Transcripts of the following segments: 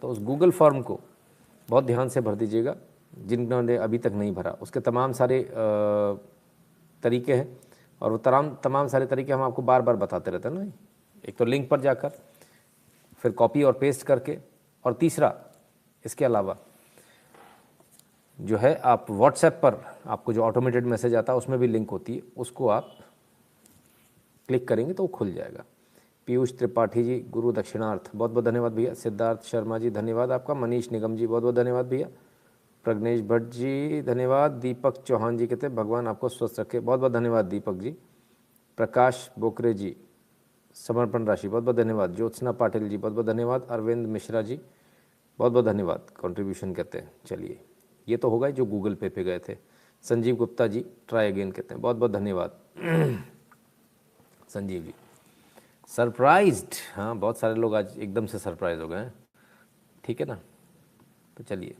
तो उस Google form को बहुत ध्यान से भर दीजिएगा, जिन्होंने अभी तक नहीं भरा। उसके तमाम सारे तरीके हैं, और वो तमाम सारे तरीके हम आपको बार बार बताते रहते हैं ना। एक तो लिंक पर जाकर, फिर कॉपी और पेस्ट करके, और तीसरा इसके अलावा जो है आप व्हाट्सएप पर आपको जो ऑटोमेटेड मैसेज आता है उसमें भी लिंक होती है, उसको आप क्लिक करेंगे तो वो खुल जाएगा। पीयूष त्रिपाठी जी, गुरु दक्षिणार्थ, बहुत बहुत धन्यवाद भैया। सिद्धार्थ शर्मा जी धन्यवाद आपका। मनीष निगम जी बहुत बहुत धन्यवाद भैया। प्रज्ञेश भट्ट जी धन्यवाद। दीपक चौहान जी कहते हैं भगवान आपको स्वस्थ रखे, बहुत बहुत धन्यवाद दीपक जी। प्रकाश बोकरे जी समर्पण राशि, बहुत बहुत धन्यवाद। ज्योत्सना पाटिल जी बहुत बहुत धन्यवाद। अरविंद मिश्रा जी बहुत बहुत धन्यवाद, कंट्रीब्यूशन कहते हैं। चलिए, ये तो होगा जो गूगल पे गए थे। संजीव गुप्ता जी ट्राई अगेन कहते हैं, बहुत बहुत धन्यवाद संजीव जी। सरप्राइज्ड, हाँ बहुत सारे लोग आज एकदम से सरप्राइज हो गए हैं, ठीक है ना। तो चलिए,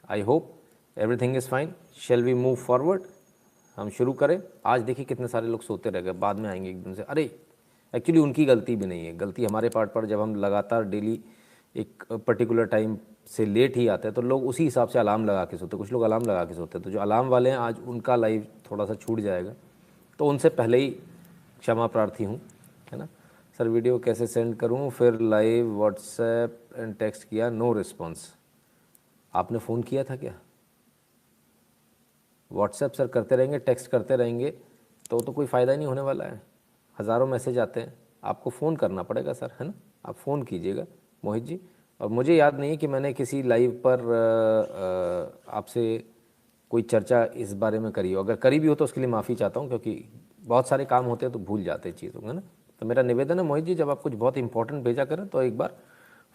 I hope everything is fine. Shall we move forward, हम शुरू करें। आज देखिए कितने सारे लोग सोते रह गए, बाद में आएंगे एकदम से। अरे एक्चुअली उनकी गलती भी नहीं है, गलती हमारे पार्ट पर। जब हम लगातार डेली एक पर्टिकुलर टाइम से लेट ही आते हैं तो लोग उसी हिसाब से अलार्म लगा के सोते हैं। कुछ लोग अलार्म लगा के सोते हैं, तो जो अलार्म वाले हैं आज उनका लाइव थोड़ा सा छूट जाएगा, तो उनसे पहले ही क्षमा प्रार्थी हूँ, है ना। सर वीडियो कैसे सेंड करूँ, फिर लाइव व्हाट्सएप एंड टेक्स्ट किया, नो रिस्पॉन्स। आपने फ़ोन किया था क्या? व्हाट्सएप सर करते रहेंगे, टेक्स्ट करते रहेंगे तो कोई फ़ायदा ही नहीं होने वाला है। हज़ारों मैसेज आते हैं, आपको फ़ोन करना पड़ेगा सर, है ना। आप फ़ोन कीजिएगा मोहित जी। और मुझे याद नहीं है कि मैंने किसी लाइव पर आपसे कोई चर्चा इस बारे में करी हो। अगर करी भी हो तो उसके लिए माफ़ी चाहता हूँ, क्योंकि बहुत सारे काम होते हैं तो भूल जाते हैं चीज़ों को, है ना। तो मेरा निवेदन है मोहित जी, जब आप कुछ बहुत इंपॉर्टेंट भेजा करें तो एक बार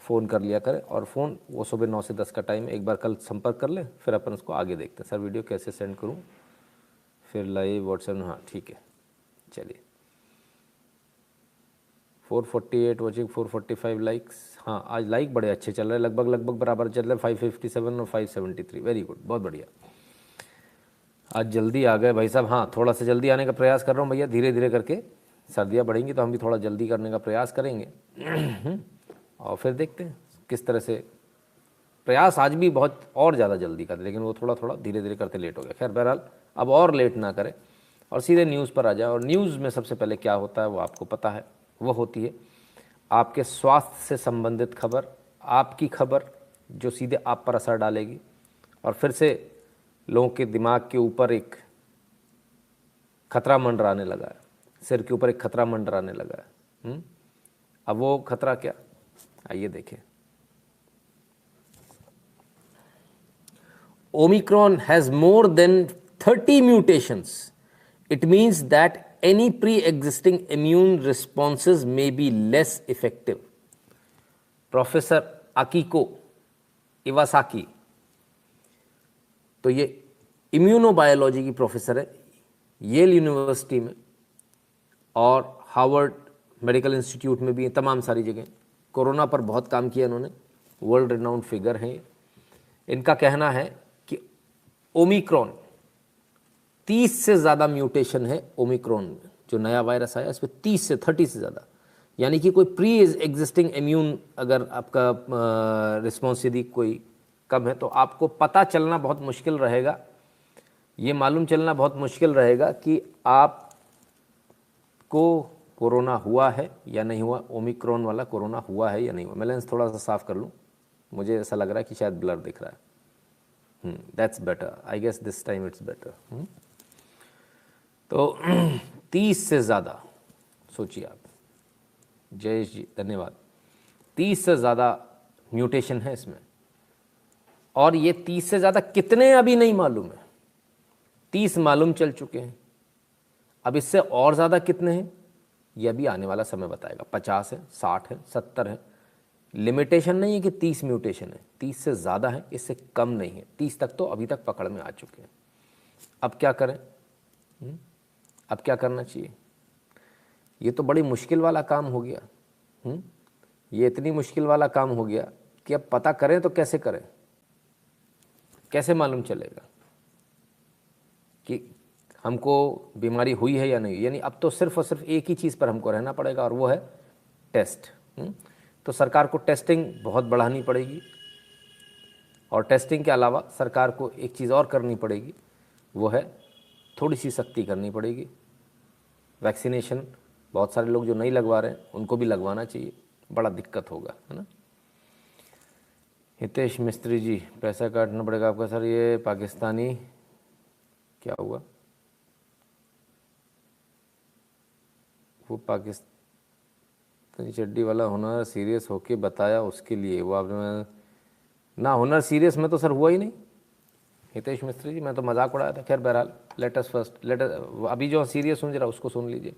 फ़ोन कर लिया करें। और फ़ोन वो सुबह 9 से 10 का टाइम, एक बार कल संपर्क कर लें, फिर अपन उसको आगे देखते हैं। सर वीडियो कैसे सेंड करूँ, फिर लाइव व्हाट्सएप, हाँ ठीक है। चलिए, 448 वॉचिंग, 445 लाइक्स। हाँ आज लाइक बड़े अच्छे चल रहे हैं, लगभग बराबर चल रहे हैं, 557 और 573, वेरी गुड, बहुत बढ़िया। आज जल्दी आ गए भाई साहब। हाँ थोड़ा सा जल्दी आने का प्रयास कर रहा हूँ भैया, धीरे धीरे करके। सर्दियाँ बढ़ेंगी तो हम भी थोड़ा जल्दी करने का प्रयास करेंगे और फिर देखते हैं किस तरह से। प्रयास आज भी बहुत और ज़्यादा जल्दी कर, लेकिन वो थोड़ा थोड़ा धीरे धीरे करते लेट हो गया। खैर बहरहाल अब और लेट ना करें और सीधे न्यूज़ पर आ जाए। और न्यूज़ में सबसे पहले क्या होता है वो आपको पता है, वो होती है आपके स्वास्थ्य से संबंधित खबर, आपकी खबर जो सीधे आप पर असर डालेगी और फिर से लोगों के दिमाग के ऊपर एक खतरा मंडराने लगा है, सिर के ऊपर एक खतरा मंडराने लगा है। अब वो खतरा क्या, आइए देखें। Omicron has more than 30 mutations. It means that any pre-existing immune responses may be less effective. Professor अकीको Iwasaki, तो ये इम्यूनोबायोलॉजी की प्रोफेसर है येल यूनिवर्सिटी में और हार्वर्ड मेडिकल इंस्टीट्यूट में भी है, तमाम सारी जगह। कोरोना पर बहुत काम किया इन्होंने, वर्ल्ड रिनाउंड फिगर हैं। इनका कहना है कि ओमिक्रॉन 30 से ज़्यादा म्यूटेशन है ओमिक्रॉन में, जो नया वायरस आया इसमें 30 से 30 से ज़्यादा। यानी कि कोई प्री एग्जिस्टिंग इम्यून अगर आपका रिस्पॉन्स यदि कोई कम है तो आपको पता चलना बहुत मुश्किल रहेगा, ये मालूम चलना बहुत मुश्किल रहेगा कि आपको कोरोना हुआ है या नहीं हुआ, ओमिक्रॉन वाला कोरोना हुआ है या नहीं हुआ। मैं लेंस थोड़ा सा साफ़ कर लूँ, मुझे ऐसा लग रहा है कि शायद ब्लर दिख रहा है। That's better, I guess this time it's better. तो 30 से ज़्यादा, सोचिए आप। जयेश जी धन्यवाद। 30 से ज़्यादा म्यूटेशन है इसमें, और ये 30 से ज़्यादा कितने अभी नहीं मालूम है। 30 मालूम चल चुके हैं, अब इससे और ज़्यादा कितने हैं ये अभी आने वाला समय बताएगा। 50 है, 60 है, 70 है। लिमिटेशन नहीं है कि 30 म्यूटेशन है, 30 से ज़्यादा है, इससे कम नहीं है। 30 तक तो अभी तक पकड़ में आ चुके हैं। अब क्या करें, अब क्या करना चाहिए? ये तो बड़ी मुश्किल वाला काम हो गया। ये इतनी मुश्किल वाला काम हो गया कि अब पता करें तो कैसे करें, कैसे मालूम चलेगा कि हमको बीमारी हुई है या नहीं। यानी अब तो सिर्फ और सिर्फ एक ही चीज़ पर हमको रहना पड़ेगा और वो है टेस्ट। तो सरकार को टेस्टिंग बहुत बढ़ानी पड़ेगी, और टेस्टिंग के अलावा सरकार को एक चीज़ और करनी पड़ेगी, वो है थोड़ी सी सख्ती करनी पड़ेगी। वैक्सीनेशन बहुत सारे लोग जो नहीं लगवा रहे हैं उनको भी लगवाना चाहिए, बड़ा दिक्कत होगा, है ना। हितेश मिस्त्री जी, पैसा काटना पड़ेगा आपका सर, ये पाकिस्तानी क्या हुआ, वो पाकिस्तानी चड्डी वाला हुनर सीरियस होके बताया उसके लिए, वो आपने ना हुनर सीरियस में तो सर हुआ ही नहीं हितेश मिस्त्री जी, मैं तो मजाक उड़ाया था। खैर बहरहाल, लेटेस्ट फर्स्ट अभी जो सीरियस सुन रहा उसको सुन लीजिए,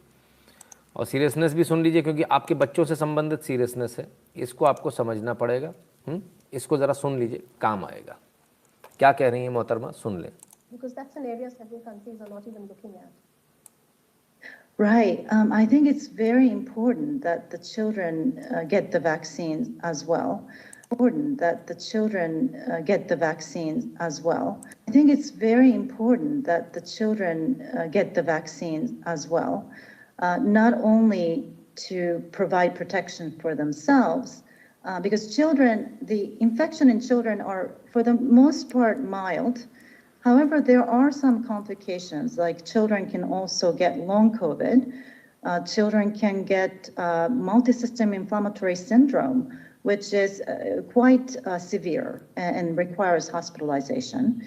और सीरियसनेस भी सुन लीजिए, क्योंकि आपके बच्चों से संबंधित सीरियसनेस है, इसको आपको समझना पड़ेगा। इसको ज़रा सुन लीजिए, काम आएगा। क्या कह रही हैं मोहतरमा, सुन लें। Because that's an area several countries are not even looking at. Right. I think it's very important that the children get the vaccines as well. Important that the children get the vaccines as well. I think it's very important that the children get the vaccines as well, not only to provide protection for themselves, because children, the infection in children are for the most part mild. However, there are some complications, like children can also get long COVID. Children can get multisystem inflammatory syndrome, which is quite severe and requires hospitalization.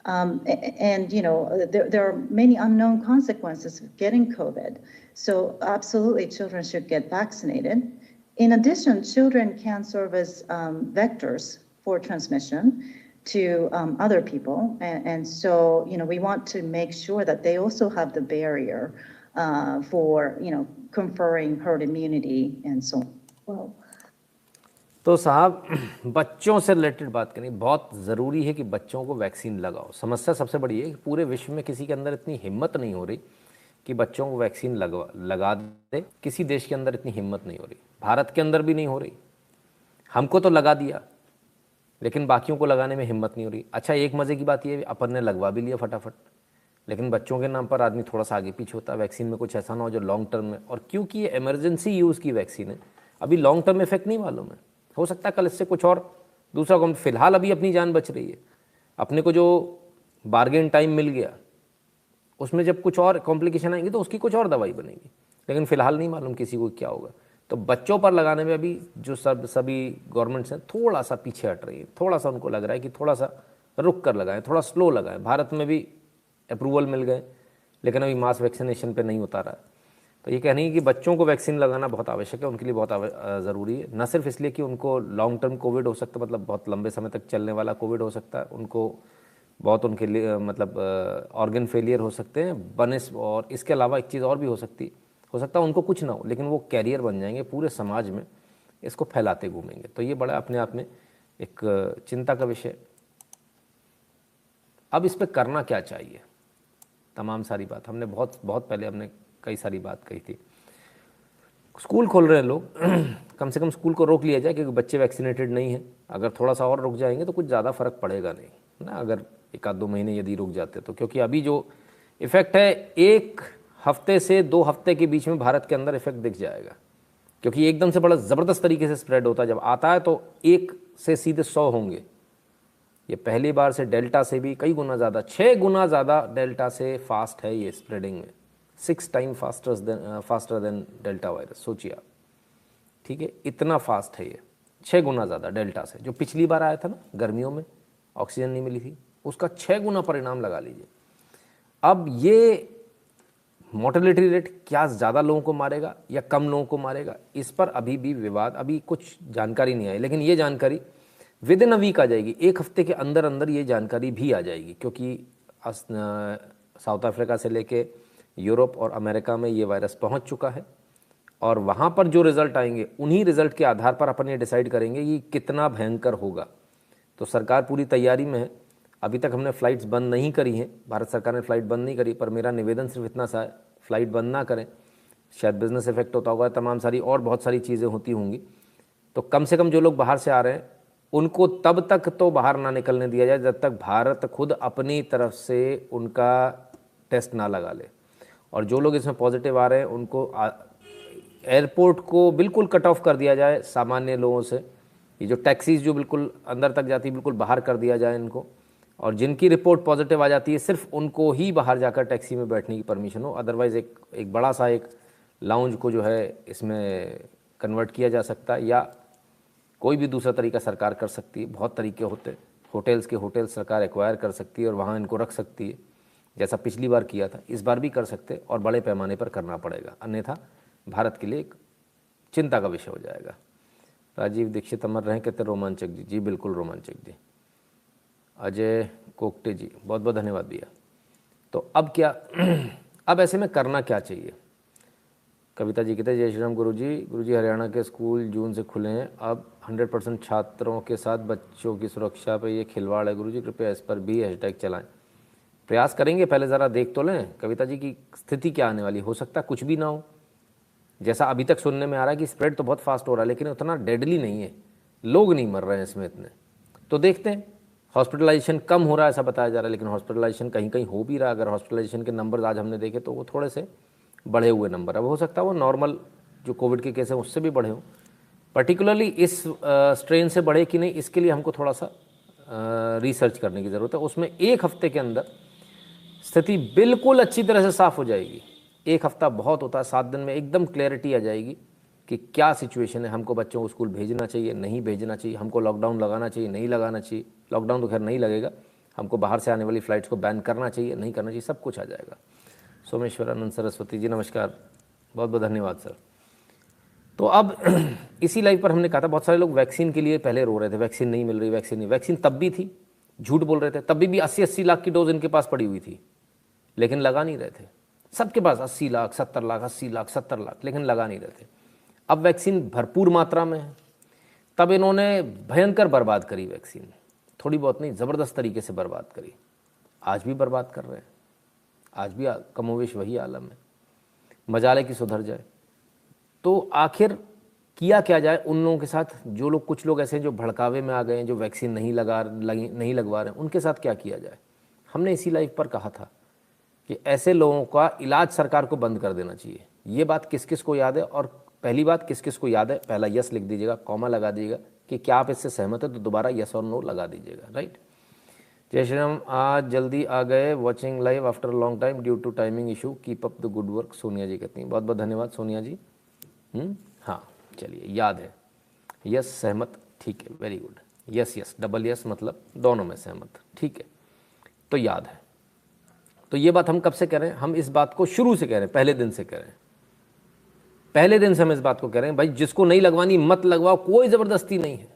And, you know, there are many unknown consequences of getting COVID. So absolutely, children should get vaccinated. In addition, children can serve as vectors for transmission to other people. And so, you know, we want to make sure that they also have the barrier for, you know, conferring herd immunity and so on. Wow. तो साहब, बच्चों से related बात करनी बहुत ज़रूरी है कि बच्चों को वैक्सीन लगाओ। समस्या सबसे बड़ी है कि पूरे विश्व में किसी के अंदर इतनी हिम्मत नहीं हो रही कि बच्चों को वैक्सीन लगा दे। किसी देश के अंदर इतनी हिम्मत नहीं हो रही, भारत के अंदर भी नहीं हो रही। हमको तो लगा दिया, लेकिन बाकियों को लगाने में हिम्मत नहीं हो रही। अच्छा, एक मज़े की बात ये है, अपन ने लगवा भी लिया फटाफट, लेकिन बच्चों के नाम पर आदमी थोड़ा सा आगे पीछे होता है। वैक्सीन में कुछ ऐसा ना हो जो लॉन्ग टर्म में, और क्योंकि ये इमरजेंसी यूज़ की वैक्सीन है, अभी लॉन्ग टर्म इफेक्ट नहीं मालूम है। हो सकता है कल इससे कुछ और दूसरा कम, फिलहाल अभी अपनी जान बच रही है। अपने को जो बार्गेन टाइम मिल गया, उसमें जब कुछ और कॉम्प्लिकेशन आएंगे तो उसकी कुछ और दवाई बनेगी, लेकिन फ़िलहाल नहीं मालूम किसी को क्या होगा। तो बच्चों पर लगाने में अभी जो सभी गवर्नमेंट्स हैं थोड़ा सा पीछे हट रही है। थोड़ा सा उनको लग रहा है कि थोड़ा सा रुक कर लगाएं, थोड़ा स्लो लगाएं। भारत में भी अप्रूवल मिल गए, लेकिन अभी मास वैक्सीनेशन पे नहीं उतारा है। तो ये कहनी है कि बच्चों को वैक्सीन लगाना बहुत आवश्यक है, उनके लिए बहुत ज़रूरी है। न सिर्फ इसलिए कि उनको लॉन्ग टर्म कोविड हो सकता है, मतलब बहुत लंबे समय तक चलने वाला कोविड हो सकता है, उनको बहुत उनके लिए मतलब ऑर्गन फेलियर हो सकते हैं बनस, और इसके अलावा एक चीज़ और भी हो सकता है उनको कुछ ना हो, लेकिन वो कैरियर बन जाएंगे, पूरे समाज में इसको फैलाते घूमेंगे। तो ये बड़ा अपने आप में एक चिंता का विषय। अब इस पर करना क्या चाहिए, तमाम सारी बात हमने बहुत पहले हमने कई सारी बात कही थी। स्कूल खोल रहे हैं लोग, कम से कम स्कूल को रोक लिया जाए, क्योंकि बच्चे वैक्सीनेटेड नहीं हैं। अगर थोड़ा सा और रुक जाएंगे तो कुछ ज़्यादा फ़र्क पड़ेगा नहीं ना, अगर एक आध 2 महीने यदि रुक जाते तो, क्योंकि अभी जो इफ़ेक्ट है 1 हफ्ते से 2 हफ्ते के बीच में भारत के अंदर इफेक्ट दिख जाएगा, क्योंकि एकदम से बड़ा ज़बरदस्त तरीके से स्प्रेड होता है। जब आता है तो 1 से सीधे 100 होंगे। ये पहली बार से डेल्टा से भी कई गुना ज़्यादा, 6 गुना ज़्यादा डेल्टा से फास्ट है ये स्प्रेडिंग में, 6 time faster than delta virus. सोचिए आप, ठीक है, इतना फास्ट है ये, 6 गुना ज़्यादा डेल्टा से। जो पिछली बार आया था ना गर्मियों में, ऑक्सीजन नहीं मिली थी, उसका 6 गुना परिणाम लगा लीजिए। अब ये मोर्टेलिटी रेट क्या ज़्यादा लोगों को मारेगा या कम लोगों को मारेगा, इस पर अभी भी विवाद, अभी कुछ जानकारी नहीं आई, लेकिन ये जानकारी विद इन अ वीक आ जाएगी। 1 हफ्ते के अंदर अंदर ये जानकारी भी आ जाएगी, क्योंकि साउथ अफ्रीका से लेके यूरोप और अमेरिका में ये वायरस पहुंच चुका है, और वहाँ पर जो रिज़ल्ट आएंगे उन्हीं रिज़ल्ट के आधार पर अपन ये डिसाइड करेंगे कि कितना भयंकर होगा। तो सरकार पूरी तैयारी में है। अभी तक हमने फ़्लाइट्स बंद नहीं करी हैं, भारत सरकार ने फ़्लाइट बंद नहीं करी, पर मेरा निवेदन सिर्फ इतना सा है, फ़्लाइट बंद ना करें। शायद बिज़नेस इफेक्ट होता होगा, तमाम सारी और बहुत सारी चीज़ें होती होंगी। तो कम से कम जो लोग बाहर से आ रहे हैं उनको तब तक तो बाहर ना निकलने दिया जाए जब तक भारत खुद अपनी तरफ से उनका टेस्ट ना लगा ले। और जो लोग इसमें पॉजिटिव आ रहे हैं उनको एयरपोर्ट को बिल्कुल कट ऑफ कर दिया जाए सामान्य लोगों से, ये जो टैक्सीज जो बिल्कुल अंदर तक जाती है बिल्कुल बाहर कर दिया जाए इनको, और जिनकी रिपोर्ट पॉजिटिव आ जाती है सिर्फ उनको ही बाहर जाकर टैक्सी में बैठने की परमिशन हो। अदरवाइज़ एक बड़ा सा एक लाउंज को जो है इसमें कन्वर्ट किया जा सकता है, या कोई भी दूसरा तरीका सरकार कर सकती है। बहुत तरीके होते हैं, होटल्स के होटल सरकार एक्वायर कर सकती है और वहाँ इनको रख सकती है, जैसा पिछली बार किया था, इस बार भी कर सकते और बड़े पैमाने पर करना पड़ेगा, अन्यथा भारत के लिए एक चिंता का विषय हो जाएगा। राजीव दीक्षित अमर रहें कहते रोमांचक जी, जी बिल्कुल रोमांचक जी। अजय कोकटे जी बहुत बहुत धन्यवाद भैया। तो अब क्या अब ऐसे में करना क्या चाहिए? कविता जी कहते हैं जय श्री राम गुरु जी हरियाणा के स्कूल जून से खुले हैं, अब 100% छात्रों के साथ बच्चों की सुरक्षा पर ये खिलवाड़ है। गुरु जी कृपया इस पर भी हैशटैग चलाएं। प्रयास करेंगे, पहले ज़रा देख तो लें कविता जी की स्थिति क्या आने वाली, हो सकता है कुछ भी ना हो। जैसा अभी तक सुनने में आ रहा है कि स्प्रेड तो बहुत फास्ट हो रहा है लेकिन उतना डेडली नहीं है, लोग नहीं मर रहे हैं इसमें इतने। तो देखते हैं, हॉस्पिटलाइजेशन कम हो रहा है ऐसा बताया जा रहा है, लेकिन हॉस्पिटलाइजेशन कहीं कहीं हो भी रहा है। अगर हॉस्पिटलाइजेशन के नंबर आज हमने देखे तो वो थोड़े से बढ़े हुए नंबर, अब हो सकता है वो नॉर्मल जो कोविड के केस हैं उससे भी बढ़े हों, पर्टिकुलरली इस स्ट्रेन से बढ़े कि नहीं इसके लिए हमको थोड़ा सा रिसर्च करने की ज़रूरत है। उसमें एक हफ्ते के अंदर स्थिति बिल्कुल अच्छी तरह से साफ़ हो जाएगी। एक हफ्ता बहुत होता है, 7 दिन में एकदम क्लैरिटी आ जाएगी कि क्या सिचुएशन है, हमको बच्चों को स्कूल भेजना चाहिए नहीं भेजना चाहिए, हमको लॉकडाउन लगाना चाहिए नहीं लगाना चाहिए। लॉकडाउन तो खैर नहीं लगेगा, हमको बाहर से आने वाली फ़्लाइट्स को बैन करना चाहिए नहीं करना चाहिए, सब कुछ आ जाएगा। सोमेश्वर आनंद सरस्वती जी नमस्कार, बहुत बहुत धन्यवाद सर। तो अब इसी लाइव पर हमने कहा था बहुत सारे लोग वैक्सीन के लिए पहले रो रहे थे, वैक्सीन नहीं मिल रही, वैक्सीन नहीं। वैक्सीन तब भी थी, झूठ बोल रहे थे, तब भी 80-80 लाख की डोज इनके पास पड़ी हुई थी लेकिन लगा नहीं रहे थे। सबके पास 80 लाख 70 लाख 80 लाख 70 लाख, लेकिन लगा नहीं रहे थे। अब वैक्सीन भरपूर मात्रा में है, तब इन्होंने भयंकर बर्बाद करी वैक्सीन, थोड़ी बहुत नहीं ज़बरदस्त तरीके से बर्बाद करी। आज भी बर्बाद कर रहे हैं, आज भी कमोवेश वही आलम है, मजाले की सुधर जाए। तो आखिर किया क्या जाए उन लोगों के साथ, जो लोग कुछ लोग ऐसे हैं जो भड़कावे में आ गए हैं, जो वैक्सीन नहीं लगवा रहे हैं, उनके साथ क्या किया जाए। हमने इसी लाइव पर कहा था कि ऐसे लोगों का इलाज सरकार को बंद कर देना चाहिए। ये बात किस किस को याद है, और पहली बात किस किस को याद है, पहला यस लिख दीजिएगा, कॉमा लगा दीजिएगा कि क्या आप इससे सहमत है, तो दोबारा यस और नो लगा दीजिएगा। राइट। जय श्री राम, आज जल्दी आ गए, watching live after long time due to timing issue, keep up the good work, Sonia ji कहती हैं। बहुत बहुत धन्यवाद सोनिया जी। हाँ चलिए, याद है, यस सहमत, ठीक है, very good. Yes yes double yes मतलब दोनों में सहमत, ठीक है, तो याद है। तो ये बात हम कब से कह रहे हैं, हम इस बात को शुरू से कह रहे हैं, पहले दिन से कह रहे हैं, पहले दिन से हम इस बात को कह रहे हैं भाई जिसको नहीं लगवानी मत लगवाओ, कोई ज़बरदस्ती नहीं है,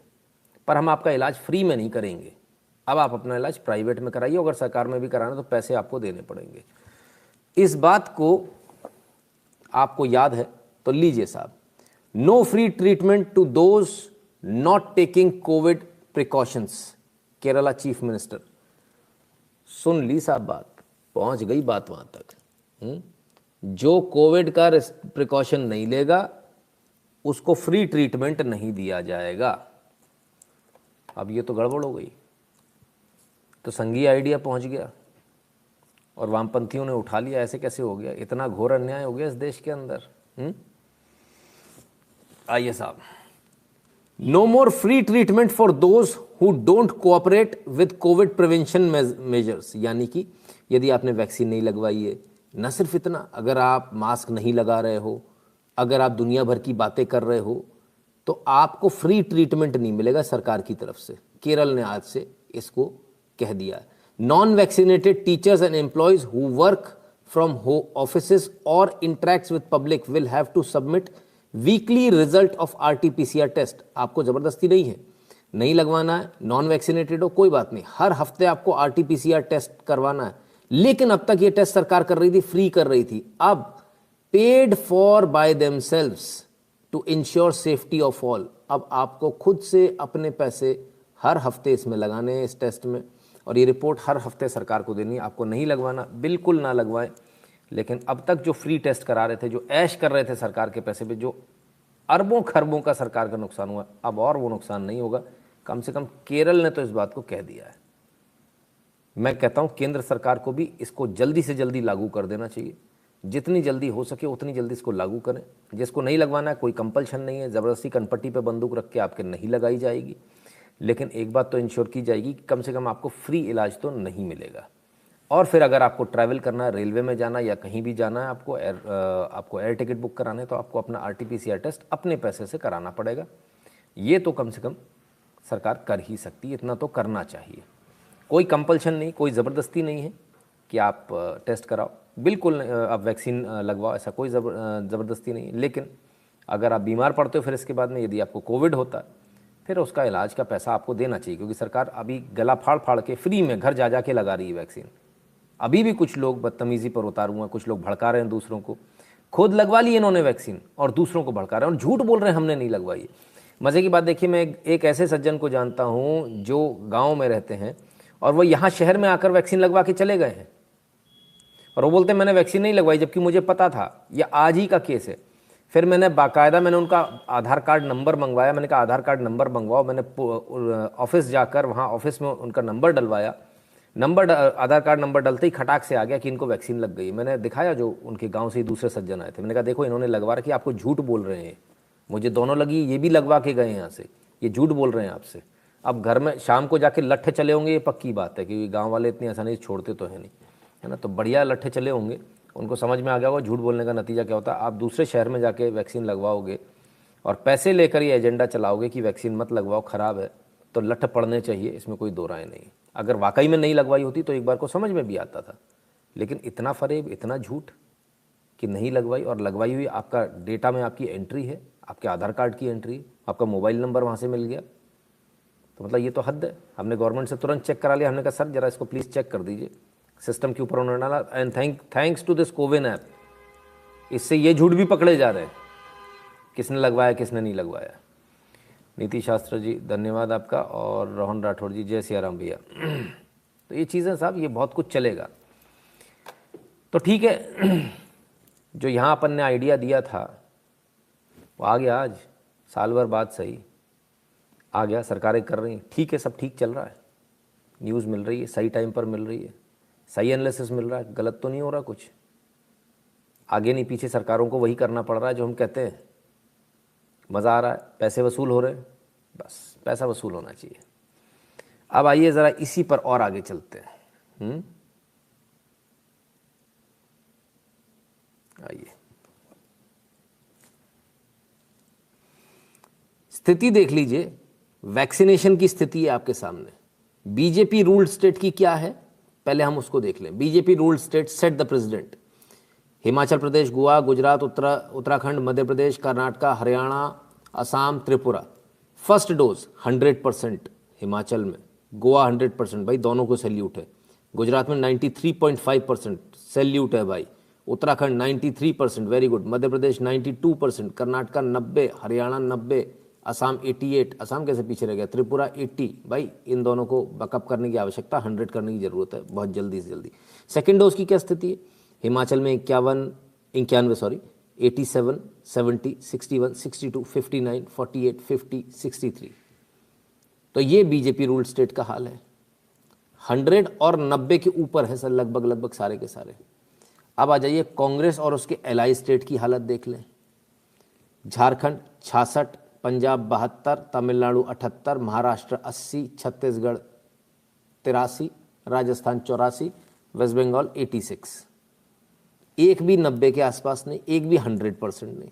पर हम आपका इलाज फ्री में नहीं करेंगे। अब आप अपना इलाज प्राइवेट में कराइए, अगर सरकार में भी कराना तो पैसे आपको देने पड़ेंगे। इस बात को आपको याद है तो लीजिए साहब, no free treatment to those not taking COVID precautions, Kerala chief minister. सुन ली साहब बात, पहुंच गई बात वहां तक। जो कोविड का प्रिकॉशन नहीं लेगा उसको फ्री ट्रीटमेंट नहीं दिया जाएगा। अब ये तो गड़बड़ हो गई, तो संघीय आइडिया पहुंच गया और वामपंथियों ने उठा लिया। ऐसे कैसे हो गया, इतना घोर अन्याय हो गया इस देश के अंदर। आइए साहब, no more free treatment for those who don't cooperate with Covid prevention measures, यानी कि यदि आपने वैक्सीन नहीं लगवाई है, न सिर्फ इतना, अगर आप मास्क नहीं लगा रहे हो, अगर आप दुनिया भर की बातें कर रहे हो, तो आपको फ्री ट्रीटमेंट नहीं मिलेगा सरकार की तरफ से। केरल ने आज से इसको कह दिया। Non vaccinated teachers and employees who work from offices or interacts with public will have to submit weekly result of RT-PCR test. आपको जबरदस्ती नहीं है, नहीं लगवाना है, नॉन वैक्सीनेटेड हो कोई बात नहीं, हर हफ्ते आपको RT-PCR टेस्ट करवाना है। लेकिन अब तक ये टेस्ट सरकार कर रही थी, फ्री कर रही थी, अब paid for by themselves to ensure safety of all. अब आपको खुद से अपने पैसे हर हफ्ते इसमें लगाने हैं, इस टेस्ट में, और ये रिपोर्ट हर हफ्ते सरकार को देनी है। आपको नहीं लगवाना, बिल्कुल ना लगवाएं। लेकिन अब तक जो फ्री टेस्ट करा रहे थे, जो ऐश कर रहे थे सरकार के पैसे पे, जो अरबों खरबों का सरकार का नुकसान हुआ, अब और वो नुकसान नहीं होगा। कम से कम केरल ने तो इस बात को कह दिया है। मैं कहता हूं केंद्र सरकार को भी इसको जल्दी से जल्दी लागू कर देना चाहिए। जितनी जल्दी हो सके उतनी जल्दी इसको लागू करें। जिसको नहीं लगवाना है कोई कंपल्शन नहीं है, ज़बरदस्ती कनपट्टी पे बंदूक रख के आपके नहीं लगाई जाएगी, लेकिन एक बात तो इंश्योर की जाएगी कि कम से कम आपको फ्री इलाज तो नहीं मिलेगा। और फिर अगर आपको ट्रैवल करना है, रेलवे में जाना या कहीं भी जाना है, आपको एयर टिकट बुक कराना है, तो आपको अपना RT-PCR टेस्ट अपने पैसे से कराना पड़ेगा। ये तो कम से कम सरकार कर ही सकती है, इतना तो करना चाहिए। कोई कंपल्शन नहीं, कोई ज़बरदस्ती नहीं है कि आप टेस्ट कराओ, बिल्कुल आप वैक्सीन लगवाओ, ऐसा कोई ज़बरदस्ती नहीं है। लेकिन अगर आप बीमार पड़ते हो फिर इसके बाद में यदि आपको कोविड होता है, फिर उसका इलाज का पैसा आपको देना चाहिए, क्योंकि सरकार अभी गला फाड़ फाड़ के फ्री में घर जा जा के लगा रही है वैक्सीन। अभी भी कुछ लोग बदतमीज़ी पर उतार हुए हैं, कुछ लोग भड़का रहे हैं दूसरों को, खुद लगवा ली इन्होंने वैक्सीन और दूसरों को भड़का रहे हैं और झूठ बोल रहे हैं हमने नहीं लगवाई। मज़े की बात देखिए, मैं एक ऐसे सज्जन को जानता हूँ जो गाँव में रहते हैं और वो यहाँ शहर में आकर वैक्सीन लगवा के चले गए हैं, और वो बोलते हैं मैंने वैक्सीन नहीं लगवाई, जबकि मुझे पता था। ये आज ही का केस है। फिर मैंने बाकायदा उनका आधार कार्ड नंबर मंगवाया, मैंने कहा आधार कार्ड नंबर मंगवाओ, मैंने ऑफिस जाकर वहाँ ऑफिस में उनका नंबर डलवाया, आधार कार्ड नंबर डलते ही खटाक से आ गया कि इनको वैक्सीन लग गई। मैंने दिखाया जो उनके गाँव से ही दूसरे सज्जन आए थे, मैंने कहा देखो इन्होंने लगवा रखी, आपको झूठ बोल रहे हैं, मुझे दोनों लगी, ये भी लगवा के गए यहाँ से, ये झूठ बोल रहे हैं आपसे। अब घर में शाम को जाके लट्ठे चले होंगे, ये पक्की बात है, क्योंकि गाँव वाले इतनी आसानी से छोड़ते तो है नहीं, है ना। तो बढ़िया लट्ठे चले होंगे, उनको समझ में आ गया होगा झूठ बोलने का नतीजा क्या होता है। आप दूसरे शहर में जाके वैक्सीन लगवाओगे और पैसे लेकर ये एजेंडा चलाओगे कि वैक्सीन मत लगवाओ, ख़राब है, तो लट्ठ पड़ने चाहिए, इसमें कोई दो राय नहीं। अगर वाकई में नहीं लगवाई होती तो एक बार को समझ में भी आता था, लेकिन इतना फरेब, इतना झूठ कि नहीं लगवाई, और लगवाई हुई आपका डेटा में आपकी एंट्री है, आपके आधार कार्ड की एंट्री, आपका मोबाइल नंबर वहाँ से मिल गया, तो मतलब ये तो हद है। हमने गवर्नमेंट से तुरंत चेक करा लिया, हमने कहा सर ज़रा इसको प्लीज़ चेक कर दीजिए, सिस्टम के ऊपर उन्होंने डाला, and thanks to this CoWIN app, इससे ये झूठ भी पकड़े जा रहे हैं किसने लगवाया किसने नहीं लगवाया। नीति शास्त्र जी धन्यवाद आपका, और रोहन राठौर जी जय सिया राम भैया। तो ये चीज़ें साहब, ये बहुत कुछ चलेगा। तो ठीक है, जो यहाँ अपन ने आइडिया दिया था वो आ गया, आज साल भर बाद सही आ गया, सरकारें कर रही हैं, ठीक है, सब ठीक चल रहा है, न्यूज़ मिल रही है, सही टाइम पर मिल रही है, सही एनालिसिस मिल रहा है, गलत तो नहीं हो रहा कुछ, आगे नहीं पीछे सरकारों को वही करना पड़ रहा है जो हम कहते हैं। मज़ा आ रहा है, पैसे वसूल हो रहे हैं, बस पैसा वसूल होना चाहिए। अब आइए ज़रा इसी पर और आगे चलते हैं। आइए, स्थिति देख लीजिए, वैक्सीनेशन की स्थिति है आपके सामने। बीजेपी रूल्ड स्टेट की क्या है, पहले हम उसको देख लें। BJP ruled state set the president. Himachal Pradesh, Goa, Gujarat, Uttarakhand, Madhya Pradesh, Karnataka, Haryana, Assam, Tripura. First dose 100% Himachal में, गोवा 100%, भाई दोनों को सैल्यूट है। गुजरात में 93.5% सैल्यूट है भाई। Uttarakhand 93%, very good. मध्य प्रदेश 92%, कर्नाटका 90%, हरियाणा 90%, असम 88%, असम कैसे पीछे रह गया, त्रिपुरा 80%। भाई इन दोनों को बैकअप करने की आवश्यकता, 100 करने की ज़रूरत है बहुत जल्दी से जल्दी। सेकेंड डोज की क्या स्थिति है? हिमाचल में 91, 87, 70, 61, 62, 59, 48, 50, 63। तो ये बीजेपी रूल्ड स्टेट का हाल है। 100 और 90 के ऊपर है सर, लगभग सारे के सारे। अब आ जाइए कांग्रेस और उसके एलाई स्टेट की हालत देख लें। झारखंड 66, पंजाब 72, तमिलनाडु 78, महाराष्ट्र 80, छत्तीसगढ़ 83, राजस्थान 84, वेस्ट बंगाल 86। एक भी 90 के आसपास नहीं, एक भी 100% नहीं।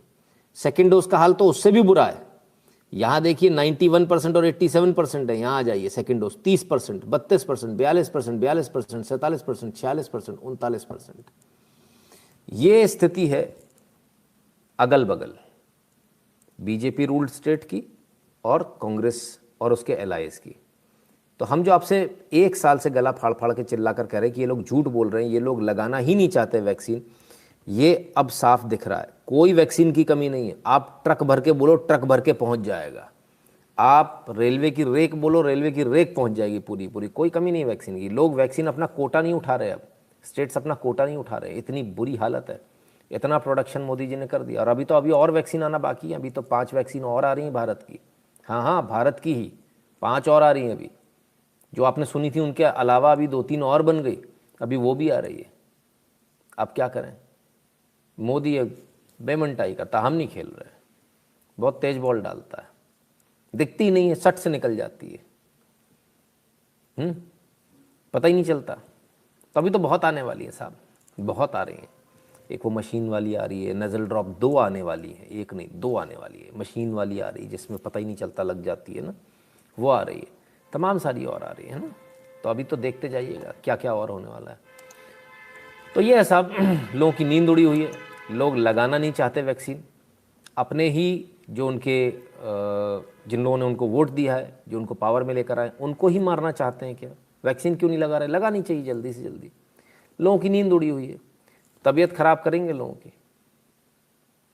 सेकेंड डोज का हाल तो उससे भी बुरा है। यहाँ देखिए 91% और 87% है। यहाँ आ जाइए, सेकेंड डोज 30%, 32%, 42%, 47%, 47%, 46%, 39%। ये स्थिति है अगल बगल बीजेपी रूल्ड स्टेट की और कांग्रेस और उसके एलाइज की। तो हम जो आपसे एक साल से गला फाड़ फाड़ के चिल्ला कर कह रहे हैं कि ये लोग झूठ बोल रहे हैं, ये लोग लगाना ही नहीं चाहते वैक्सीन, ये अब साफ दिख रहा है। कोई वैक्सीन की कमी नहीं है। आप ट्रक भर के बोलो, ट्रक भर के पहुंच जाएगा। आप रेलवे की रेक बोलो, रेलवे की रेक पहुंच जाएगी पूरी पूरी। कोई कमी नहीं वैक्सीन की। लोग वैक्सीन अपना कोटा नहीं उठा रहे, अब स्टेट्स अपना कोटा नहीं उठा रहे। इतनी बुरी हालत है। इतना प्रोडक्शन मोदी जी ने कर दिया। और अभी और वैक्सीन आना बाकी है। अभी तो 5 वैक्सीन और आ रही हैं भारत की। हाँ, भारत की ही 5 और आ रही हैं अभी। जो आपने सुनी थी उनके अलावा अभी 2-3 और बन गई, अभी वो भी आ रही है। अब क्या करें? मोदी एक बेमनटाई करता, हम नहीं खेल रहे, बहुत तेज बॉल डालता है, दिखती नहीं है, सट से निकल जाती है, पता ही नहीं चलता। तो अभी तो बहुत आने वाली है साहब, बहुत आ रही हैं। एक वो मशीन वाली आ रही है, नज़ल ड्रॉप 2 आने वाली है, एक नहीं 2 आने वाली है। मशीन वाली आ रही है जिसमें पता ही नहीं चलता, लग जाती है ना, वो आ रही है। तमाम सारी और आ रही है ना। तो अभी तो देखते जाइएगा क्या क्या और होने वाला है। तो ये है साहब, लोगों की नींद उड़ी हुई है, लोग लगाना नहीं चाहते वैक्सीन। अपने ही जो उनके जिन लोगों ने उनको वोट दिया है, जो उनको पावर में लेकर आए, उनको ही मारना चाहते हैं क्या? वैक्सीन क्यों नहीं लगा रहे? लगानी चाहिए जल्दी से जल्दी। लोगों की नींद उड़ी हुई है, तबीयत ख़राब करेंगे लोगों की।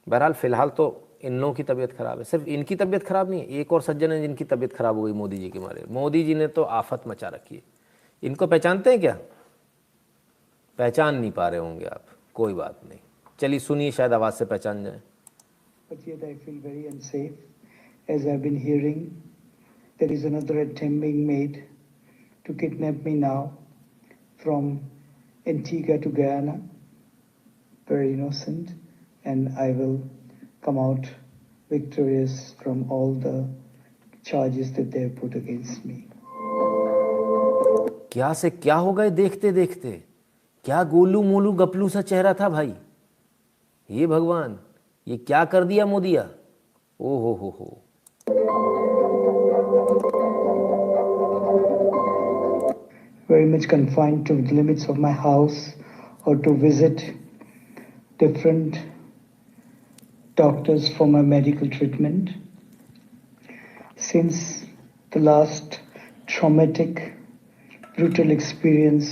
बहरहाल फ़िलहाल तो इन लोगों की तबीयत ख़राब है, सिर्फ इनकी तबीयत ख़राब नहीं है, एक और सज्जन है जिनकी तबीयत ख़राब हो गई मोदी जी के मारे। मोदी जी ने तो आफत मचा रखी है। इनको पहचानते हैं क्या? पहचान नहीं पा रहे होंगे आप, कोई बात नहीं, चलिए सुनिए, शायद आवाज़ से पहचान जाए। But yet I feel very unsafe, as I've been hearing there is another attempt being made to kidnap me now from Antigua to Guyana. Very innocent, and I will come out victorious from all the charges that they have put against me. क्या से क्या हो गए देखते देखते, क्या गोलू मोलू गपलू सा चेहरा था भाई, ये भगवान, ये क्या कर दिया मोदिया। ओ हो। Very much confined to the limits of my house or to visit different doctors for my medical treatment. Since the last traumatic, brutal experience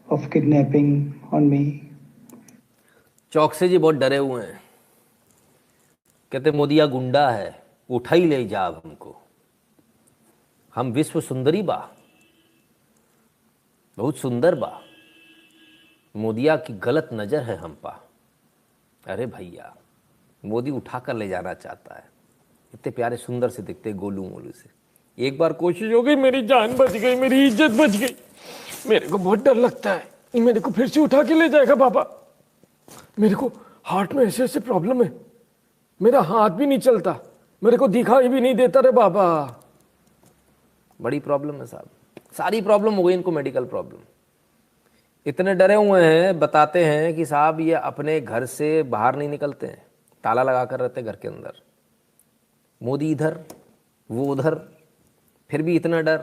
of kidnapping on me. Chouksey जी बहुत डरे हुए हैं, कहते मोदिया गुंडा है, उठा ही ले जा अब हमको, हम विश्व सुंदरी बा, बहुत सुंदर बा, मोदिया की गलत नजर है हम पा। अरे भैया, मोदी उठा कर ले जाना चाहता है, इतने प्यारे सुंदर से दिखते गोलू मोलू से। एक बार कोशिश हो गई, मेरी जान बच गई, मेरी इज्जत बच गई, मेरे को बहुत डर लगता है, ये मेरे को फिर से उठा के ले जाएगा बाबा। मेरे को हार्ट में ऐसे ऐसे प्रॉब्लम है, मेरा हाथ भी नहीं चलता, मेरे को दिखाई भी नहीं देता रे बाबा। बड़ी प्रॉब्लम है साहब, सारी प्रॉब्लम हो गई इनको, मेडिकल प्रॉब्लम। इतने डरे हुए हैं, बताते हैं कि साहब ये अपने घर से बाहर नहीं निकलते हैं, ताला लगा कर रहते घर के अंदर। मोदी इधर वो उधर, फिर भी इतना डर।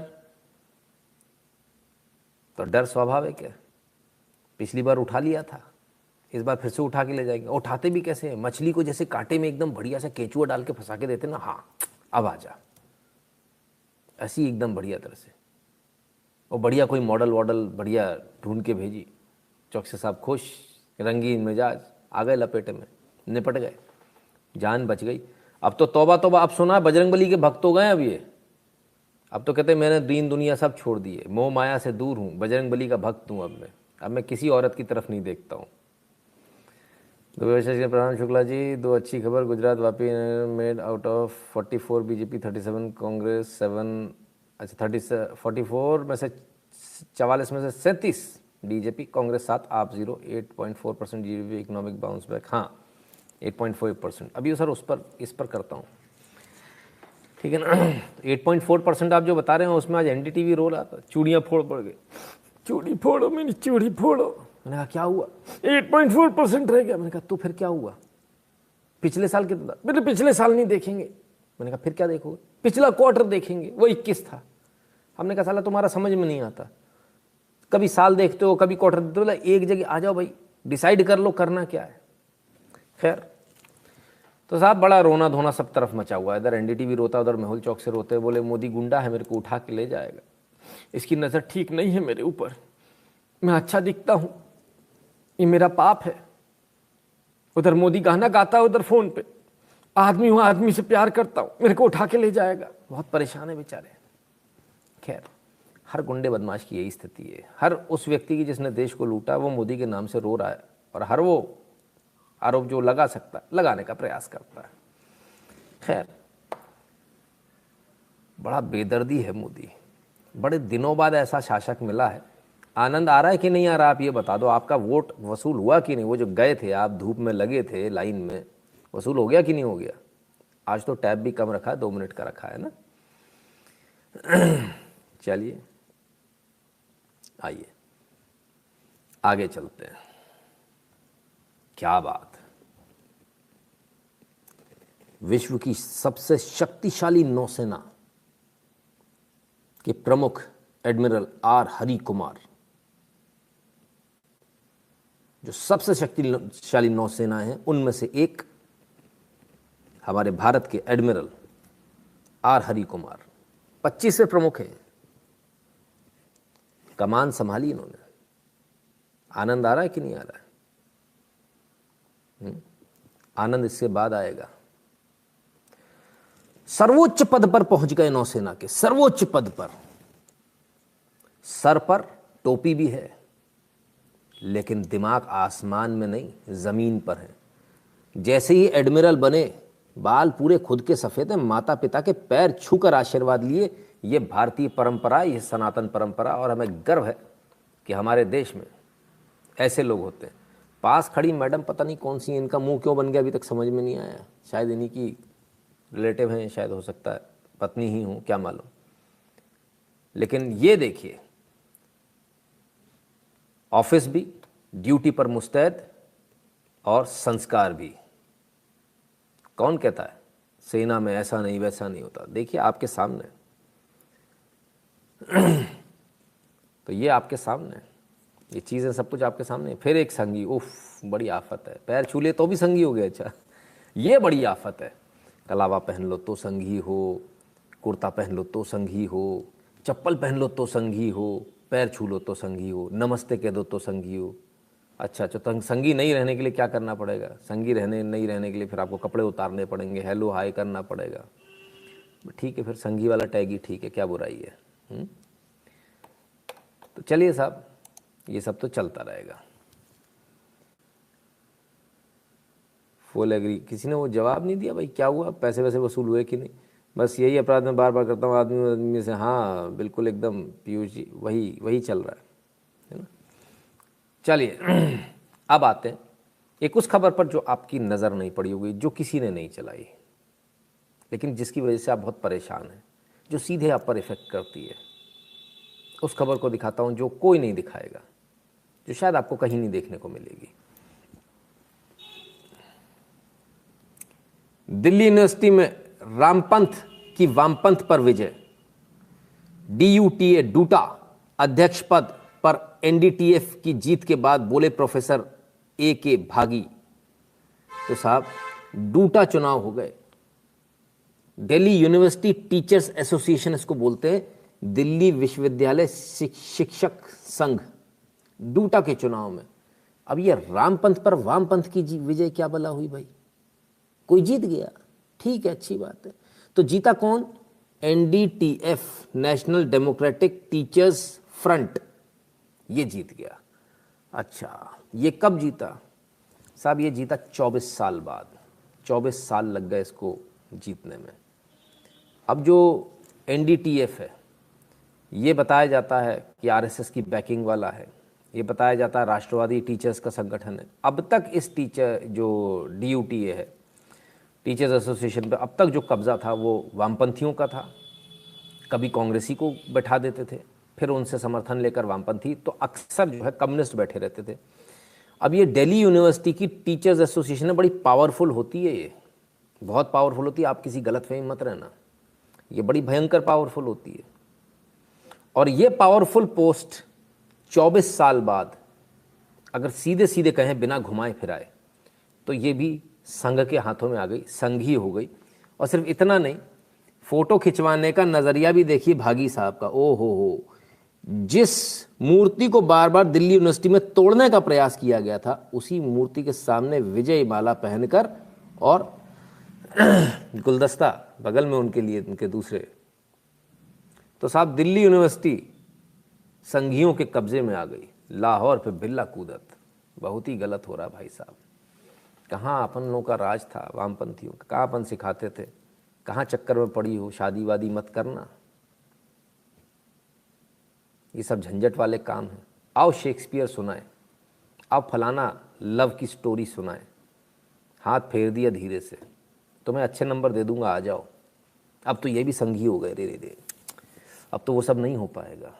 तो डर स्वाभाविक है, पिछली बार उठा लिया था, इस बार फिर से उठा के ले जाएंगे। उठाते भी कैसे हैं? मछली को जैसे कांटे में एकदम बढ़िया सा केंचुआ डाल के फंसा के देते ना, हाँ अब आ जा, ऐसी एकदम बढ़िया तरह से। और बढ़िया कोई मॉडल वॉडल बढ़िया ढूंढ के भेजी, चौकसे साहब खुश, रंगीन मिजाज, आ गए लपेटे में, निपट गए, जान बच गई। अब तो तौबा तौबा, अब सुना बजरंगबली के भक्त हो गए अब ये। अब तो कहते मैंने दीन दुनिया सब छोड़ दिए, मोह माया से दूर हूँ, बजरंगबली का भक्त हूँ अब मैं किसी औरत की तरफ नहीं देखता हूँ। प्रणाम शुक्ला जी, 2 अच्छी खबर, Gujarat Vapi made out of 44, BJP 37, Congress 7, अच्छा 44 में से 44 में से 37, बीजेपी कांग्रेस 7, आप 0, 8.4% जीडीपी इकोनॉमिक बाउंस बैक, हाँ 8.5%। अभी सर इस पर करता हूँ, ठीक है ना। 8.4% आप जो बता रहे हैं उसमें आज एनडीटीवी रो रहा था, चूड़ियाँ फोड़ पड़ गई, चूड़ी फोड़ो मेरी चूड़ी फोड़ो। मैंने कहा क्या हुआ? 8.4% रह गया। मैंने कहा तो फिर क्या हुआ? पिछले साल कितना? मेरे पिछले साल नहीं देखेंगे। मैंने कहा फिर क्या देखोगे? पिछला क्वार्टर देखेंगे, वो 21 था। हमने कहा साला तुम्हारा समझ में नहीं आता, कभी साल देखते हो कभी क्वार्टर देखते हो, बोला एक जगह आ जाओ भाई, डिसाइड कर लो करना क्या है। खैर तो साहब बड़ा रोना धोना सब तरफ मचा हुआ है, इधर एनडीटीवी रोता, उधर मेहुल चौक से रोते, बोले मोदी गुंडा है, मेरे को उठा के ले जाएगा, इसकी नज़र ठीक नहीं है मेरे ऊपर, मैं अच्छा दिखता हूँ, ये मेरा पाप है। उधर मोदी गाना गाता है, उधर फोन पे आदमी हूँ, आदमी से प्यार करता हूँ, मेरे को उठा के ले जाएगा। बहुत परेशान है बेचारे। खैर हर गुंडे बदमाश की यही स्थिति है, हर उस व्यक्ति की जिसने देश को लूटा वो मोदी के नाम से रो रहा है, और हर वो आरोप जो लगा सकता है लगाने का प्रयास करता है। खैर बड़ा बेदर्दी है मोदी, बड़े दिनों बाद ऐसा शासक मिला है आनंद आ रहा है कि नहीं आ रहा, आप ये बता दो। आपका वोट वसूल हुआ कि नहीं? वो जो गए थे आप, धूप में लगे थे लाइन में, वसूल हो गया कि नहीं हो गया? आज तो टैब भी कम रखा है, 2 मिनट का रखा है ना। चलिए आइए आगे चलते हैं। क्या बात है, विश्व की सबसे शक्तिशाली नौसेना के प्रमुख एडमिरल आर हरि कुमार, जो सबसे शक्तिशाली नौसेना है उनमें से एक, हमारे भारत के एडमिरल आर हरि कुमार 25वें प्रमुख हैं। कमान संभाली इन्होंने। आनंद आ रहा है कि नहीं आ रहा है? आनंद इससे बाद आएगा। सर्वोच्च पद पर पहुंच गए नौसेना के, सर्वोच्च पद पर। सर पर टोपी भी है, लेकिन दिमाग आसमान में नहीं, जमीन पर है। जैसे ही एडमिरल बने, बाल पूरे खुद के सफेद हैं, माता पिता के पैर छूकर आशीर्वाद लिए। ये भारतीय परंपरा, ये सनातन परंपरा, और हमें गर्व है कि हमारे देश में ऐसे लोग होते हैं। पास खड़ी मैडम पता नहीं कौन सी, इनका मुंह क्यों बन गया अभी तक समझ में नहीं आया। शायद इन्हीं की रिलेटिव हैं, शायद हो सकता है पत्नी ही हूँ, क्या मालूम। लेकिन ये देखिए, ऑफिस भी, ड्यूटी पर मुस्तैद, और संस्कार भी। कौन कहता है सेना में ऐसा नहीं वैसा नहीं होता? देखिए आपके सामने। तो ये आपके सामने, ये चीज़ें सब कुछ आपके सामने। फिर एक संगी, उफ बड़ी आफत है। पैर छूले तो भी संगी हो गया, अच्छा ये बड़ी आफत है। कलावा पहन लो तो संगी हो, कुर्ता पहन लो तो संगी हो, चप्पल पहन लो तो संगी हो, पैर छू लो तो संगी हो, नमस्ते कह दो तो संगी हो। अच्छा तो संगी नहीं रहने के लिए क्या करना पड़ेगा? संगी नहीं रहने के लिए फिर आपको कपड़े उतारने पड़ेंगे, हेलो हाय करना पड़ेगा। ठीक है, फिर संगी वाला टैग ही ठीक है, क्या बुराई है? तो चलिए साहब, ये सब तो चलता रहेगा। Full agree. किसी ने वो जवाब नहीं दिया भाई, क्या हुआ, पैसे वैसे वसूल हुए कि नहीं? बस यही अपराध मैं बार बार करता हूँ आदमी से। हाँ बिल्कुल एकदम पीयूष जी, वही चल रहा है ना। चलिए अब आते हैं एक उस खबर पर जो आपकी नज़र नहीं पड़ी होगी, जो किसी ने नहीं चलाई, लेकिन जिसकी वजह से आप बहुत परेशान हैं, जो सीधे आप पर इफेक्ट करती है। उस खबर को दिखाता हूँ जो कोई नहीं दिखाएगा, जो शायद आपको कहीं नहीं देखने को मिलेगी। दिल्ली यूनिवर्सिटी में रामपंथ की वामपंथ पर विजय। DUTA डूटा अध्यक्ष पद पर NDTF की जीत के बाद बोले प्रोफेसर AK भागी। तो साहब डूटा चुनाव हो गए। दिल्ली यूनिवर्सिटी टीचर्स एसोसिएशन इसको बोलते हैं, दिल्ली विश्वविद्यालय शिक्षक संघ, डूटा के चुनाव में। अब ये रामपंथ पर वामपंथ की विजय क्या भला हुई भाई? कोई जीत गया, ठीक है, अच्छी बात है। तो जीता कौन? NDTF, national democratic teachers front, ये जीत गया। अच्छा ये कब जीता साहब? ये जीता 24 साल बाद। 24 साल लग गए इसको जीतने में। अब जो NDTF है, ये बताया जाता है कि RSS की बैकिंग वाला है, ये बताया जाता है राष्ट्रवादी टीचर्स का संगठन है। अब तक इस टीचर जो DUTA है, टीचर्स एसोसिएशन पे अब तक जो कब्जा था वो वामपंथियों का था। कभी कांग्रेसी को बैठा देते थे, फिर उनसे समर्थन लेकर वामपंथी, तो अक्सर जो है कम्युनिस्ट बैठे रहते थे। अब ये दिल्ली यूनिवर्सिटी की टीचर्स एसोसिएशन है, बड़ी पावरफुल होती है, ये बहुत पावरफुल होती है। आप किसी गलतफहमी मत रहना, ये बड़ी भयंकर पावरफुल होती है। और ये पावरफुल पोस्ट 24 साल बाद, अगर सीधे सीधे कहें बिना घुमाए फिराए, तो ये भी संघ के हाथों में आ गई, संघी हो गई। और सिर्फ इतना नहीं, फोटो खिंचवाने का नजरिया भी देखिए भागी साहब का। ओ हो, जिस मूर्ति को बार बार दिल्ली यूनिवर्सिटी में तोड़ने का प्रयास किया गया था, उसी मूर्ति के सामने विजय माला पहनकर और गुलदस्ता बगल में उनके लिए, उनके दूसरे। तो साहब दिल्ली यूनिवर्सिटी संघियों के कब्जे में आ गई। लाहौर पे बिल्ला कूदत, बहुत ही गलत हो रहा भाई साहब। कहाँ अपन लोगों का राज था, वामपंथियों का? कहाँ अपन सिखाते थे? कहाँ चक्कर में पड़ी हो, शादी वादी मत करना, ये सब झंझट वाले काम हैं। आओ शेक्सपियर सुनाएं, आओ फलाना लव की स्टोरी सुनाएं। हाथ फेर दिया धीरे से, तुम्हें अच्छे नंबर दे दूंगा, आ जाओ। अब तो ये भी संगी हो गए धीरे धीरे, अब तो वो सब नहीं हो पाएगा।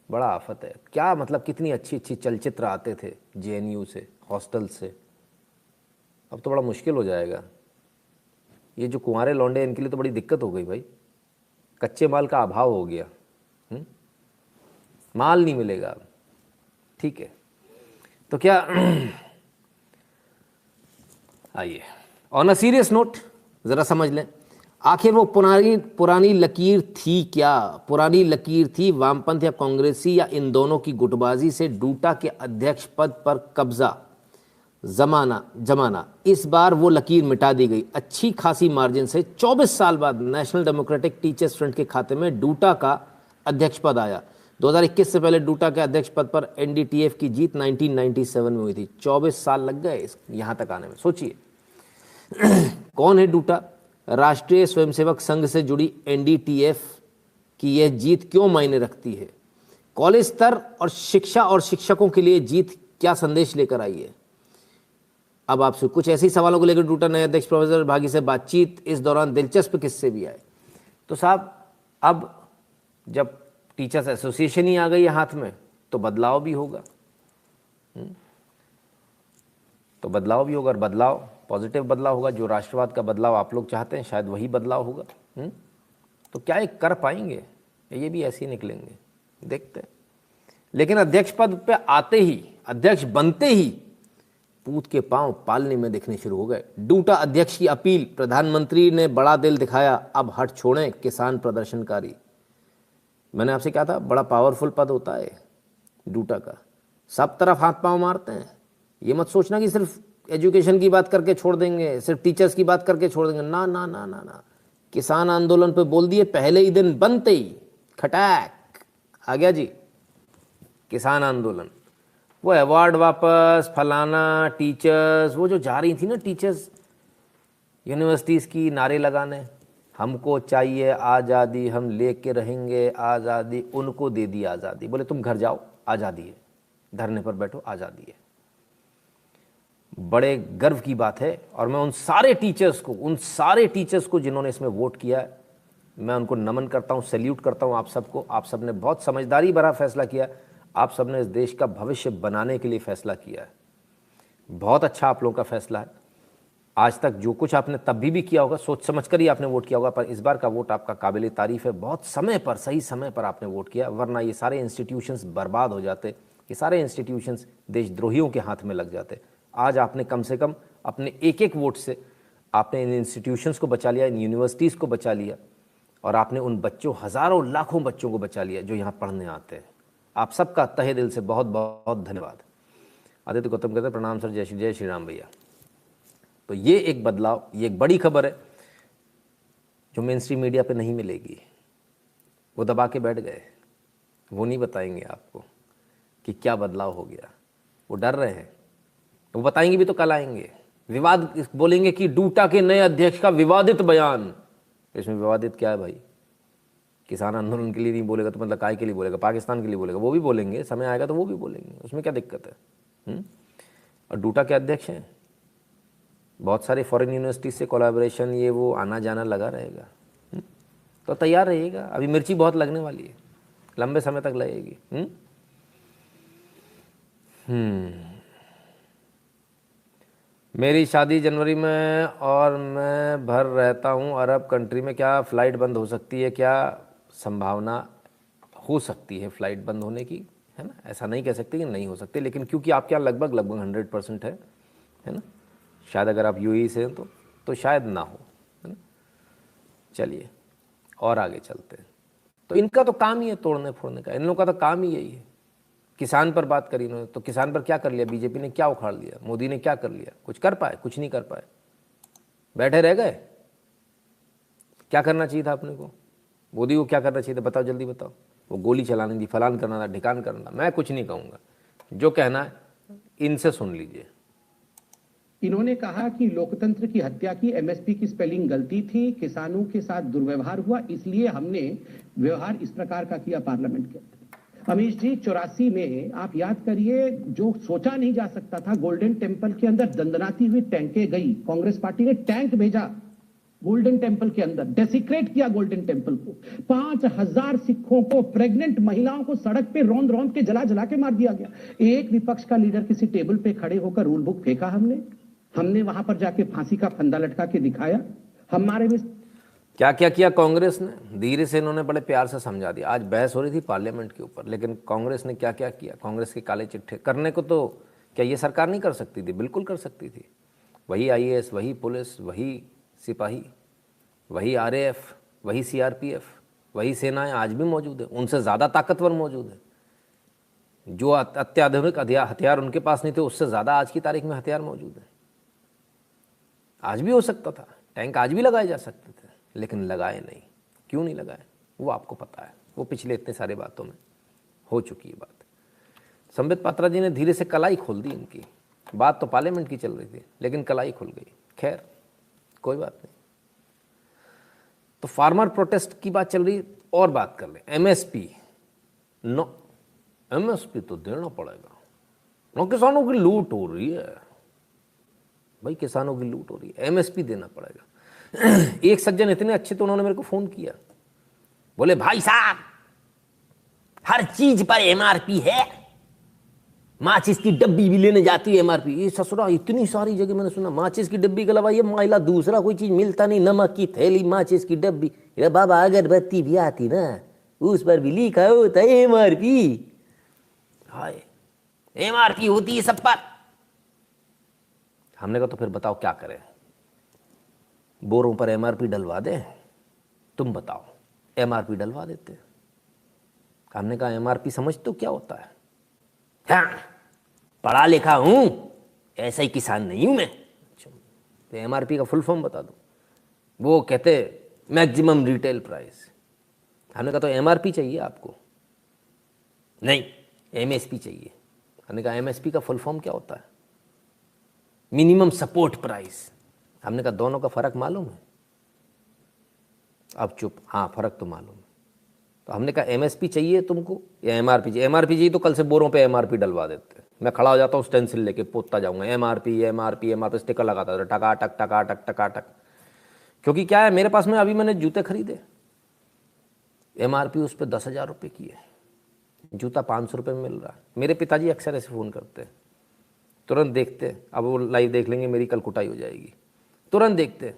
बड़ा आफत है। क्या मतलब, कितनी अच्छी अच्छी चलचित्र आते थे जेएनयू से, हॉस्टल से, अब तो बड़ा मुश्किल हो जाएगा। ये जो कुंवारे लौंडे, इनके लिए तो बड़ी दिक्कत हो गई भाई। कच्चे माल का अभाव हो गया, माल नहीं मिलेगा अब। ठीक है, तो क्या आइए ऑन अ सीरियस नोट ज़रा समझ लें, आखिर वो पुरानी लकीर थी क्या? पुरानी लकीर थी वामपंथ या कांग्रेसी या इन दोनों की गुटबाजी से डूटा के अध्यक्ष पद पर कब्जा जमाना। इस बार वो लकीर मिटा दी गई अच्छी खासी मार्जिन से। 24 साल बाद नेशनल डेमोक्रेटिक टीचर्स फ्रंट के खाते में डूटा का अध्यक्ष पद आया। 2021 से पहले डूटा के अध्यक्ष पद पर एनडीटीएफ की जीत 1997 में हुई थी। 24 साल लग गए यहां तक आने में। सोचिए कौन है डूटा? राष्ट्रीय स्वयंसेवक संघ से जुड़ी एनडीटीएफ की यह जीत क्यों मायने रखती है? कॉलेज स्तर और शिक्षा और शिक्षकों के लिए जीत क्या संदेश लेकर आई है? अब आपसे कुछ ऐसे ही सवालों को लेकर डूटा नए अध्यक्ष प्रोफेसर भागी से बातचीत। इस दौरान दिलचस्प किस्से भी आए। तो साहब, अब जब टीचर्स एसोसिएशन ही आ गई है हाथ में, तो बदलाव भी होगा। तो बदलाव भी होगा, और बदलाव पॉजिटिव बदलाव होगा। जो राष्ट्रवाद का बदलाव आप लोग चाहते हैं, शायद वही बदलाव होगा। तो क्या ये कर पाएंगे? ये भी ऐसे ही निकलेंगे, देखते हैं। लेकिन अध्यक्ष पद पे आते ही, अध्यक्ष बनते ही पूत के पांव पालने में दिखने शुरू हो गए। डूटा अध्यक्ष की अपील, प्रधानमंत्री ने बड़ा दिल दिखाया, अब हट छोड़ें किसान प्रदर्शनकारी। मैंने आपसे कहा था बड़ा पावरफुल पद होता है डूटा का, सब तरफ हाथ पांव मारते हैं। ये मत सोचना कि सिर्फ एजुकेशन की बात करके छोड़ देंगे, सिर्फ टीचर्स की बात करके छोड़ देंगे। ना ना ना ना ना, किसान आंदोलन पे बोल दिए, पहले ही दिन बनते ही खटैक आ गया जी किसान आंदोलन। वो अवार्ड वापस, फलाना, टीचर्स, वो जो जा रही थी ना टीचर्स यूनिवर्सिटीज़ की नारे लगाने, हमको चाहिए आज़ादी, हम लेके रहेंगे आज़ादी, उनको दे दी आज़ादी। बोले तुम घर जाओ, आज़ादी है, धरने पर बैठो, आज़ादी है। बड़े गर्व की बात है। और मैं उन सारे टीचर्स को जिन्होंने इसमें वोट किया है, मैं उनको नमन करता हूँ, सैल्यूट करता हूँ आप सबको। आप सबने बहुत समझदारी भरा फैसला किया। आप सबने इस देश का भविष्य बनाने के लिए फैसला किया है। बहुत अच्छा आप लोगों का फैसला है। आज तक जो कुछ आपने तब भी किया होगा, सोच समझ कर ही आपने वोट किया होगा, पर इस बार का वोट आपका काबिल तारीफ है। बहुत समय पर, सही समय पर आपने वोट किया, वरना ये सारे इंस्टीट्यूशंस बर्बाद हो जाते, ये सारे इंस्टीट्यूशंस देशद्रोहियों के हाथ में लग जाते। आज आपने कम से कम अपने एक एक वोट से आपने इन इंस्टीट्यूशंस को बचा लिया, इन यूनिवर्सिटीज़ को बचा लिया, और आपने उन बच्चों, हज़ारों लाखों बच्चों को बचा लिया जो यहाँ पढ़ने आते हैं। आप सबका तहे दिल से बहुत बहुत धन्यवाद। आदित्य गौतम कहते हैं प्रणाम सर, जय श्री राम भैया। तो ये एक बदलाव, ये एक बड़ी खबर है जो मेन स्ट्रीम मीडिया पे नहीं मिलेगी। वो दबा के बैठ गए, वो नहीं बताएंगे आपको कि क्या बदलाव हो गया। वो डर रहे हैं, वो बताएंगे भी तो कल आएंगे। विवाद बोलेंगे कि डूटा के नए अध्यक्ष का विवादित बयान। इसमें विवादित क्या है भाई? किसान आंदोलन के लिए नहीं बोलेगा तो मतलब काय के लिए बोलेगा? पाकिस्तान के लिए बोलेगा? वो भी बोलेंगे, समय आएगा तो वो भी बोलेंगे, उसमें क्या दिक्कत है? और डूटा के अध्यक्ष हैं, बहुत सारे फॉरेन यूनिवर्सिटी से कोलैबोरेशन, ये वो आना जाना लगा रहेगा। तो तैयार रहिएगा, अभी मिर्ची बहुत लगने वाली है, लंबे समय तक लगेगी। मेरी शादी जनवरी में और मैं भर रहता हूँ अरब कंट्री में, क्या फ़्लाइट बंद हो सकती है? क्या संभावना हो सकती है फ़्लाइट बंद होने की, है ना? ऐसा नहीं कह सकते कि नहीं हो सकते, लेकिन क्योंकि आपके यहाँ लगभग 100% है ना? शायद अगर आप यूएई से हैं तो शायद ना हो, है ना? चलिए और आगे चलते हैं। तो इनका तो काम ही है तोड़ने फोड़ने का, इन लोगों का तो काम ही यही है। किसान पर बात करी इन्होंने, तो किसान पर क्या कर लिया? बीजेपी ने क्या उखाड़ लिया? मोदी ने क्या कर लिया? कुछ कर पाए? कुछ नहीं कर पाए, बैठे रह गए। क्या करना चाहिए था आपने को? मोदी को क्या करना चाहिए था? बताओ, जल्दी बताओ। वो गोली चलानी थी, फलान करना था, ढिकान करना था। मैं कुछ नहीं कहूँगा, जो कहना है इनसे सुन लीजिए। इन्होंने कहा कि लोकतंत्र की हत्या की, एमएसपी की स्पेलिंग गलती थी, किसानों के साथ दुर्व्यवहार हुआ, इसलिए हमने व्यवहार इस प्रकार का किया पार्लियामेंट के अंदर। अमीश जी 84 में आप याद करिए, जो सोचा नहीं जा सकता था, गोल्डन टेम्पल के अंदर दंदनाती हुई टैंकें गई, कांग्रेस पार्टी ने टैंक भेजा गोल्डन टेम्पल के अंदर, डेसिक्रेट किया गोल्डन टेम्पल को, 5000 सिखों को, प्रेग्नेंट महिलाओं को सड़क पे रौंद रौंद के जला जला के मार दिया गया। एक विपक्ष का लीडर किसी टेबल पे खड़े होकर रूल बुक फेंका, हमने वहां पर जाके फांसी का फंदा लटका के दिखाया। हमारे में क्या क्या किया कांग्रेस ने, धीरे से इन्होंने बड़े प्यार से समझा दिया। आज बहस हो रही थी पार्लियामेंट के ऊपर, लेकिन कांग्रेस ने क्या क्या किया, कांग्रेस के काले चिट्ठे करने को तो क्या ये सरकार नहीं कर सकती थी? बिल्कुल कर सकती थी। वही आईएएस, वही पुलिस, वही सिपाही, वही आरएएफ, वही सीआरपीएफ, वही सेनाएं आज भी मौजूद है, उनसे ज़्यादा ताकतवर मौजूद है। जो अत्याधुनिक हथियार उनके पास नहीं थे, उससे ज़्यादा आज की तारीख में हथियार मौजूद है। आज भी हो सकता था, टैंक आज भी लगाए जा सकते थे, लेकिन लगाए नहीं। क्यों नहीं लगाए वो आपको पता है, वो पिछले इतने सारे बातों में हो चुकी है बात। संबित पात्रा जी ने धीरे से कलाई खोल दी इनकी, बात तो पार्लियामेंट की चल रही थी, लेकिन कलाई खुल गई। खैर कोई बात नहीं। तो फार्मर प्रोटेस्ट की बात चल रही, और बात कर ले एमएसपी। नो, एमएसपी तो देना पड़ेगा ना, किसानों की लूट हो रही है भाई, किसानों की लूट हो रही है, एमएसपी देना पड़ेगा। एक सज्जन इतने अच्छे, तो उन्होंने मेरे को फोन किया, बोले भाई साहब हर चीज पर एमआरपी है, माचिस की डब्बी भी लेने जाती है एमआरपी। ये ससुरा इतनी सारी जगह मैंने सुना, माचिस की डब्बी के अलावा ये महिला दूसरा कोई चीज मिलता नहीं, नमक की थैली, माचिस की डब्बी। अरे बाबा अगरबत्ती भी आती ना, उस पर भी लिखा होता है एमआरपी। हाय, एमआरपी होती है सब पर। हमने कहा तो फिर बताओ क्या करें, बोरों पर एमआरपी डलवा दें? तुम बताओ, एमआरपी डलवा देते। हमने कहा एमआरपी समझ तो क्या होता है? हाँ, पढ़ा लिखा हूं, ऐसा ही किसान नहीं हूं मैं। तो एमआरपी का फुल फॉर्म बता दो। वो कहते मैक्सिमम रिटेल प्राइस। हमने कहा तो एमआरपी चाहिए आपको? नहीं, एमएसपी चाहिए। हमने कहा एमएसपी का फुल फॉर्म क्या होता है? Minimum support price. हमने कहा दोनों का फर्क मालूम है? अब चुप, हाँ फर्क तो मालूम है। तो हमने कहा एमएसपी चाहिए तुमको या एमआरपी चाहिए? एमआरपी चाहिए तो कल से बोरों पे एमआरपी डलवा देते। मैं खड़ा हो जाता हूँ स्टेंसिल लेके, पोतता जाऊंगा एमआरपी एमआरपी एमआरपी, स्टिकर लगाता था टकाटक टकाटक टकाटक। क्योंकि क्या है, मेरे पास में अभी मैंने जूते खरीदे, एमआरपी उस पर 10,000 रुपये की है, जूता 500 रुपये में मिल रहा है। मेरे पिताजी अक्सर ऐसे फ़ोन करते हैं, तुरंत देखते, अब वो लाइव देख लेंगे, मेरी कल कुटाई हो जाएगी। तुरंत देखते,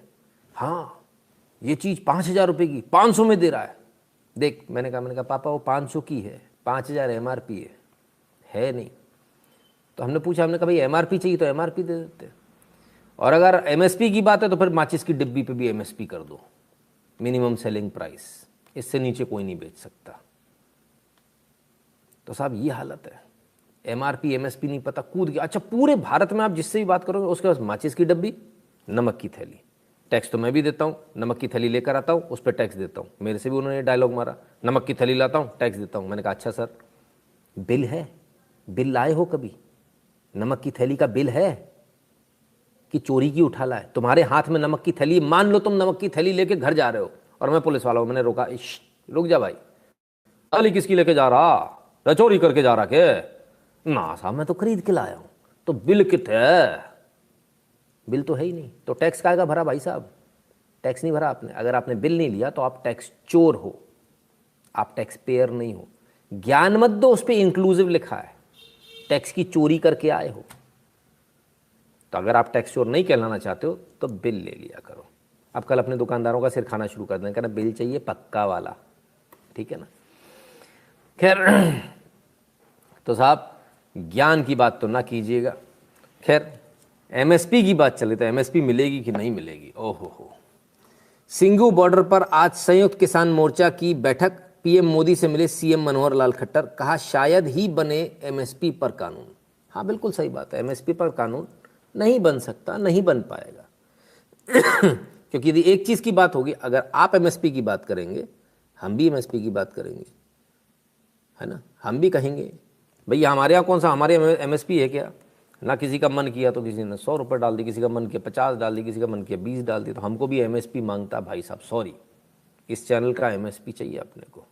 हाँ ये चीज़ 5,000 रुपये की 500 में दे रहा है, देख। मैंने कहा पापा वो 500 की है, 5,000 एमआरपी है नहीं। तो हमने पूछा, हमने कहा भाई एमआरपी चाहिए तो एमआरपी दे देते, और अगर एमएसपी की बात है तो फिर माचिस की डिब्बी पे भी एमएसपी कर दो, मिनिमम सेलिंग प्राइस, इससे नीचे कोई नहीं बेच सकता। तो साहब ये हालत है, एमआरपी एमएसपी नहीं पता, कूद गया। अच्छा, पूरे भारत में आप जिससे भी बात करोगे उसके पास माचिस की डब्बी, नमक की थैली, टैक्स तो मैं भी देता हूँ, नमक की थैली लेकर आता हूँ, उस पर टैक्स देता हूँ। मेरे से भी उन्होंने डायलॉग मारा, नमक की थैली लाता हूँ, टैक्स देता हूँ। मैंने कहा अच्छा सर, बिल है? बिल लाए हो कभी? नमक की थैली का बिल है कि चोरी की उठा लाए? तुम्हारे हाथ में नमक की थैली, मान लो तुम नमक की थैली लेके घर जा रहे हो और मैं पुलिस वाला हूँ, मैंने रोका, रुक जा भाई, थैली किसकी लेके जा रहा, चोरी करके जा रहा के? ना साहब मैं तो खरीद के लाया हूँ। तो बिल कितने? बिल तो है ही नहीं, तो टैक्स काहेगा भरा भाई साहब? टैक्स नहीं भरा आपने। अगर आपने बिल नहीं लिया तो आप टैक्स चोर हो, आप टैक्स पेयर नहीं हो। ज्ञान मत दो, उस पर इंक्लूसिव लिखा है, टैक्स की चोरी करके आए हो। तो अगर आप टैक्स चोर नहीं कहलाना चाहते हो तो बिल ले लिया करो। अब कल अपने दुकानदारों का सिर खाना शुरू कर दें, कहना बिल चाहिए पक्का वाला, ठीक है ना। खैर, तो साहब ज्ञान की बात तो ना कीजिएगा। खैर, एमएसपी की बात चले तो एमएसपी मिलेगी कि नहीं मिलेगी? ओहो हो। सिंघू बॉर्डर पर आज संयुक्त किसान मोर्चा की बैठक, पीएम मोदी से मिले सीएम मनोहर लाल खट्टर, कहा शायद ही बने एमएसपी पर कानून। हाँ बिल्कुल सही बात है, एमएसपी पर कानून नहीं बन सकता, नहीं बन पाएगा। क्योंकि यदि एक चीज़ की बात होगी, अगर आप एमएसपी की बात करेंगे, हम भी एमएसपी की बात करेंगे, है ना। हम भी कहेंगे भैया हमारे यहाँ कौन सा, हमारे एमएसपी है क्या? ना किसी का मन किया तो किसी ने 100 रुपये डाल दी, किसी का मन किया 50 डाल दी, किसी का मन किया 20 डाल दी। तो हमको भी एमएसपी मांगता भाई साहब, सॉरी, इस चैनल का एमएसपी चाहिए अपने को।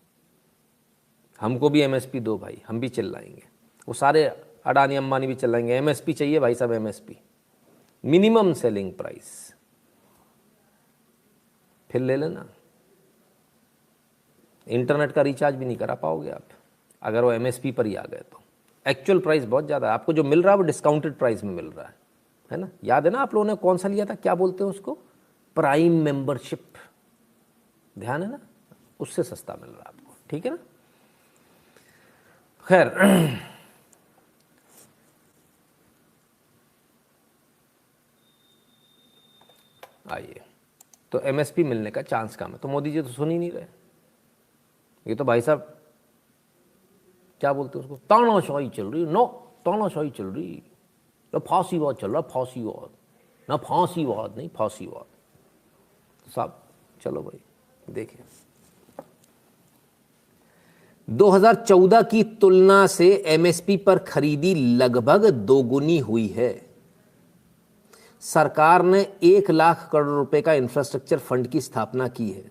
हमको भी एमएसपी दो भाई, हम भी चिल्लाएंगे, वो सारे अडानी अंबानी भी चिल्लाएंगे एमएसपी चाहिए भाई साहब, एमएसपी मिनिमम सेलिंग प्राइस, फिर ले लेना। इंटरनेट का रिचार्ज भी नहीं करा पाओगे आप अगर वो एमएसपी पर ही आ गए तो। एक्चुअल प्राइस बहुत ज़्यादा है, आपको जो मिल रहा है वो डिस्काउंटेड प्राइस में मिल रहा है ना। याद है ना आप लोगों ने कौन सा लिया था, क्या बोलते हैं उसको, प्राइम मेंबरशिप, ध्यान है ना, उससे सस्ता मिल रहा है आपको, ठीक है ना। खैर आइए, तो एमएसपी मिलने का चांस कम है, तो मोदी जी तो सुन ही नहीं रहे। ये तो भाई साहब क्या बोलते हैं उसको, तानाशाही चल रही, नो तानाशाही चल रही, ना फांसीवाद चल रहा, फांसीवाद ना, फांसीवाद नहीं, फांसीवाद। साहब चलो भाई देखें, 2014 की तुलना से एमएसपी पर खरीदी लगभग दोगुनी हुई है। सरकार ने 1 लाख करोड़ रुपए का इंफ्रास्ट्रक्चर फंड की स्थापना की है।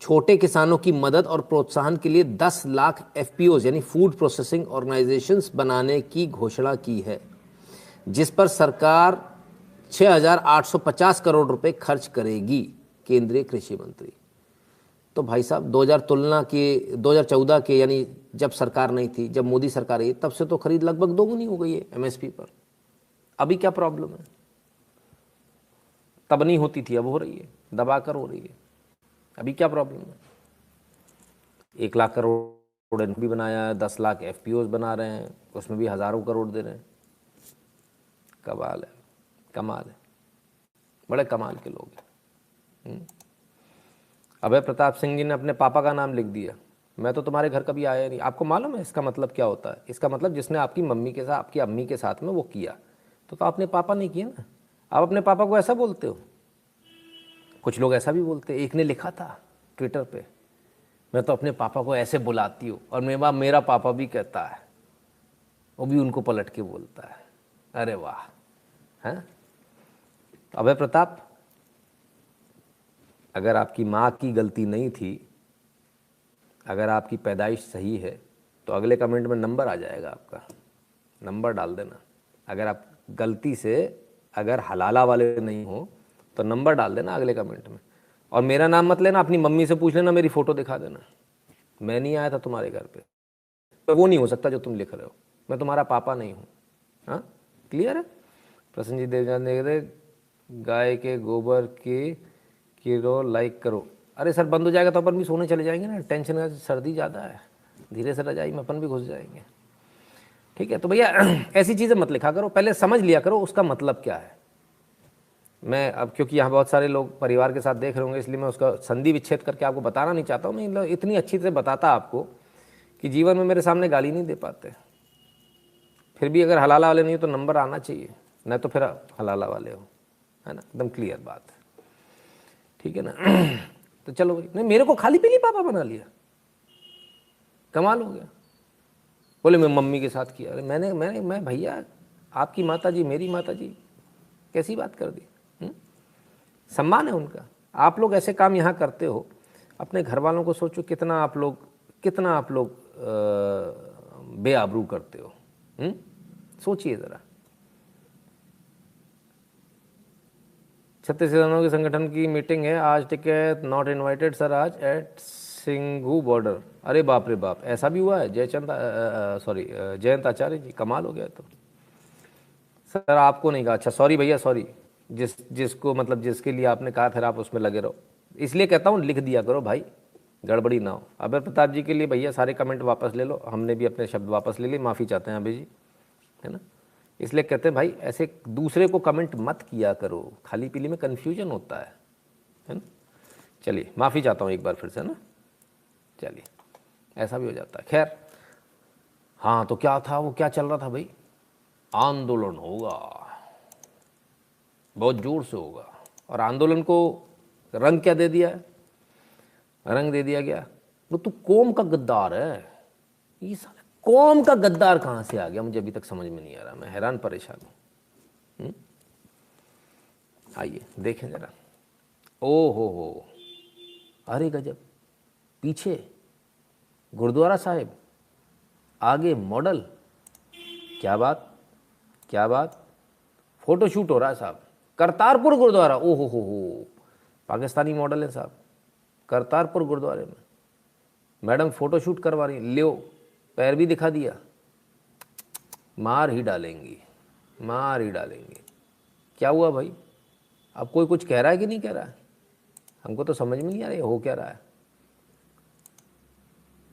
छोटे किसानों की मदद और प्रोत्साहन के लिए 10 लाख एफपीओज यानी फूड प्रोसेसिंग ऑर्गेनाइजेशंस बनाने की घोषणा की है, जिस पर सरकार 6,850 करोड़ रुपए खर्च करेगी, केंद्रीय कृषि मंत्री। तो भाई साहब 2014 के यानी जब सरकार नहीं थी, जब मोदी सरकार आई, तब से तो खरीद लगभग दोगुनी हो गई है एमएसपी पर। अभी क्या प्रॉब्लम है, तब नहीं होती थी, अब हो रही है, दबाकर हो रही है। अभी क्या प्रॉब्लम है, 1 लाख करोड़ भी बनाया है, 10 लाख एफपीओज बना रहे हैं, उसमें भी हज़ारों करोड़ दे रहे हैं। कमाल है, कमाल है, बड़े कमाल के लोग हैं। अभय प्रताप सिंह जी ने अपने पापा का नाम लिख दिया, मैं तो तुम्हारे घर कभी आया नहीं। आपको मालूम है इसका मतलब क्या होता है? इसका मतलब जिसने आपकी मम्मी के साथ, आपकी अम्मी के साथ में वो किया, तो आपने पापा नहीं किया ना। आप अपने पापा को ऐसा बोलते हो, कुछ लोग ऐसा भी बोलते हैं। एक ने लिखा था ट्विटर पे, मैं तो अपने पापा को ऐसे बुलाती हूँ, और मेरा पापा भी कहता है, वो भी उनको पलट के बोलता है। अरे वाह, हैं अभय प्रताप, अगर आपकी माँ की गलती नहीं थी, अगर आपकी पैदाइश सही है, तो अगले कमेंट में नंबर आ जाएगा आपका, नंबर डाल देना। अगर आप गलती से अगर हलाला वाले नहीं हो तो नंबर डाल देना अगले कमेंट में। और मेरा नाम मत लेना, अपनी मम्मी से पूछ लेना, मेरी फ़ोटो दिखा देना, मैं नहीं आया था तुम्हारे घर पे, तो वो नहीं हो सकता जो तुम लिख रहे हो, मैं तुम्हारा पापा नहीं हूँ। हाँ क्लियर है। प्रसन्नजीत देवजान देख रहे, गाय के गोबर के किलो लाइक करो। अरे सर बंद हो जाएगा तो अपन भी सोने चले जाएंगे ना, टेंशन है, सर्दी ज़्यादा है, धीरे से रजाई में अपन भी घुस जाएंगे, ठीक है। तो भैया ऐसी चीज़ें मत लिखा करो, पहले समझ लिया करो उसका मतलब क्या है। मैं अब क्योंकि यहाँ बहुत सारे लोग परिवार के साथ देख रहे होंगे, इसलिए मैं उसका संधि विच्छेद करके आपको बताना नहीं चाहता हूँ। मैं इतनी अच्छी तरह बताता आपको कि जीवन में मेरे सामने गाली नहीं दे पाते। फिर भी अगर हलाला वाले नहीं हो तो नंबर आना चाहिए, नहीं तो फिर हलाला वाले हो, है ना, एकदम क्लियर बात है, ठीक है ना। तो चलो भाई, नहीं मेरे को खाली पीली पापा बना लिया, कमाल हो गया। बोले मैं मम्मी के साथ किया। अरे मैं भैया आपकी माता जी मेरी माता जी, कैसी बात कर दी। सम्मान है उनका। आप लोग ऐसे काम यहाँ करते हो, अपने घर वालों को सोचो कितना आप लोग बेआबरू करते हो। सोचिए ज़रा। छत्तीसगढ़ के संगठन की मीटिंग है आज, टिकट नॉट इनवाइटेड सर आज एट सिंघू बॉर्डर। अरे बाप रे बाप, ऐसा भी हुआ है। जयंत आचार्य जी, कमाल हो गया। तो सर आपको नहीं कहा, अच्छा सॉरी भैया सॉरी, जिसको मतलब जिसके लिए आपने कहा फिर आप उसमें लगे रहो, इसलिए कहता हूँ लिख दिया करो भाई, गड़बड़ी ना हो। अभय प्रताप जी के लिए भैया सारे कमेंट वापस ले लो, हमने भी अपने शब्द वापस ले लिए, माफ़ी चाहते हैं अभय जी, है ना। इसलिए कहते हैं भाई ऐसे दूसरे को कमेंट मत किया करो, खाली पीली में कन्फ्यूजन होता है ना। चलिए माफ़ी चाहता हूँ एक बार फिर से ना, चलिए ऐसा भी हो जाता है। खैर हाँ, तो क्या था वो, क्या चल रहा था भाई, आंदोलन होगा, बहुत जोर से होगा। और आंदोलन को रंग क्या दे दिया है, रंग दे दिया गया वो तू कौम का गद्दार है। ये साला कौम का गद्दार कहाँ से आ गया, मुझे अभी तक समझ में नहीं आ रहा, मैं हैरान परेशान हूँ। आइए देखें जरा। ओ हो, अरे गजब, पीछे गुरुद्वारा साहिब आगे मॉडल, क्या बात, क्या बात, फोटो शूट हो रहा है साहब, करतारपुर गुरुद्वारा, ओहो हो, पाकिस्तानी मॉडल है साहब, करतारपुर गुरुद्वारे में मैडम फोटो शूट करवा रही, लियो पैर भी दिखा दिया, मार ही डालेंगी, मार ही डालेंगी। क्या हुआ भाई, अब कोई कुछ कह रहा है कि नहीं कह रहा है, हमको तो समझ में नहीं आ रहा है हो क्या रहा है।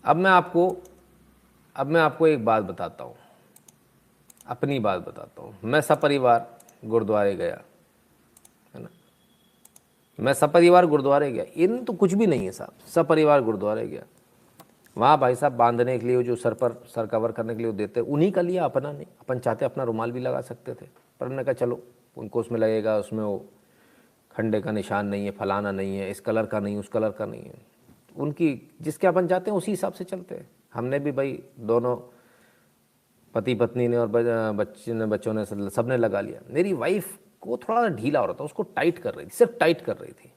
अब मैं आपको एक बात बताता हूँ, अपनी बात बताता हूँ। मैं सपरिवार गुरुद्वारे गया, है ना, मैं सपरिवार गुरुद्वारे गया, इन तो कुछ भी नहीं है साहब, सपरिवार गुरुद्वारे गया, वहाँ भाई साहब बांधने के लिए जो सर पर सर कवर करने के लिए देते, उन्हीं का लिया, अपना नहीं। अपन चाहते अपना रुमाल भी लगा सकते थे, पर हमने कहा चलो उनको उसमें लगेगा, उसमें वो खंडे का निशान नहीं है, फलाना नहीं है, इस कलर का नहीं, उस कलर का नहीं है, उनकी जिसके अपन चाहते हैं उसी हिसाब से चलते हैं। हमने भी भाई दोनों पति पत्नी ने और बच्चों ने सब ने लगा लिया। मेरी वाइफ को थोड़ा ढीला हो रहा था, उसको टाइट कर रही थी, सिर्फ टाइट कर रही थी।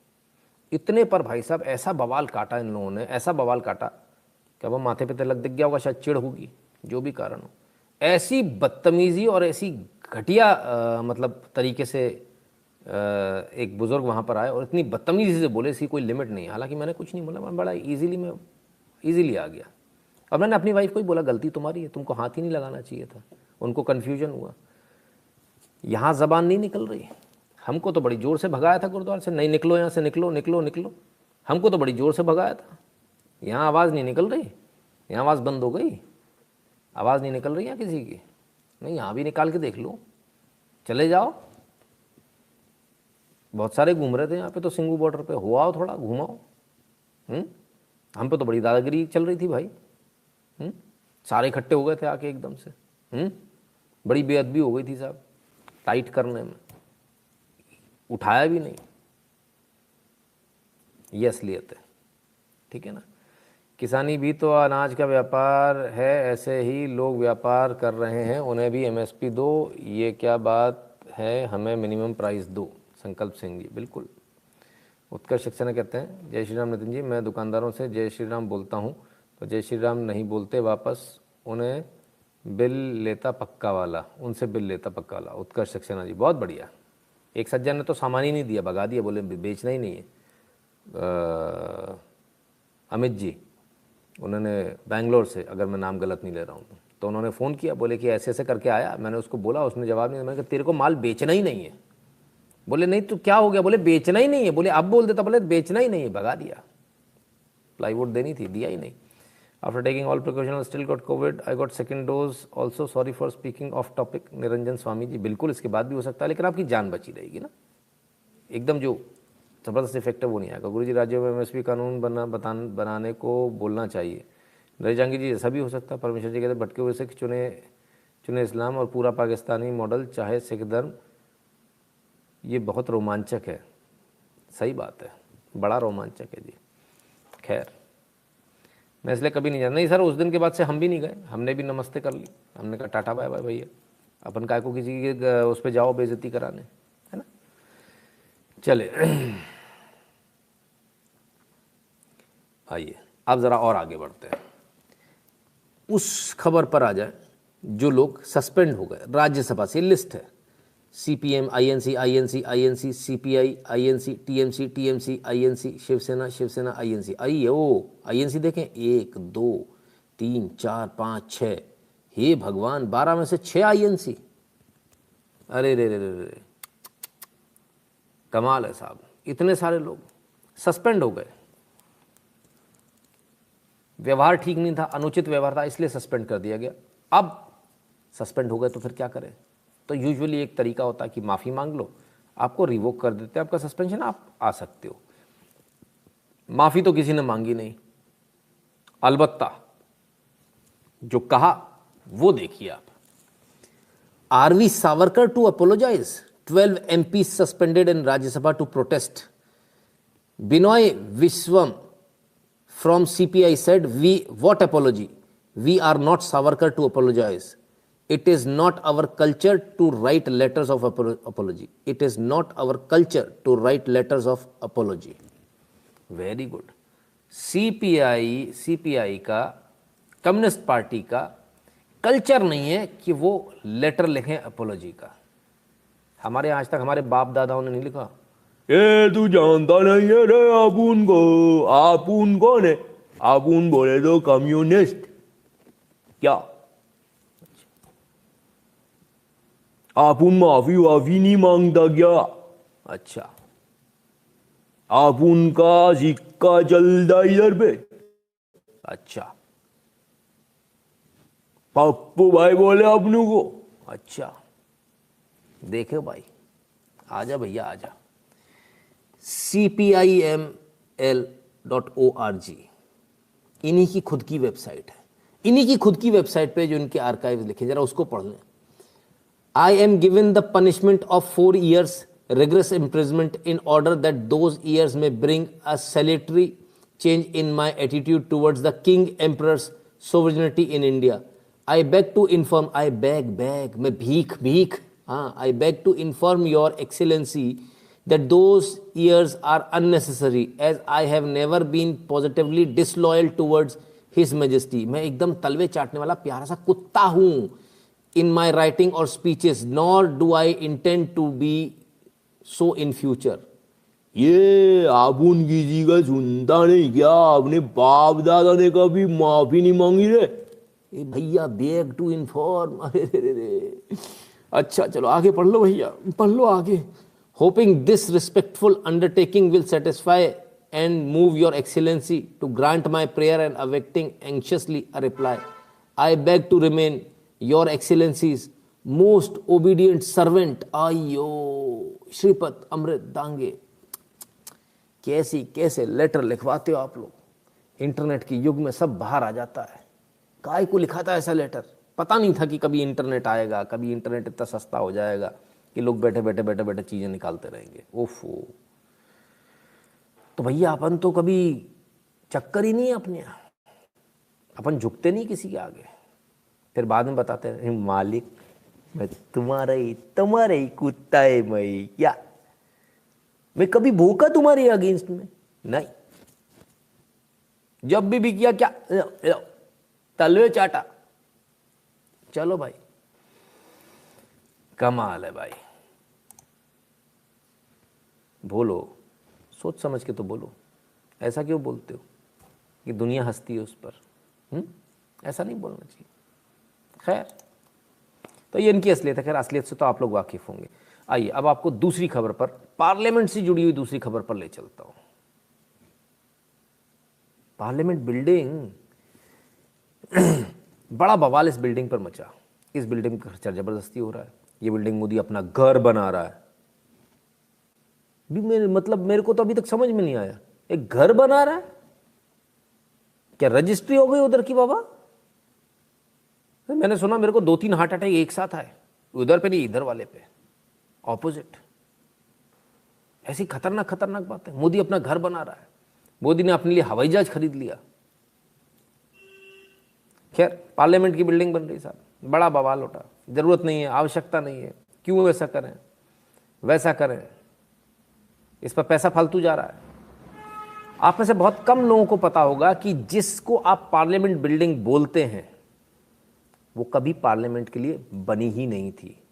इतने पर भाई साहब ऐसा बवाल काटा इन लोगों ने, ऐसा बवाल काटा कि वो माथे पे तिलक दिख गया होगा, शायद चिढ़ होगी, जो भी कारण हो। ऐसी बदतमीज़ी और ऐसी घटिया मतलब तरीके से एक बुज़ुर्ग वहाँ पर आए और इतनी बदतमीज़ी से बोले, इसकी कोई लिमिट नहीं है। हालांकि मैंने कुछ नहीं बोला, मैं बड़ा ईजीली आ गया। और मैंने अपनी वाइफ को ही बोला, गलती तुम्हारी है, तुमको हाथ ही नहीं लगाना चाहिए था। उनको कन्फ्यूजन हुआ, यहाँ ज़बान नहीं निकल रही। हमको तो बड़ी ज़ोर से भगाया था गुरुद्वारे से, नहीं निकलो यहाँ से, निकलो निकलो निकलो। हमको तो बड़ी ज़ोर से भगाया था, यहाँ आवाज़ नहीं निकल रही, यहाँ आवाज़ बंद हो गई, आवाज़ नहीं निकल रही है किसी की, नहीं यहाँ भी निकाल के देख लो, चले जाओ। बहुत सारे घूम रहे थे यहाँ पे तो, सिंगू बॉर्डर पे हो आओ, थोड़ा घुमाओ। हम पे तो बड़ी दादागिरी चल रही थी भाई। सारे इकट्ठे हो गए थे आके एकदम से। बड़ी बेअदबी हो गई थी साहब, टाइट करने में, उठाया भी नहीं। ये असलियत है, ठीक है ना। किसानी भी तो अनाज का व्यापार है, ऐसे ही लोग व्यापार कर रहे हैं, उन्हें भी एमएसपी दो, ये क्या बात है, हमें मिनिमम प्राइस दो। संकल्प सिंह जी, बिल्कुल। उत्कर्ष सक्सेना कहते हैं, जय श्री राम नितिन जी, मैं दुकानदारों से जय श्री राम बोलता हूँ तो जय श्री राम नहीं बोलते वापस, उन्हें बिल लेता पक्का वाला, उनसे बिल लेता पक्का वाला। उत्कर्ष सक्सेना जी, बहुत बढ़िया। एक सज्जन ने तो सामान ही नहीं दिया, भगा दिया, बोले बेचना ही नहीं है। अमित जी, उन्होंने बेंगलोर से, अगर मैं नाम गलत नहीं ले रहा हूँ तो उन्होंने फ़ोन किया, बोले कि ऐसे ऐसे करके आया। मैंने उसको बोला, उसने जवाब नहीं दिया। मैंने कहा तेरे को माल बेचना ही नहीं है। बोले नहीं तो क्या हो गया, बोले बेचना ही नहीं है। बोले अब बोल देता, बोले बेचना ही नहीं है, भगा दिया। प्लाईवुड देनी थी, दिया ही नहीं। After taking all precaution still got COVID, I got second dose also, sorry for speaking off topic. Niranjan Swami ji, बिल्कुल इसके बाद भी हो सकता है, लेकिन आपकी जान बची रहेगी ना। एकदम जो ज़बरदस्त इफेक्ट है वो नहीं आएगा। गुरु जी, राज्यों में एमएसपी कानून बनाने को बोलना चाहिए। नरेश जहांगीर जी, ऐसा भी हो सकता है। परमेश्वर जी कहते भटके हुए सिख चुने इस्लाम और पूरा पाकिस्तानी मॉडल चाहे सिख धर्म, ये बहुत रोमांचक है। सही बात है, बड़ा रोमांचक है जी। खैर, मैं इसलिए कभी नहीं जाता। नहीं सर, उस दिन के बाद से हम भी नहीं गए, हमने भी नमस्ते कर ली, हमने कहा टाटा बाय बाय भैया, अपन काय को किसी के उस पर जाओ बेइज्जती कराने, है ना। चले आइए अब ज़रा और आगे बढ़ते हैं। उस खबर पर आ जाए जो लोग सस्पेंड हो गए राज्यसभा से। लिस्ट है, CPM, INC, INC, INC, CPI, INC, TMC, TMC, INC, Shiv Sena, Shiv Sena, INC. आइए ओ आईएनसी देखें, 1 2 3 4 5 6, हे भगवान, 12 में से 6 आईएनसी। अरे रे रे रे रे, कमाल है साहब, इतने सारे लोग सस्पेंड हो गए। व्यवहार ठीक नहीं था, अनुचित व्यवहार था, इसलिए सस्पेंड कर दिया गया। अब सस्पेंड हो गए तो फिर क्या करें। तो यूजुअली एक तरीका होता है कि माफ़ी मांग लो, आपको रिवोक कर देते हैं आपका सस्पेंशन, आप आ सकते हो। माफ़ी तो किसी ने मांगी नहीं, अलबत्ता जो कहा वो देखिए आप। RV Savarkar to apologise, 12 MPs suspended in Rajya Sabha to protest. Binoy Viswam from CPI said, what apology? We are not Savarkar to apologize. It is not our culture to write letters of apology. It is not our culture to write letters of apology. Very good. CPI का, communist party का culture नहीं है कि वो letter लिखें apology का। हमारे आज तक हमारे बाप दादाओं ने नहीं लिखा, ये तू जानता नहीं है रे आपून को, आपून कौन है? आपून बोले तो कम्युनिस्ट। क्या आपून माफी वाफी नहीं मांगता क्या? अच्छा आपून का सिक्का चलता इधर पे। अच्छा पप्पू भाई बोले अपनों को। अच्छा, देखे भाई, आजा भैया आजा। CPIML.org इन्हीं की खुद की वेबसाइट है। इन्हीं की खुद की वेबसाइट पे जो इनके आर्काइव्स लिखे, जरा उसको पढ़ लें। I am given the punishment of 4 years rigorous imprisonment in order that those years may bring a salutary change in my attitude towards the King Emperor's sovereignty in India. I beg to inform, I beg, मैं भीख, हाँ, I beg to inform your excellency that those years are unnecessary as I have never been positively disloyal towards his majesty. मैं एकदम तलवे चाटने वाला प्यारा सा कुत्ता हूँ in my writing or speeches, nor do I intend to be so in future. ये आपून किसी का सुनता नहीं क्या? अपने बाप दादा ने कभी माफी नहीं मांगी रे? ए भैया बेग टू इन्फॉर्म, अरे रे रे। अच्छा चलो आगे पढ़ लो भैया, पढ़ लो आगे। Hoping this respectful undertaking will satisfy and move your excellency to grant my prayer and awaiting anxiously a reply, I beg to remain your excellency's most obedient servant. आयो श्रीपद अमृत दांगे। कैसे लेटर लिखवाते हो आप लोग। इंटरनेट के युग में सब बाहर आ जाता है। काय को लिखा था ऐसा लेटर? पता नहीं था कि कभी इंटरनेट आएगा, कभी इंटरनेट इतना सस्ता हो जाएगा कि लोग बैठे बैठे चीज़ें निकालते रहेंगे। ओफो, तो भैया अपन तो कभी चक्कर ही नहीं है अपने यहाँ, अपन झुकते नहीं किसी के आगे। फिर बाद में बताते हैं मालिक मैं तुम्हारा ही कुत्ता है, मैं क्या, मैं कभी भूखा तुम्हारे अगेंस्ट में नहीं। जब भी किया क्या, तलवे चाटा। चलो भाई, कमाल है भाई। बोलो, सोच समझ के तो बोलो। ऐसा क्यों बोलते हो कि दुनिया हंसती है उस पर? ऐसा नहीं बोलना चाहिए। खैर, तो ये इनकी असलियत है। खैर, असलियत से तो आप लोग वाकिफ होंगे। आइए अब आपको दूसरी खबर पर, पार्लियामेंट से जुड़ी हुई दूसरी खबर पर ले चलता हूं। पार्लियामेंट बिल्डिंग बड़ा बवाल इस बिल्डिंग पर मचा। इस बिल्डिंग का खर्चा जबरदस्ती हो रहा है। ये बिल्डिंग मोदी अपना घर बना रहा है। मेरे को तो अभी तक समझ में नहीं आया, एक घर बना रहा है क्या? रजिस्ट्री हो गई उधर की बाबा? मैंने सुना मेरे को 2-3 हार्ट अटैक एक साथ आए, उधर पे नहीं इधर वाले पे, ऑपोजिट। ऐसी खतरनाक बात है। मोदी अपना घर बना रहा है। मोदी ने अपने लिए हवाई जहाज खरीद लिया। खैर, पार्लियामेंट की बिल्डिंग बन रही साहब, बड़ा बवाल उठा। जरूरत नहीं है, आवश्यकता नहीं है, क्यों ऐसा करें वैसा करें, इस पर पैसा फालतू जा रहा है। आप में से बहुत कम लोगों को पता होगा कि जिसको आप पार्लियामेंट बिल्डिंग बोलते हैं वो कभी पार्लियामेंट के लिए बनी ही नहीं थी।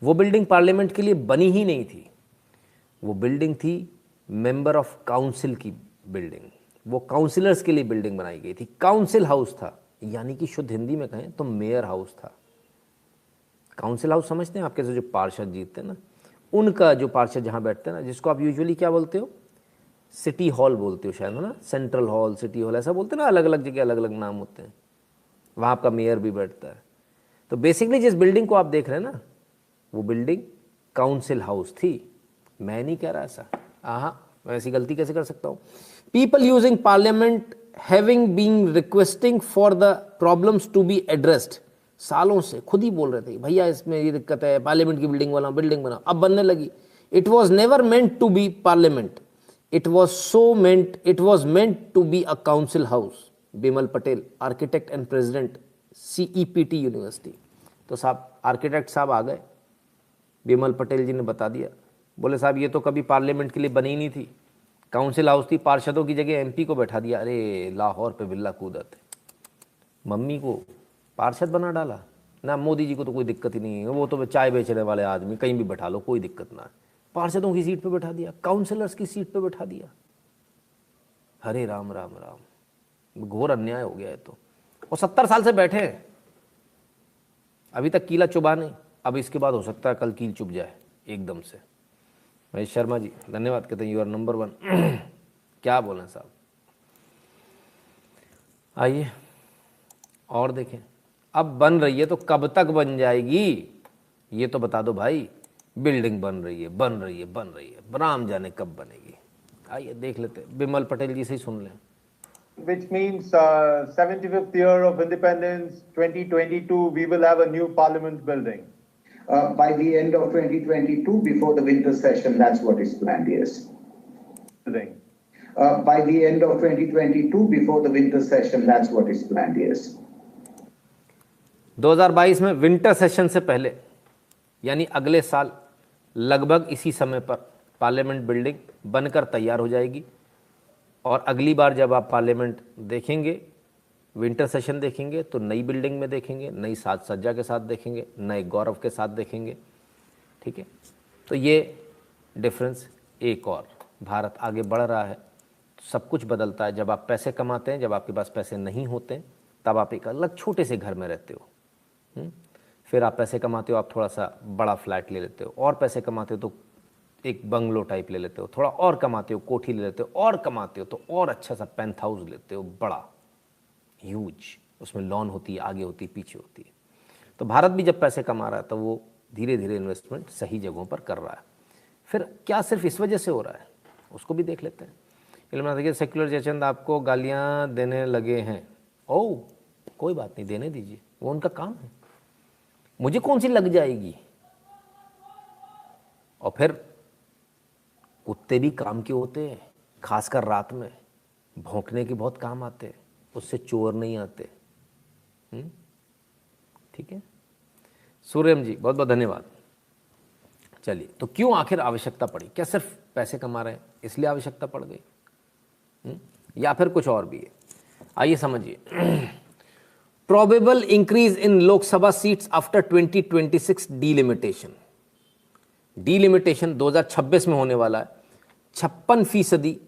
वो बिल्डिंग पार्लियामेंट के लिए बनी ही नहीं थी। वो बिल्डिंग थी मेंबर ऑफ काउंसिल की बिल्डिंग। वो काउंसिलर्स के लिए बिल्डिंग बनाई गई थी। काउंसिल हाउस था, यानी कि शुद्ध हिंदी में कहें तो मेयर हाउस था। काउंसिल हाउस समझते हैं आपके से जो पार्षद जीतते हैं ना, उनका जो पार्षद जहाँ बैठते हैं ना, जिसको आप यूजुअली क्या बोलते हो, सिटी हॉल बोलते हो शायद, है ना, सेंट्रल हॉल, सिटी हॉल ऐसा बोलते हैं ना, अलग अलग जगह अलग अलग नाम होते हैं। वहाँ आपका मेयर भी बैठता है। तो बेसिकली जिस बिल्डिंग को आप देख रहे हैं ना, वो बिल्डिंग काउंसिल हाउस थी। मैं नहीं कह रहा ऐसा, मैं ऐसी गलती कैसे कर सकता हूँ। People using parliament having been requesting for the problems to be addressed, सालों से खुद ही बोल रहे थे भैया इसमें ये दिक्कत है, पार्लियामेंट की बिल्डिंग बनाओ, अब बनने लगी। It was never meant to be parliament, it was meant to be a council house. Bimal Patel, architect and president, CEPT university. तो साहब आर्किटेक्ट साहब आ गए, बिमल पटेल जी ने बता दिया, बोले साहब ये तो कभी पार्लियामेंट के लिए बनी नहीं थी, काउंसिल हाउस थी, पार्षदों की जगह MP को बैठा दिया। अरे लाहौर पे बिल्ला कूदा थे। मम्मी को पार्षद बना डाला ना। मोदी जी को तो कोई दिक्कत ही नहीं है, वो तो चाय बेचने वाले आदमी, कहीं भी बैठा लो कोई दिक्कत ना है। पार्षदों की सीट पे बैठा दिया, काउंसलर्स की सीट पे बैठा दिया। हरे राम राम राम, घोर अन्याय हो गया है तो। और 70 साल से बैठे हैं, अभी तक कीला चुभा नहीं। अब इसके बाद हो सकता है कल कील चुभ जाए एकदम से। महेश शर्मा जी धन्यवाद, कहते हैं यू आर नंबर 1। क्या बोलें साहब। आइए और देखें, अब बन रही है तो कब तक बन जाएगी ये तो बता दो भाई। बिल्डिंग बन रही है, बन रही है, बन रही है, राम जाने कब बनेगी। आइए देख लेते हैं, बिमल पटेल जी से ही सुन लें। Which means 75th year of independence, 2022, we will have a new parliament building. By the end of 2022, before the winter session, that's what is planned, yes. Building. By the end of 2022, before the winter session, that's what is planned, yes. 2022 में winter session से पहले यानी अगले साल लगभग इसी समय पर पार्लियामेंट बिल्डिंग बनकर तैयार हो जाएगी। और अगली बार जब आप पार्लियामेंट देखेंगे, विंटर सेशन देखेंगे, तो नई बिल्डिंग में देखेंगे, नई साज सज्जा के साथ देखेंगे, नए गौरव के साथ देखेंगे। ठीक है, तो ये डिफरेंस एक और। भारत आगे बढ़ रहा है, सब कुछ बदलता है। जब आप पैसे कमाते हैं, जब आपके पास पैसे नहीं होते हैं, तब आप एक अलग छोटे से घर में रहते हो। फिर आप पैसे कमाते हो, आप थोड़ा सा बड़ा फ्लैट ले लेते हो, और पैसे कमाते हो तो एक बंगलो टाइप ले लेते हो, थोड़ा और कमाते हो कोठी ले लेते हो, और कमाते हो तो और अच्छा सा पेंथ हाउस लेते हो, बड़ा ह्यूज, उसमें लॉन होती है, आगे होती है, पीछे होती है। तो भारत भी जब पैसे कमा रहा है तो वो धीरे धीरे इन्वेस्टमेंट सही जगहों पर कर रहा है। फिर क्या सिर्फ इस वजह से हो रहा है, उसको भी देख लेते हैं। फिल्म देखिए, सेक्युलर जयचंद आपको गालियाँ देने लगे हैं। ओह कोई बात नहीं, देने दीजिए, वो उनका काम है, मुझे कौन सी लग जाएगी। और फिर कुत्ते भी काम के होते हैं, खासकर रात में भौंकने के बहुत काम आते हैं, उससे चोर नहीं आते। ठीक है, सूर्यम जी बहुत बहुत धन्यवाद। चलिए, तो क्यों आखिर आवश्यकता पड़ी? क्या सिर्फ पैसे कमा रहे हैं इसलिए आवश्यकता पड़ गई, या फिर कुछ और भी है? आइए समझिए। Probable increase in Lok Sabha seats after 2026 delimitation. Delimitation 2026 में होने वाला है। 56%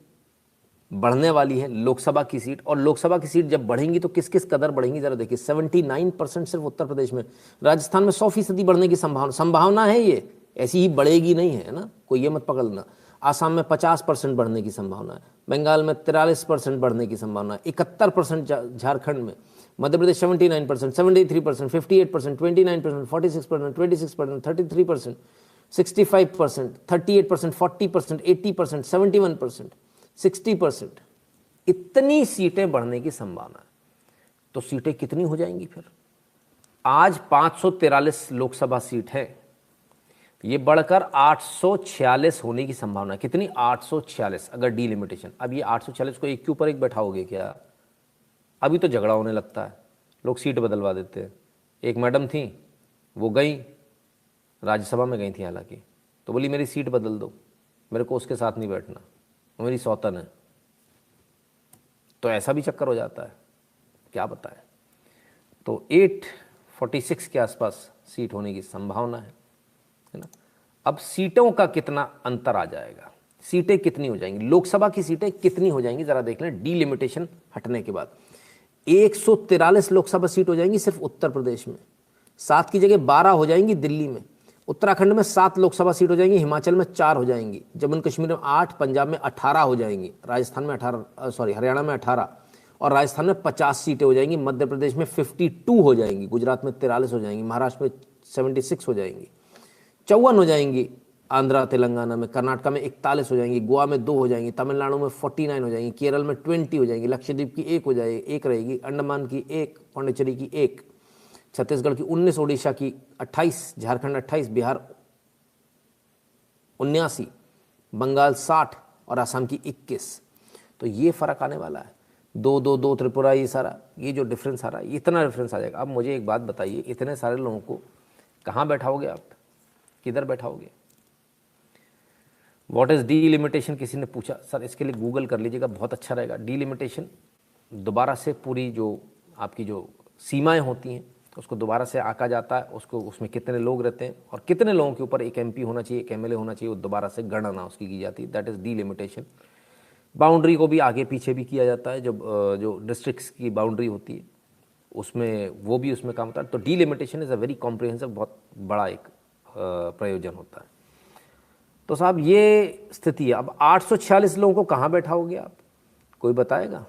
बढ़ने वाली है लोकसभा की सीट। और लोकसभा की सीट जब बढ़ेंगी तो किस किस कदर बढ़ेंगी जरा देखिए। 79% सिर्फ उत्तर प्रदेश में। राजस्थान में 100% बढ़ने की संभावना है, ये ऐसी ही बढ़ेगी नहीं है ना, कोई ये मत पकड़ना। आसाम में 50% बढ़ने की संभावना है, बंगाल में 43% बढ़ने की संभावना है, 71% झारखंड में, मध्य प्रदेश 79%, 73%, 58%, 29%, 46%, 26%, 33%, 65%, 38%, 40%, 80%, 71%, 60%, इतनी सीटें बढ़ने की संभावना है। तो सीटें कितनी हो जाएंगी फिर? आज 543 लोकसभा सीट है, ये बढ़कर 846 होने की संभावना है। कितनी? 846 अगर डीलिमिटेशन। अब ये 846 को एक के ऊपर एक बैठाओगे क्या? अभी तो झगड़ा होने लगता है, लोग सीट बदलवा देते हैं। एक मैडम थी, वो गई राज्यसभा में गई थी हालांकि, तो बोली मेरी सीट बदल दो, मेरे को उसके साथ नहीं बैठना, वो मेरी सौतन है। तो ऐसा भी चक्कर हो जाता है, क्या बताएं। तो 846 के आसपास सीट होने की संभावना है ना। अब सीटों का कितना अंतर आ जाएगा, सीटें कितनी हो जाएंगी, लोकसभा की सीटें कितनी हो जाएंगी जरा देख लें। डीलिमिटेशन हटने के बाद 143 लोकसभा सीट हो जाएंगी सिर्फ उत्तर प्रदेश में, 7 की जगह 12 हो जाएंगी दिल्ली में, उत्तराखंड में 7 लोकसभा सीट हो जाएंगी, हिमाचल में 4 हो जाएंगी, जम्मू कश्मीर में 8, पंजाब में 18 हो जाएंगी, राजस्थान में हरियाणा में 18 और राजस्थान में 50 सीटें हो जाएंगी, मध्य प्रदेश में 52 हो जाएंगी, गुजरात में 43 हो जाएंगी, महाराष्ट्र में 76 हो जाएंगी, 54 हो जाएंगी आंध्रा तेलंगाना में, कर्नाटका में 41 हो जाएंगी, गोवा में 2 हो जाएंगी, तमिलनाडु में 49 हो जाएंगी, केरल में 20 हो जाएंगी, लक्षद्वीप की 1 हो जाएगी, 1 रहेगी, अंडमान की 1, पांडिचेरी की 1, छत्तीसगढ़ की 19, ओडिशा की 28, झारखंड 28, बिहार 79, बंगाल 60 और असम की 21। तो ये फर्क आने वाला है। 2-2-2 त्रिपुरा, ये सारा ये जो डिफरेंस आ रहा है, इतना डिफरेंस आ जाएगा। अब मुझे एक बात बताइए, इतने सारे लोगों को कहाँ बैठाओगे आप, किधर बैठाओगे? व्हाट इज डीलिमिटेशन किसी ने पूछा, सर इसके लिए गूगल कर लीजिएगा, बहुत अच्छा रहेगा। डीलिमिटेशन दोबारा से पूरी जो आपकी जो सीमाएं होती हैं उसको दोबारा से आंका जाता है, उसको उसमें कितने लोग रहते हैं और कितने लोगों के ऊपर एक MP होना चाहिए, एक MLA होना चाहिए, वो दोबारा से गणना उसकी की जाती है। That is delimitation. बाउंड्री को भी आगे पीछे भी किया जाता है, जब जो डिस्ट्रिक्ट्स की बाउंड्री होती है उसमें वो भी उसमें काम होता है। तो delimitation is a very comprehensive, बहुत बड़ा एक प्रयोजन होता है। तो साहब ये स्थिति है। अब 846 लोगों को कहाँ बैठाओगे आप, कोई बताएगा?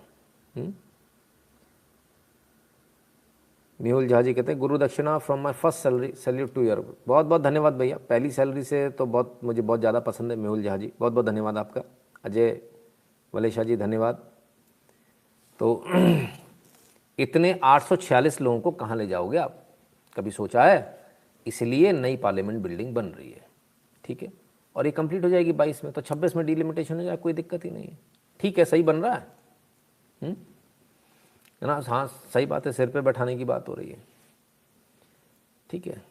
मेहुल झा जी कहते हैं guru dakshina from my first salary, salute to your. बहुत बहुत धन्यवाद भैया, पहली सैलरी से तो मुझे बहुत ज़्यादा पसंद है मेहुल झा जी, बहुत बहुत धन्यवाद आपका। अजय वलेशा जी धन्यवाद। तो इतने 846 लोगों को कहाँ ले जाओगे आप, कभी सोचा है? इसलिए नई पार्लियामेंट बिल्डिंग बन रही है, ठीक है, और ये कंप्लीट हो जाएगी 22 में, तो 26 में डिलिमिटेशन हो जाए, कोई दिक्कत ही नहीं है। ठीक है, सही बन रहा है ना? हाँ सही बात है, सिर पे बैठाने की बात हो रही है, ठीक है।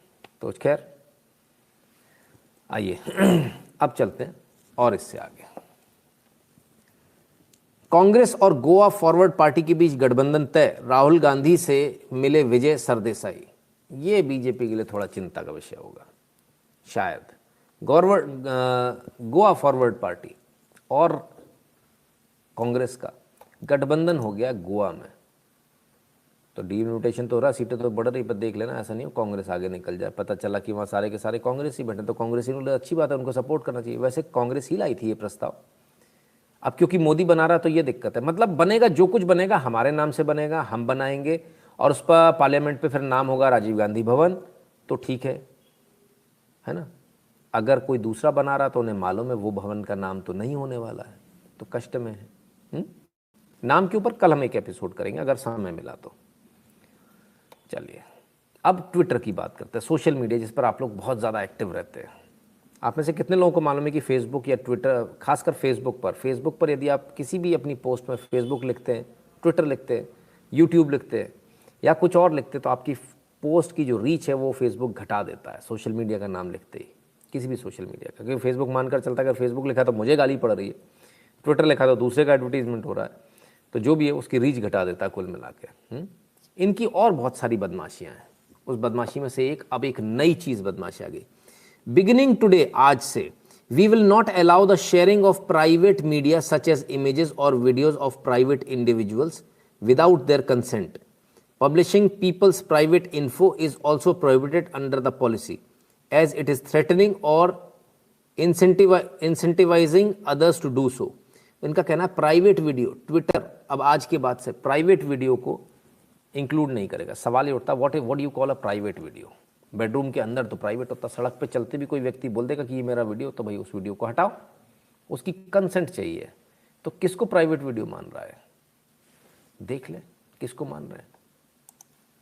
तो खैर आइए अब चलते हैं और इससे आगे। कांग्रेस और गोवा फॉरवर्ड पार्टी के बीच गठबंधन तय, राहुल गांधी से मिले विजय सरदेसाई। ये बीजेपी के लिए थोड़ा चिंता का विषय होगा शायद। गोवा फॉरवर्ड पार्टी और कांग्रेस का गठबंधन हो गया गोवा में, तो डिलिमिटेशन तो हो रहा, सीटें तो बढ़ रही, पर देख लेना ऐसा नहीं हो कांग्रेस आगे निकल जाए। पता चला कि वहाँ सारे के सारे कांग्रेस ही बैठे, तो कांग्रेस ही अच्छी बात है, उनको सपोर्ट करना चाहिए। वैसे कांग्रेस ही लाई थी ये प्रस्ताव, अब क्योंकि मोदी बना रहा तो ये दिक्कत है। मतलब बनेगा जो कुछ बनेगा हमारे नाम से बनेगा, हम बनाएंगे, और उस पर पार्लियामेंट पे फिर नाम होगा राजीव गांधी भवन, तो ठीक है ना। अगर कोई दूसरा बना रहा तो उन्हें मालूम है वो भवन का नाम तो नहीं होने वाला है, तो कष्ट में है। नाम के ऊपर कल हम एक एपिसोड करेंगे अगर समय मिला तो। चलिए अब ट्विटर की बात करते हैं, सोशल मीडिया जिस पर आप लोग बहुत ज़्यादा एक्टिव रहते हैं। आप में से कितने लोगों को मालूम है कि फेसबुक या ट्विटर, खासकर फेसबुक पर यदि आप किसी भी अपनी पोस्ट में फेसबुक लिखते हैं, ट्विटर लिखते हैं, यूट्यूब लिखते हैं या कुछ और लिखते हैं, तो आपकी पोस्ट की जो रीच है वो फेसबुक घटा देता है सोशल मीडिया का नाम लिखते ही, किसी भी सोशल मीडिया का। क्योंकि फेसबुक मानकर चलता है अगर फेसबुक लिखा तो मुझे गाली पड़ रही है, ट्विटर लिखा तो दूसरे का एडवर्टीजमेंट हो रहा है, तो जो भी है उसकी रीच घटा देता है कुल मिला के। इनकी और बहुत सारी बदमाशियाँ हैं, उस बदमाशी में से अब एक नई चीज़ बदमाशी आ गई। बिगिनिंग टुडे, आज से, we will not allow the sharing of private media such as images और videos of private individuals without their consent. Publishing people's private info is also prohibited under the policy, as it is threatening or incentivizing others to do so. इनका कहना है private video, Twitter अब आज के बाद से private video को include नहीं करेगा। सवाल ये उठता है what do you call a private video? Bedroom के अंदर तो प्राइवेट होता, सड़क पे चलते भी कोई व्यक्ति बोल देगा कि ये मेरा वीडियो, तो भाई उस वीडियो को हटाओ, उसकी कंसेंट चाहिए। तो किसको प्राइवेट वीडियो मान रहा है? देख ले किसको मान रहे हैं,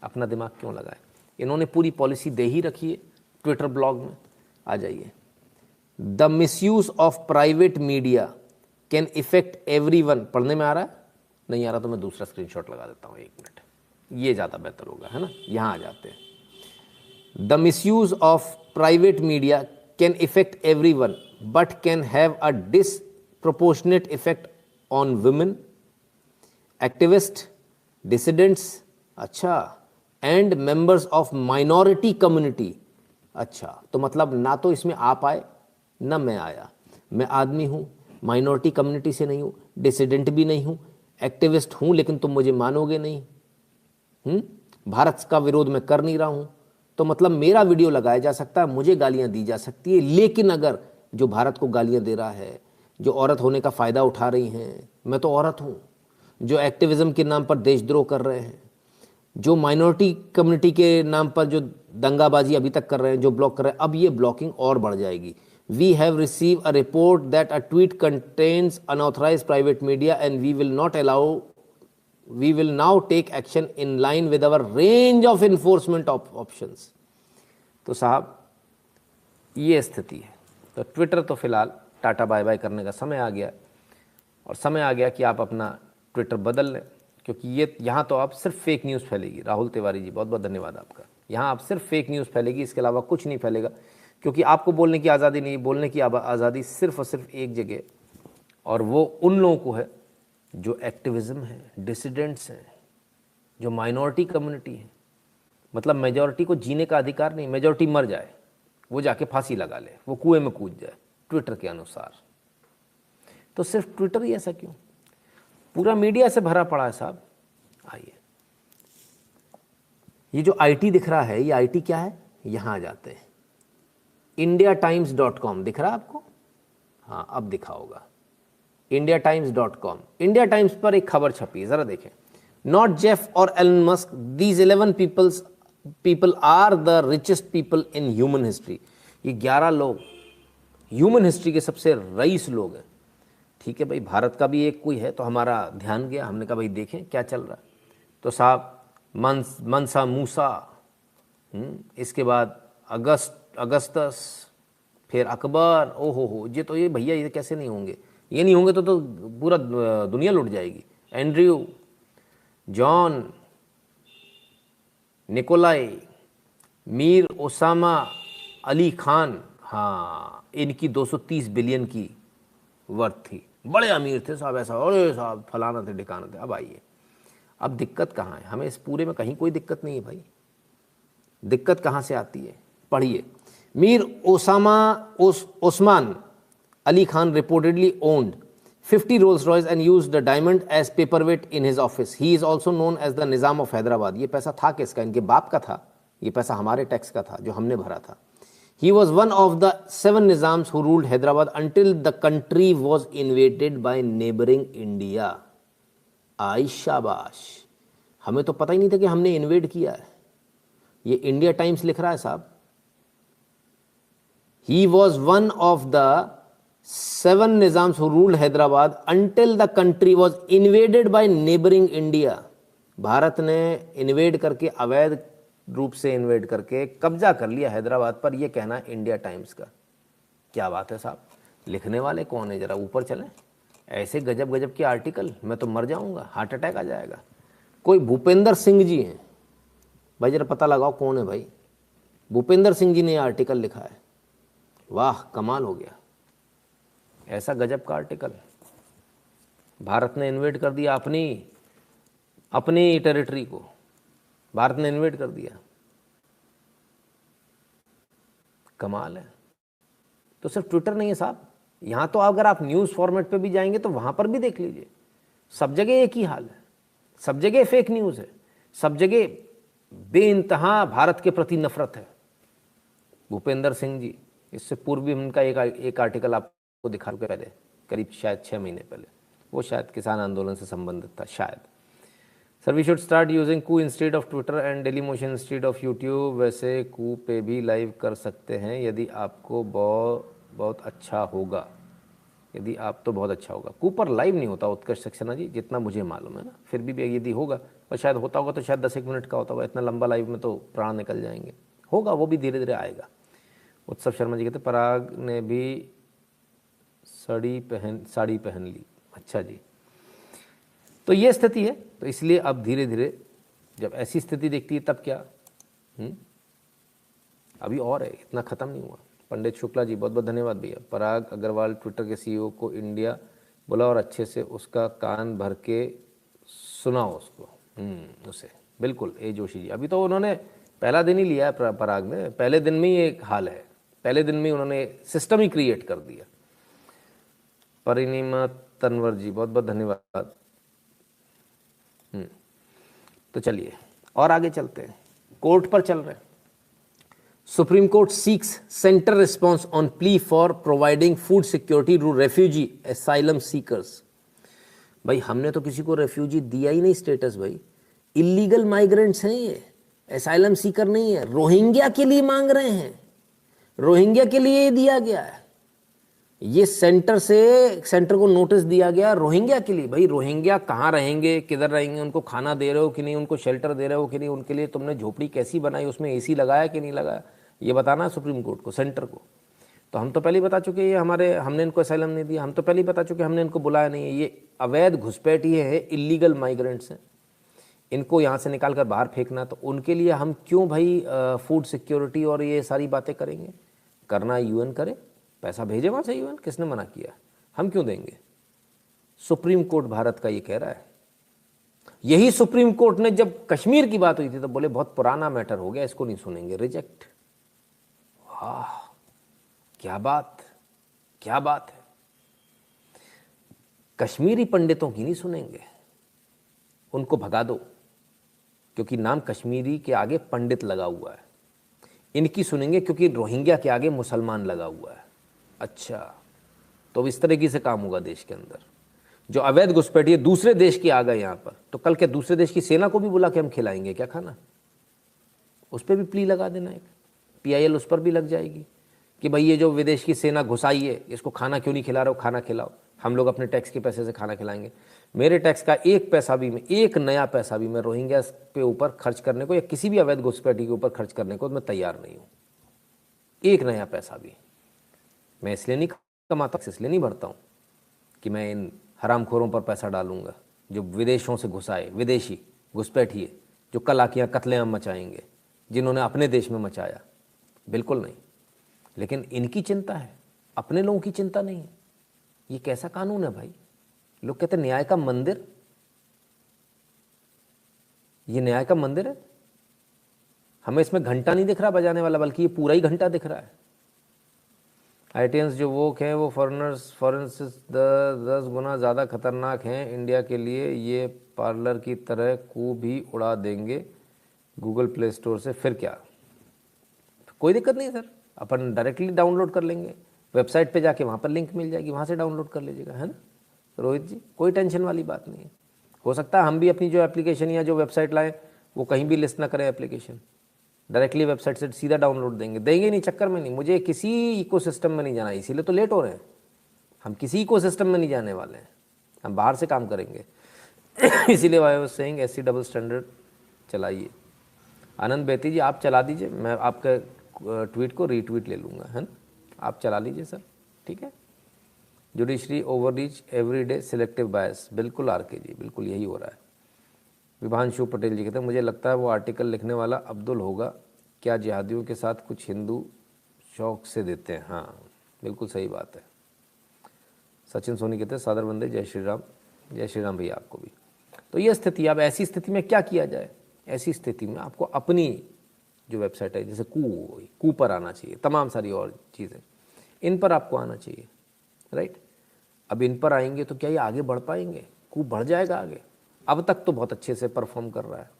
अपना दिमाग क्यों लगाए। इन्होंने पूरी पॉलिसी दे ही रखी है ट्विटर ब्लॉग में, आ जाइए। The misuse of private media can affect everyone. पढ़ने में आ रहा है? नहीं आ रहा तो मैं दूसरा स्क्रीनशॉट लगा देता हूँ, 1 मिनट, ये ज़्यादा बेहतर होगा, है ना। यहाँ आ जाते हैं। The misuse of private media can affect everyone but can have a disproportionate effect on women, activist, dissidents, अच्छा, and members of minority community. अच्छा, तो मतलब ना तो इसमें आप आए ना मैं आया, मैं आदमी हूँ, माइनॉरिटी कम्युनिटी से नहीं हूँ, डिसिडेंट भी नहीं हूँ, एक्टिविस्ट हूँ लेकिन तुम मुझे मानोगे नहीं। भारत का विरोध मैं कर नहीं रहा हूँ, तो मतलब मेरा वीडियो लगाया जा सकता है, मुझे गालियाँ दी जा सकती है, लेकिन अगर जो भारत को गालियाँ दे रहा है, जो औरत होने का फ़ायदा उठा रही हैं, मैं तो औरत हूँ, जो एक्टिविज़म के नाम पर देशद्रोह कर रहे हैं, जो माइनॉरिटी कम्युनिटी के नाम पर जो दंगाबाजी अभी तक कर रहे हैं, जो ब्लॉक कर रहे हैं, अब ये ब्लॉकिंग और बढ़ जाएगी। We have receive a report that a tweet contains unauthorized private media and we will now take action in line with our range of enforcement options. तो साहब ये स्थिति है। तो ट्विटर तो फिलहाल टाटा बाय बाय करने का समय आ गया, और समय आ गया कि आप अपना ट्विटर बदल लें, क्योंकि ये यहाँ तो आप सिर्फ फेक न्यूज़ फैलेगी। राहुल तिवारी जी बहुत बहुत धन्यवाद आपका। यहाँ आप सिर्फ फेक न्यूज़ फैलेगी, इसके अलावा कुछ नहीं फैलेगा, क्योंकि आपको बोलने की आज़ादी नहीं, बोलने की आज़ादी सिर्फ और सिर्फ एक जगह, और वो उन लोगों को है जो एक्टिविज़म है, डिसिडेंट्स हैं, जो माइनॉरिटी कम्युनिटी है, मतलब मेजॉरिटी को जीने का अधिकार नहीं, मेजॉरिटी मर जाए, वो जाके फांसी लगा ले, वो कुएं में कूद जाए ट्विटर के अनुसार। तो सिर्फ ट्विटर ही ऐसा क्यों? पूरा मीडिया से भरा पड़ा है साहब। आइए, ये जो आईटी दिख रहा है, ये आईटी क्या है? यहां आ जाते हैं, indiatimes.com दिख रहा है आपको? हाँ, अब दिखा होगा, indiatimes.com। इंडिया टाइम्स पर एक खबर छपी, जरा देखें। नॉट जेफ और Elon Musk, these 11 people are the richest people in human history. ये 11 लोग ह्यूमन हिस्ट्री के सबसे रईस लोग हैं। ठीक है भाई, भारत का भी एक कोई है, तो हमारा ध्यान गया, हमने कहा भाई देखें क्या चल रहा है। तो साहब मनसा मूसा, इसके बाद अगस्तस, फिर अकबर, ओहो हो, ये भैया ये कैसे नहीं होंगे? ये नहीं होंगे तो पूरा दुनिया लुट जाएगी। Andrew, John, Nikolai, Mir Osama Ali Khan, हाँ, इनकी 230 बिलियन की वर्थ थी, बड़े अमीर थे साहब, ऐसा अरे साहब फलाना थे ठिकाना थे। अब आइए, अब दिक्कत कहाँ है? हमें इस पूरे में कहीं कोई दिक्कत नहीं है भाई। दिक्कत कहाँ से आती है? पढ़िए। Mir Osman Ali Khan reportedly owned 50 Rolls Royce and used the diamond as paperweight in his office. He is also known as the Nizam of Hyderabad. ये पैसा था किसका? इनके बाप का था। ये पैसा हमारे टैक्स का था जो हमने भरा था। He was one of the 7 Nizams who ruled Hyderabad until the country was invaded by neighboring India. आई शाबाश, हमें तो पता ही नहीं था कि हमने इन्वेड किया है। ये इंडिया टाइम्स लिख रहा है साहब। He was one of the 7 Nizams who ruled Hyderabad until the country was invaded by neighboring India. Bharat ने इन्वेड करके, अवैध रूप से इन्वेड करके कब्जा कर लिया हैदराबाद पर। यह कहना इंडिया टाइम्स का। क्या बात है साहब, लिखने वाले कौन है? जरा ऊपर चलें। ऐसे गजब गजब के आर्टिकल, मैं तो मर जाऊंगा, हार्ट अटैक आ जाएगा। कोई भूपेंद्र सिंह जी हैं भाई, जरा पता लगाओ कौन है भाई। भूपेंद्र सिंह जी ने यह आर्टिकल लिखा है। वाह, कमाल हो गया, ऐसा गजब का आर्टिकल। भारत ने इन्वेड कर दिया अपनी टेरिटरी को, भारत ने इन्वेड कर दिया। कमाल है। तो सिर्फ ट्विटर नहीं है साहब, यहाँ तो अगर आप न्यूज़ फॉर्मेट पे भी जाएंगे तो वहाँ पर भी देख लीजिए, सब जगह एक ही हाल है। सब जगह फेक न्यूज़ है, सब जगह बेइंतहा भारत के प्रति नफरत है। भूपेंद्र सिंह जी, इससे पूर्व भी उनका एक आर्टिकल आपको दिखा के पहले, करीब शायद 6 महीने पहले, वो शायद किसान आंदोलन से संबंधित था शायद। Sir we should start using Koo instead of Twitter and Dailymotion instead of YouTube. वैसे कू पे भी लाइव कर सकते हैं यदि आपको बहुत अच्छा होगा, यदि आप तो बहुत अच्छा होगा। कू पर लाइव नहीं होता उत्कर्ष सक्सेना जी, जितना मुझे मालूम है ना। फिर भी यदि होगा, और शायद होता होगा तो शायद 10-1 मिनट का होता होगा। इतना लंबा लाइव में तो प्राण निकल जाएंगे। होगा, वो भी धीरे धीरे आएगा। उत्सव शर्मा जी कहते पराग ने भी साड़ी पहन ली। अच्छा जी, तो ये स्थिति है। तो इसलिए अब धीरे धीरे जब ऐसी स्थिति देखती है तब क्या, अभी और है, इतना ख़त्म नहीं हुआ। पंडित शुक्ला जी बहुत बहुत धन्यवाद भैया। पराग अग्रवाल ट्विटर के सीईओ को इंडिया बोला और अच्छे से उसका कान भर के सुनाओ उसको, उसे। बिल्कुल ए जोशी जी, अभी तो उन्होंने पहला दिन ही लिया है पराग ने, पहले दिन में ही एक हाल है, पहले दिन में ही उन्होंने सिस्टम ही क्रिएट कर दिया। परिणीमा तनवर जी बहुत बहुत धन्यवाद। तो चलिए और आगे चलते हैं, कोर्ट पर चल रहे हैं। Supreme court seeks centre response on plea for providing food security to refugee asylum seekers. भाई हमने तो किसी को रेफ्यूजी दिया ही नहीं स्टेटस भाई, इलीगल माइग्रेंट्स हैं ये, एसाइलम सीकर नहीं है। रोहिंग्या के लिए मांग रहे हैं, रोहिंग्या के लिए दिया गया है ये सेंटर को नोटिस दिया गया रोहिंग्या के लिए। भाई रोहिंग्या कहाँ रहेंगे, किधर रहेंगे, उनको खाना दे रहे हो कि नहीं, उनको शेल्टर दे रहे हो कि नहीं, उनके लिए तुमने झोपड़ी कैसी बनाई, उसमें एसी लगाया कि नहीं लगाया, ये बताना है सुप्रीम कोर्ट को, सेंटर को। तो हम तो पहले ही बता चुके ये हमने इनको असाइलम नहीं दिया, हम तो पहले ही बता चुके हमने इनको बुलाया नहीं है। ये अवैध घुसपैठ ये है, इलीगल माइग्रेंट्स हैं, इनको यहाँ से निकाल कर बाहर फेंकना। तो उनके लिए हम क्यों भाई फूड सिक्योरिटी और ये सारी बातें करेंगे? करना यूएन करे, पैसा भेजे वहाँ से यूएन, किसने मना किया? हम क्यों देंगे? सुप्रीम कोर्ट भारत का ये कह रहा है। यही सुप्रीम कोर्ट ने जब कश्मीर की बात हुई थी तो बोले बहुत पुराना मैटर हो गया, इसको नहीं सुनेंगे, रिजेक्ट। वाह, क्या बात, क्या बात है। कश्मीरी पंडितों की नहीं सुनेंगे, उनको भगा दो, क्योंकि नाम कश्मीरी के आगे पंडित लगा हुआ है। इनकी सुनेंगे क्योंकि रोहिंग्या के आगे मुसलमान लगा हुआ है। अच्छा, तो अब इस तरीके से काम होगा देश के अंदर। जो अवैध घुसपैठिए दूसरे देश के आ गए यहाँ पर, तो कल के दूसरे देश की सेना को भी बुला के हम खिलाएंगे क्या खाना? उस पर भी प्ली लगा देना, एक PIL उस पर भी लग जाएगी कि भाई ये जो विदेश की सेना घुसाई है, इसको खाना क्यों नहीं खिला रहे हो, खाना खिलाओ, हम लोग अपने टैक्स के पैसे से खाना खिलाएंगे। मेरे टैक्स का एक पैसा भी, मैं एक नया पैसा भी मैं रोहिंग्या पे ऊपर खर्च करने को या किसी भी अवैध घुसपैठी के ऊपर खर्च करने को मैं तैयार नहीं हूँ। एक नया पैसा भी मैं इसलिए नहीं कमाता, इसलिए नहीं भरता हूँ कि मैं इन हरामखोरों पर पैसा डालूंगा जो विदेशों से घुसाए, विदेशी घुसपैठिए जो कल आके यहाँ कत्लेआम मचाएंगे, जिन्होंने अपने देश में मचाया। बिल्कुल नहीं। लेकिन इनकी चिंता है, अपने लोगों की चिंता नहीं है। ये कैसा कानून है भाई? लोग कहते हैं न्याय का मंदिर, ये न्याय का मंदिर है। हमें इसमें घंटा नहीं दिख रहा बजाने वाला, बल्कि ये पूरा ही घंटा दिख रहा है। IITians जो वोक हैं वो फॉरेन से 10 गुना ज़्यादा खतरनाक हैं इंडिया के लिए। ये पार्लर की तरह कू भी उड़ा देंगे गूगल प्ले स्टोर से, फिर क्या? कोई दिक्कत नहीं सर, अपन डायरेक्टली डाउनलोड कर लेंगे, वेबसाइट पे जाके वहाँ पर लिंक मिल जाएगी, वहाँ से डाउनलोड कर लीजिएगा, है ना रोहित जी? कोई टेंशन वाली बात नहीं है। हो सकता है हम भी अपनी जो एप्लीकेशन या जो वेबसाइट लाएँ वो कहीं भी लिस्ट ना करें एप्लीकेशन, डायरेक्टली वेबसाइट से सीधा डाउनलोड देंगे नहीं, चक्कर में नहीं। मुझे किसी इकोसिस्टम में नहीं जाना, इसीलिए तो लेट हो रहे हैं। हम किसी इकोसिस्टम में नहीं जाने वाले हैं, हम बाहर से काम करेंगे। इसीलिए I was saying SC double standard चलाइए। आनंद बेती जी आप चला दीजिए, मैं आपका ट्वीट को रीट्वीट ले लूँगा, है ना? आप चला लीजिए सर, ठीक है। Judiciary overreach every day, selective bias, बिल्कुल RK जी, बिल्कुल यही हो रहा है। विभांशु पटेल जी कहते हैं मुझे लगता है वो आर्टिकल लिखने वाला अब्दुल होगा, क्या जिहादियों के साथ कुछ हिंदू शौक से देते हैं? हाँ बिल्कुल सही बात है। सचिन सोनी कहते हैं सादर बंदे, जय श्री राम। जय श्री राम भैया आपको भी। तो ये स्थिति, अब ऐसी स्थिति में क्या किया जाए? ऐसी स्थिति में आपको अपनी जो वेबसाइट है, जैसे कू पर आना चाहिए, तमाम सारी और चीज़ें इन पर आपको आना चाहिए, राइट। अब इन पर आएंगे तो क्या ये आगे बढ़ पाएंगे? कू बढ़ जाएगा आगे। अब तक तो बहुत अच्छे से परफॉर्म कर रहा है।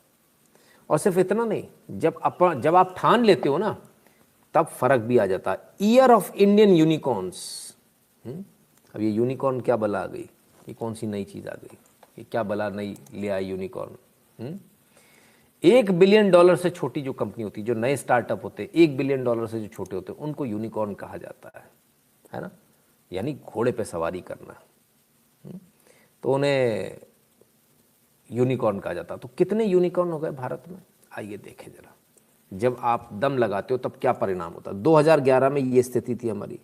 और सिर्फ इतना नहीं, जब आप ठान लेते हो ना, तब फर्क भी आ जाता है। Year of Indian unicorns. अब ये यूनिकॉर्न क्या बला आ गई? ये कौन सी नई चीज़ आ गई? ये क्या बला नई ले आई यूनिकॉर्न? $1 बिलियन से छोटी जो कंपनी होती है, जो नए स्टार्टअप होते हैं, $1 बिलियन से जो छोटे होते हैं, उनको यूनिकॉर्न कहा जाता है ना? यानी घोड़े पे सवारी करना। तो उन्हें यूनिकॉर्न कहा जाता। तो कितने यूनिकॉर्न हो गए भारत में? आइए देखें जरा। जब आप दम लगाते हो तब क्या परिणाम होता है? 2011 में ये स्थिति थी हमारी,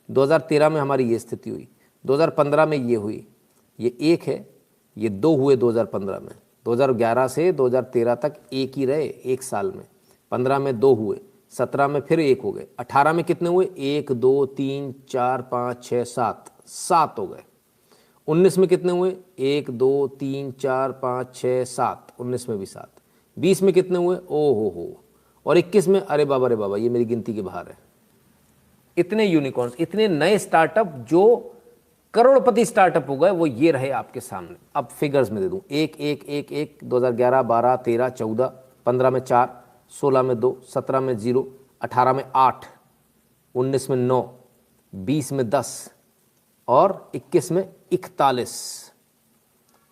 2013 में हमारी ये स्थिति हुई, 2015 में ये हुई, ये एक है, ये दो हुए 2015 में, 2011 से 2013 तक एक ही रहे एक साल में, 15 में 2 हुए, 17 में फिर 1 हो गए, 18 में कितने हुए? 1 2 3 4 5 6 7 हो गए। 19 में कितने हुए? 1 2 3 4 5 6 7, 19 में भी 7, 20 में कितने हुए? ओ हो, और 21 में अरे बाबा ये मेरी गिनती के बाहर है। इतने यूनिकॉर्न्स, इतने नए स्टार्टअप जो करोड़पति स्टार्टअप हो गए, वो ये रहे आपके सामने। अब फिगर्स में दे दूं, 1 1 1 1, 2011 12 13 14, 15 में 4, 16 में 2, 17 में 0, 18 में 8, 19 में 9, 20 में 10 और 21 में 41।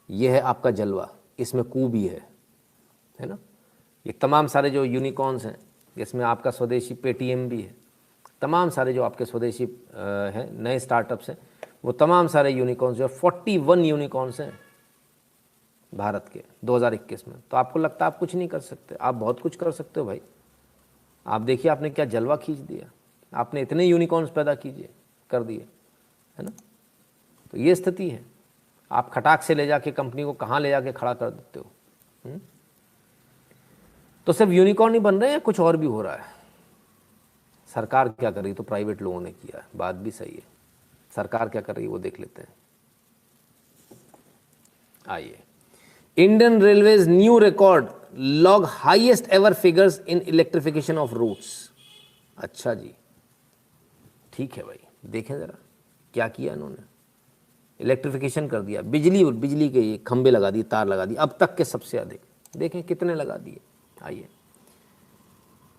यह है आपका जलवा। इसमें कू भी है ना? ये तमाम सारे जो यूनिकॉर्न्स हैं, इसमें आपका स्वदेशी पेटीएम भी है, तमाम सारे जो आपके स्वदेशी हैं नए स्टार्टअप्स हैं, वो तमाम सारे यूनिकॉर्न्स जो 41 यूनिकॉर्न्स हैं भारत के 2021 में। तो आपको लगता है आप कुछ नहीं कर सकते? आप बहुत कुछ कर सकते हो भाई। आप देखिए आपने क्या जलवा खींच दिया, आपने इतने यूनिकॉर्न्स पैदा कर दिए, है ना? तो ये स्थिति है। आप खटाक से ले जाके कंपनी को कहाँ ले जाके खड़ा कर देते हो? तो सिर्फ यूनिकॉर्न ही बन रहे हैं, कुछ और भी हो रहा है। सरकार क्या कर रही है? तो प्राइवेट लोगों ने किया है, बात भी सही है। सरकार क्या कर रही है वो देख लेते हैं। आइए, Indian railways new record log highest ever figures in electrification of routes. अच्छा जी, ठीक है भाई, देखें जरा क्या किया इन्होंने। इलेक्ट्रिफिकेशन कर दिया, बिजली के ये खंबे लगा दिए, तार लगा दिए, अब तक के सबसे अधिक। देखें कितने लगा दिए। आइए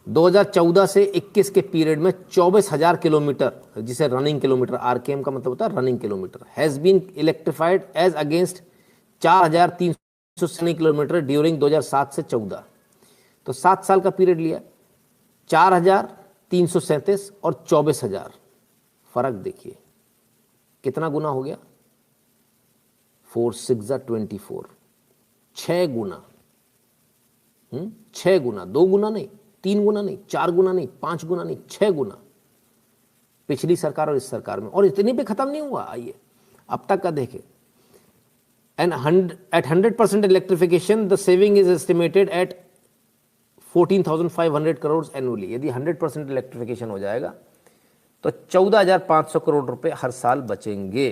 2014 से 21 के पीरियड में 24,000 किलोमीटर, जिसे रनिंग किलोमीटर, आरकेएम का मतलब होता है running kilometre, has been electrified as against 4,300 kilometre during 2007 से 14। तो 7 साल का पीरियड लिया, 4,337 और 24,000, फर्क देखिए कितना गुना हो गया। 4 6 24, 6 गुना। 6 गुना, 2 गुना नहीं, 3 गुना नहीं, 4 गुना नहीं, 5 गुना नहीं, 6 गुना पिछली सरकार और इस सरकार में। और इतने पे खत्म नहीं हुआ। आइए अब तक का देखें। And at 100% electrification the saving is estimated at 14,500 crore annually. यदि 100% इलेक्ट्रिफिकेशन हो जाएगा तो 14,500 करोड़ रुपए हर साल बचेंगे।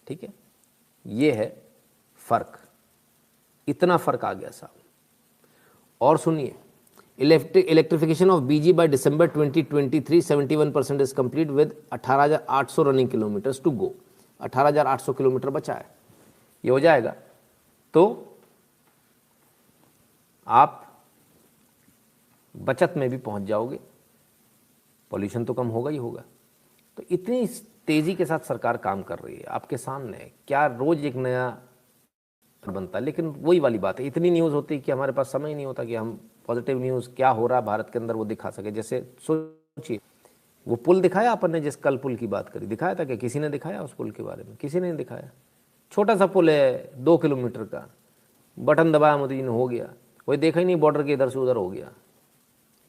ठीक है, ये है फर्क, इतना फर्क आ गया साहब। और सुनिए, electrification of BG by December 2023 71% is complete with 18,800 running kilometres to go. 18,800 kilometre बचा है। ये हो जाएगा तो आप बचत में भी पहुंच जाओगे, पॉल्यूशन तो कम होगा ही होगा। तो इतनी तेजी के साथ सरकार काम कर रही है आपके सामने। क्या रोज एक नया बनता है, लेकिन वही वाली बात है, इतनी न्यूज़ होती है कि हमारे पास समय नहीं होता कि हम पॉजिटिव न्यूज़ क्या हो रहा है भारत के अंदर वो दिखा सके। जैसे सोचिए, वो पुल दिखाया अपन ने, जिस कल पुल की बात करी, दिखाया था कि किसी ने दिखाया उस पुल के बारे में? किसी ने नहीं दिखाया। छोटा सा पुल है 2 किलोमीटर का, बटन दबाया मोदी जी ने, हो गया। कोई देखा ही नहीं, बॉर्डर के इधर से उधर हो गया।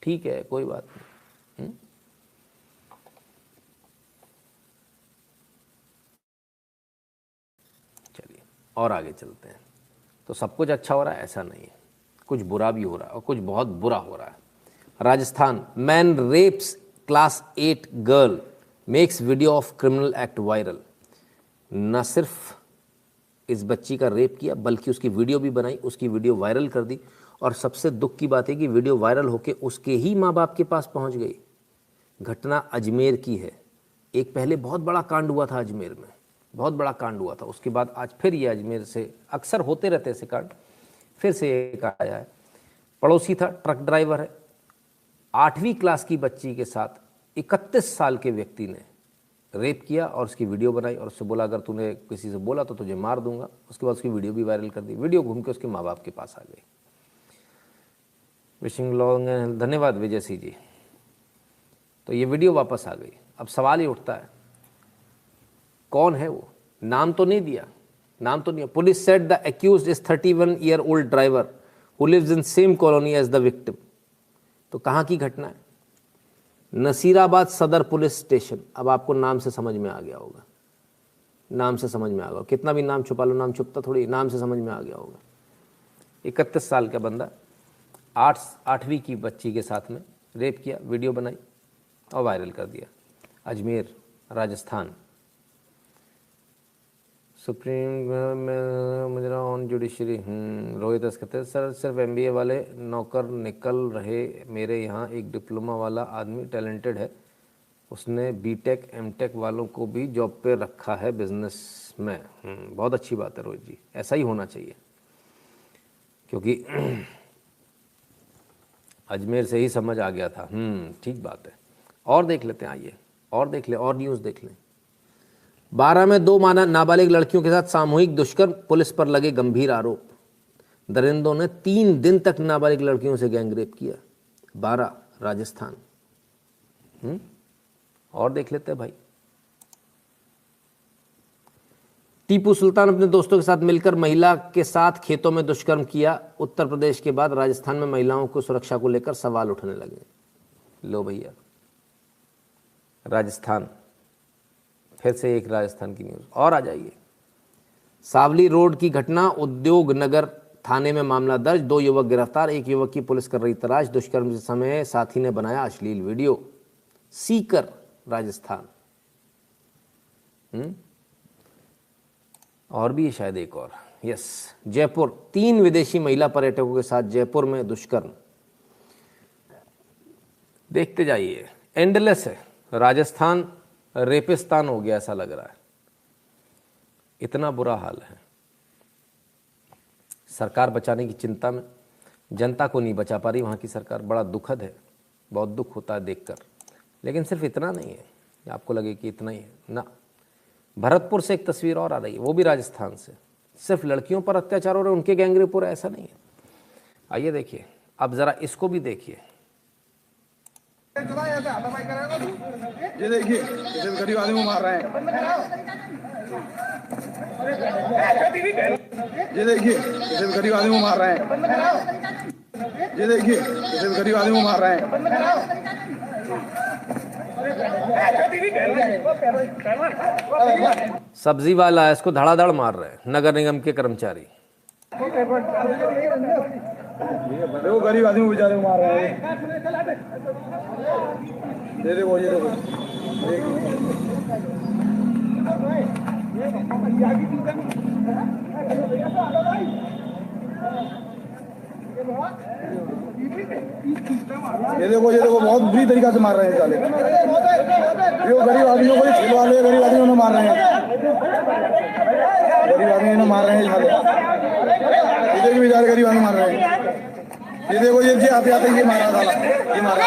ठीक है, कोई बात नहीं। चलिए और आगे चलते हैं। तो सब कुछ अच्छा हो रहा है ऐसा नहीं है, कुछ बुरा भी हो रहा है और कुछ बहुत बुरा हो रहा है। Rajasthan, man rapes class 8 girl makes video of criminal act viral. न सिर्फ इस बच्ची का रेप किया बल्कि उसकी वीडियो भी बनाई, उसकी वीडियो वायरल कर दी। और सबसे दुख की बात है कि वीडियो वायरल होके उसके ही माँ बाप के पास पहुंच गई। घटना अजमेर की है। एक पहले बहुत बड़ा कांड हुआ था अजमेर में, बहुत बड़ा कांड हुआ था। उसके बाद आज फिर ये अजमेर से अक्सर होते रहते ऐसे कांड, फिर से एक आया है। पड़ोसी था, ट्रक ड्राइवर है। 8वीं क्लास की बच्ची के साथ 31 साल के व्यक्ति ने रेप किया और उसकी वीडियो बनाई और उससे बोला अगर तूने किसी से बोला तो तुझे मार दूंगा। उसके बाद उसकी वीडियो भी वायरल कर दी। वीडियो घूम के उसके माँ बाप के पास आ गई। विशिंग लॉन्ग, धन्यवाद विजय सिंह जी। तो ये वीडियो वापस आ गई। अब सवाल ही उठता है कौन है वो? नाम तो नहीं दिया, नाम तो नहीं। Police said the accused is 31 year old driver who lives in same colony as the victim. तो कहाँ की घटना है? नसीराबाद सदर पुलिस स्टेशन। अब आपको नाम से समझ में आ गया होगा, नाम से समझ में आ गया। कितना भी नाम छुपा लो, नाम छुपता थोड़ी, नाम से समझ में आ गया होगा। 31 साल का बंदा 8वीं की बच्ची के साथ में रेप किया, वीडियो बनाई और वायरल कर दिया। अजमेर, राजस्थान। सुप्रीम मुजरा ऑन जुडिशरी। रोहित कहते हैं सर सिर्फ MBA वाले नौकर निकल रहे, मेरे यहाँ एक डिप्लोमा वाला आदमी टैलेंटेड है, उसने BTech MTech वालों को भी जॉब पे रखा है बिजनेस में। बहुत अच्छी बात है रोहित जी, ऐसा ही होना चाहिए, क्योंकि अजमेर से ही समझ आ गया था। ठीक बात है। और देख लेते हैं, आइए और देख लें, और न्यूज़ देख लें। 12 में 2 नाबालिग लड़कियों के साथ सामूहिक दुष्कर्म, पुलिस पर लगे गंभीर आरोप। दरिंदों ने 3 दिन तक नाबालिग लड़कियों से गैंगरेप किया। 12, राजस्थान। और देख लेते हैं भाई। टीपू सुल्तान अपने दोस्तों के साथ मिलकर महिला के साथ खेतों में दुष्कर्म किया। उत्तर प्रदेश के बाद राजस्थान में महिलाओं को सुरक्षा को लेकर सवाल उठने लगे। लो भैया, राजस्थान, फिर से एक राजस्थान की न्यूज़ और आ जाइए। सावली रोड की घटना, उद्योग नगर थाने में मामला दर्ज, 2 युवक गिरफ्तार, एक युवक की पुलिस कर रही तलाश। दुष्कर्म के समय साथी ने बनाया अश्लील वीडियो। सीकर, राजस्थान। और भी है शायद एक और, यस, जयपुर, 3 विदेशी महिला पर्यटकों के साथ जयपुर में दुष्कर्म। देखते जाइए, एंडलेस है। राजस्थान रेपिस्तान हो गया ऐसा लग रहा है, इतना बुरा हाल है। सरकार बचाने की चिंता में जनता को नहीं बचा पा रही वहाँ की सरकार। बड़ा दुखद है, बहुत दुख होता है देखकर। लेकिन सिर्फ इतना नहीं है, आपको लगे कि इतना ही है ना। भरतपुर से एक तस्वीर और आ रही है, वो भी राजस्थान से। सिर्फ लड़कियों पर अत्याचार हो रहे, उनके गैंगरेप हो रहा है ऐसा नहीं है। आइए देखिए, अब जरा इसको भी देखिए। ये देखिए, जैसे गरीब आदमी को मार रहे हैं। ये देखिए, जैसे गरीब आदमी को मार रहे हैं। ये देखिए, जैसे गरीब आदमी को मार रहे हैं। सब्जी वाला है, इसको धड़ाधड़ मार रहे हैं नगर निगम के कर्मचारी। देखो गरीब आदमी को बेचारे को मार रहे हैं। ये देखो, ये देखो, ये देखो बहुत बुरी तरीका से मार रहे हैं साले। ये गरीब आदमियों को ठेले वाले गरीब आदमियों ने मार रहे हैं। गरीब आदमी ने मार रहे हैं साले। ये देखिए बेचारे गरीब आदमी मार रहे हैं। ये देखो, ये आते आते ये मारा साला, ये मारा।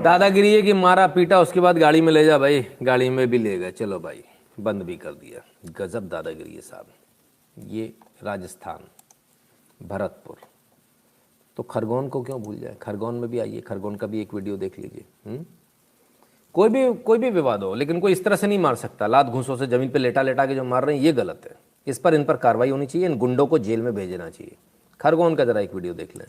दादागिरी है कि मारा पीटा, उसके बाद गाड़ी में ले जा भाई, गाड़ी में भी ले गए, चलो भाई, बंद भी कर दिया। गजब दादागिरी है साहब। ये राजस्थान, भरतपुर। तो खरगोन को क्यों भूल जाए? खरगोन में भी आइए, खरगोन का भी एक वीडियो देख लीजिए। कोई भी विवाद हो, लेकिन कोई इस तरह से नहीं मार सकता। लात घूंसों से जमीन पे लेटा लेटा के जो मार रहे हैं, ये गलत है। इस पर इन पर कार्रवाई होनी चाहिए, इन गुंडों को जेल में भेजना चाहिए। खरगोन का जरा एक वीडियो देख लें।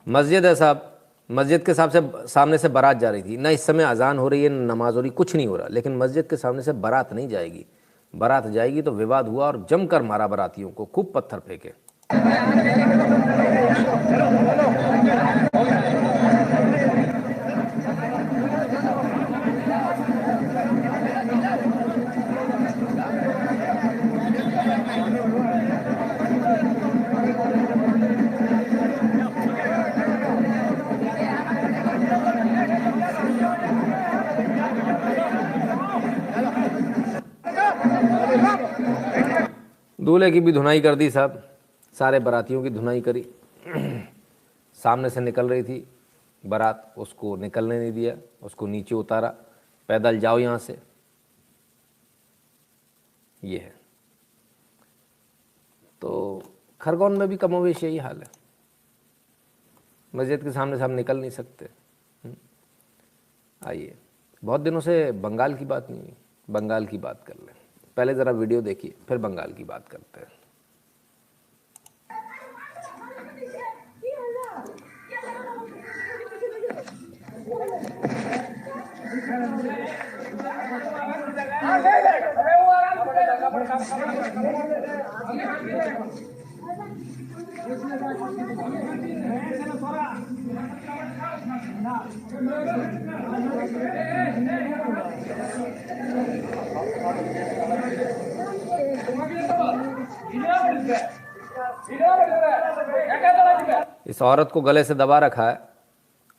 मस्जिद है साहब, मस्जिद के सामने से बारात जा रही थी ना। इस समय अजान हो रही है, नमाज हो रही, कुछ नहीं हो रहा, लेकिन मस्जिद के सामने से बारात नहीं जाएगी। बारात जाएगी तो विवाद हुआ और जमकर मारा बारातियों को, खूब पत्थर फेंके। दूल्हे की भी धुनाई कर दी साहब, सारे बारातियों की धुनाई करी। सामने से निकल रही थी बारात, उसको निकलने नहीं दिया, उसको नीचे उतारा, पैदल जाओ यहाँ से। ये है। तो खरगोन में भी कमोवेश यही हाल है। मस्जिद के सामने से हम निकल नहीं सकते। आइए, बहुत दिनों से बंगाल की बात नहीं हुई, बंगाल की बात कर लें। पहले ज़रा वीडियो देखिए, फिर बंगाल की बात करते हैं। इस औरत को गले से दबा रखा है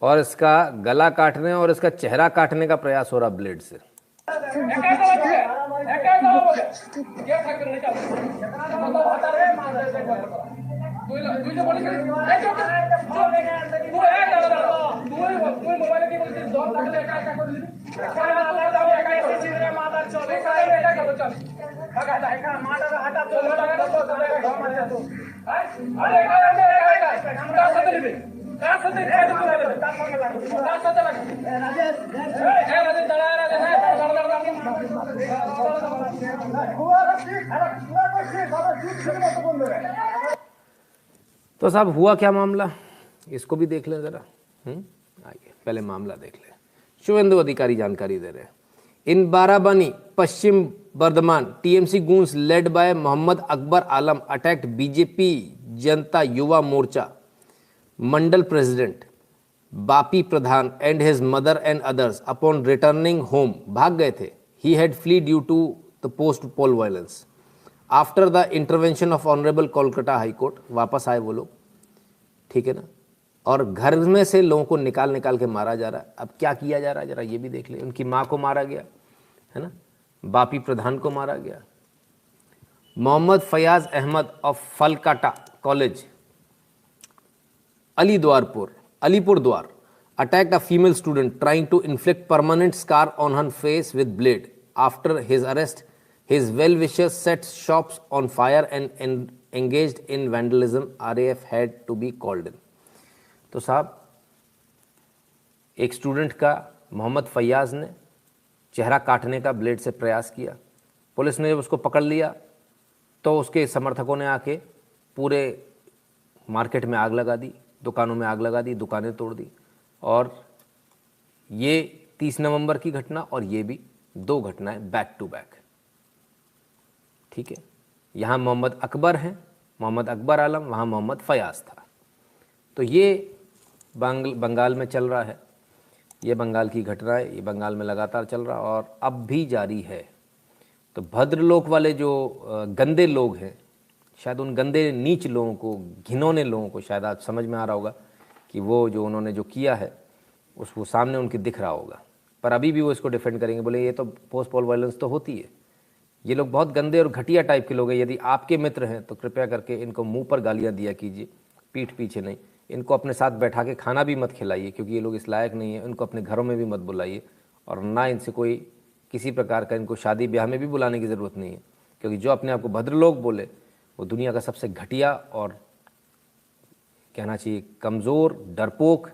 और इसका गला काटने और इसका चेहरा काटने का प्रयास हो रहा ब्लेड से। तो साहब हुआ क्या मामला, इसको भी देख लें जरा। आइए पहले मामला देख लें। शुभेंदु अधिकारी जानकारी दे रहे हैं। In Barabani Paschim Bardhaman TMC goons led by Mohammad Akbar Alam attacked BJP Janata Yuva Morcha Mandal president Bapi Pradhan and his mother and others upon returning home. भाग गए थे। He had flee due to the post poll violence after the intervention of honourable Kolkata high court. वापस आए वो लोग, ठीक है ना, और घर में से लोगों को निकाल निकाल के मारा जा रहा है। अब क्या किया जा रहा है जरा ये भी देख ले। उनकी माँ को मारा गया है ना, बापी प्रधान को मारा गया। मोहम्मद फयाज अहमद ऑफ फलकाटा कॉलेज अलीपुर द्वार attacked a female student trying to inflict permanent scar on her face with blade. After his arrest, his well-wishers set shops on fire and engaged in vandalism. RAF had to be called in. तो साहब एक student का मोहम्मद फयाज ने चेहरा काटने का blade से प्रयास किया। पुलिस ने जब उसको पकड़ लिया तो उसके समर्थकों ने आके पूरे मार्केट में आग लगा दी, दुकानों में आग लगा दी, दुकानें तोड़ दी। और ये 30 नवंबर की घटना और ये भी 2 घटनाएं बैक टू बैक, ठीक है। यहाँ मोहम्मद अकबर हैं, मोहम्मद अकबर आलम, वहाँ मोहम्मद फयाज था। तो ये बंगाल में चल रहा है, ये बंगाल की घटना है, ये बंगाल में लगातार चल रहा और अब भी जारी है। तो भद्रलोक वाले जो गंदे लोग हैं, शायद उन गंदे नीच लोगों को, घिनौने लोगों को शायद आज समझ में आ रहा होगा कि वो जो उन्होंने जो किया है वो सामने उनके दिख रहा होगा, पर अभी भी वो इसको डिफेंड करेंगे, बोले ये तो पोस्ट पोल वायलेंस तो होती है। ये लोग बहुत गंदे और घटिया टाइप के लोग हैं। यदि आपके मित्र हैं तो कृपया करके इनको मुंह पर गालियाँ दिया कीजिए, पीठ पीछे नहीं। इनको अपने साथ बैठा के खाना भी मत खिलाइए, क्योंकि ये लोग इस लायक नहीं है। इनको अपने घरों में भी मत बुलाइए और ना इनसे कोई किसी प्रकार का, इनको शादी ब्याह में भी बुलाने की ज़रूरत नहीं है, क्योंकि जो अपने आप को भद्रलोक बोले वो दुनिया का सबसे घटिया और कहना चाहिए कमज़ोर, डरपोक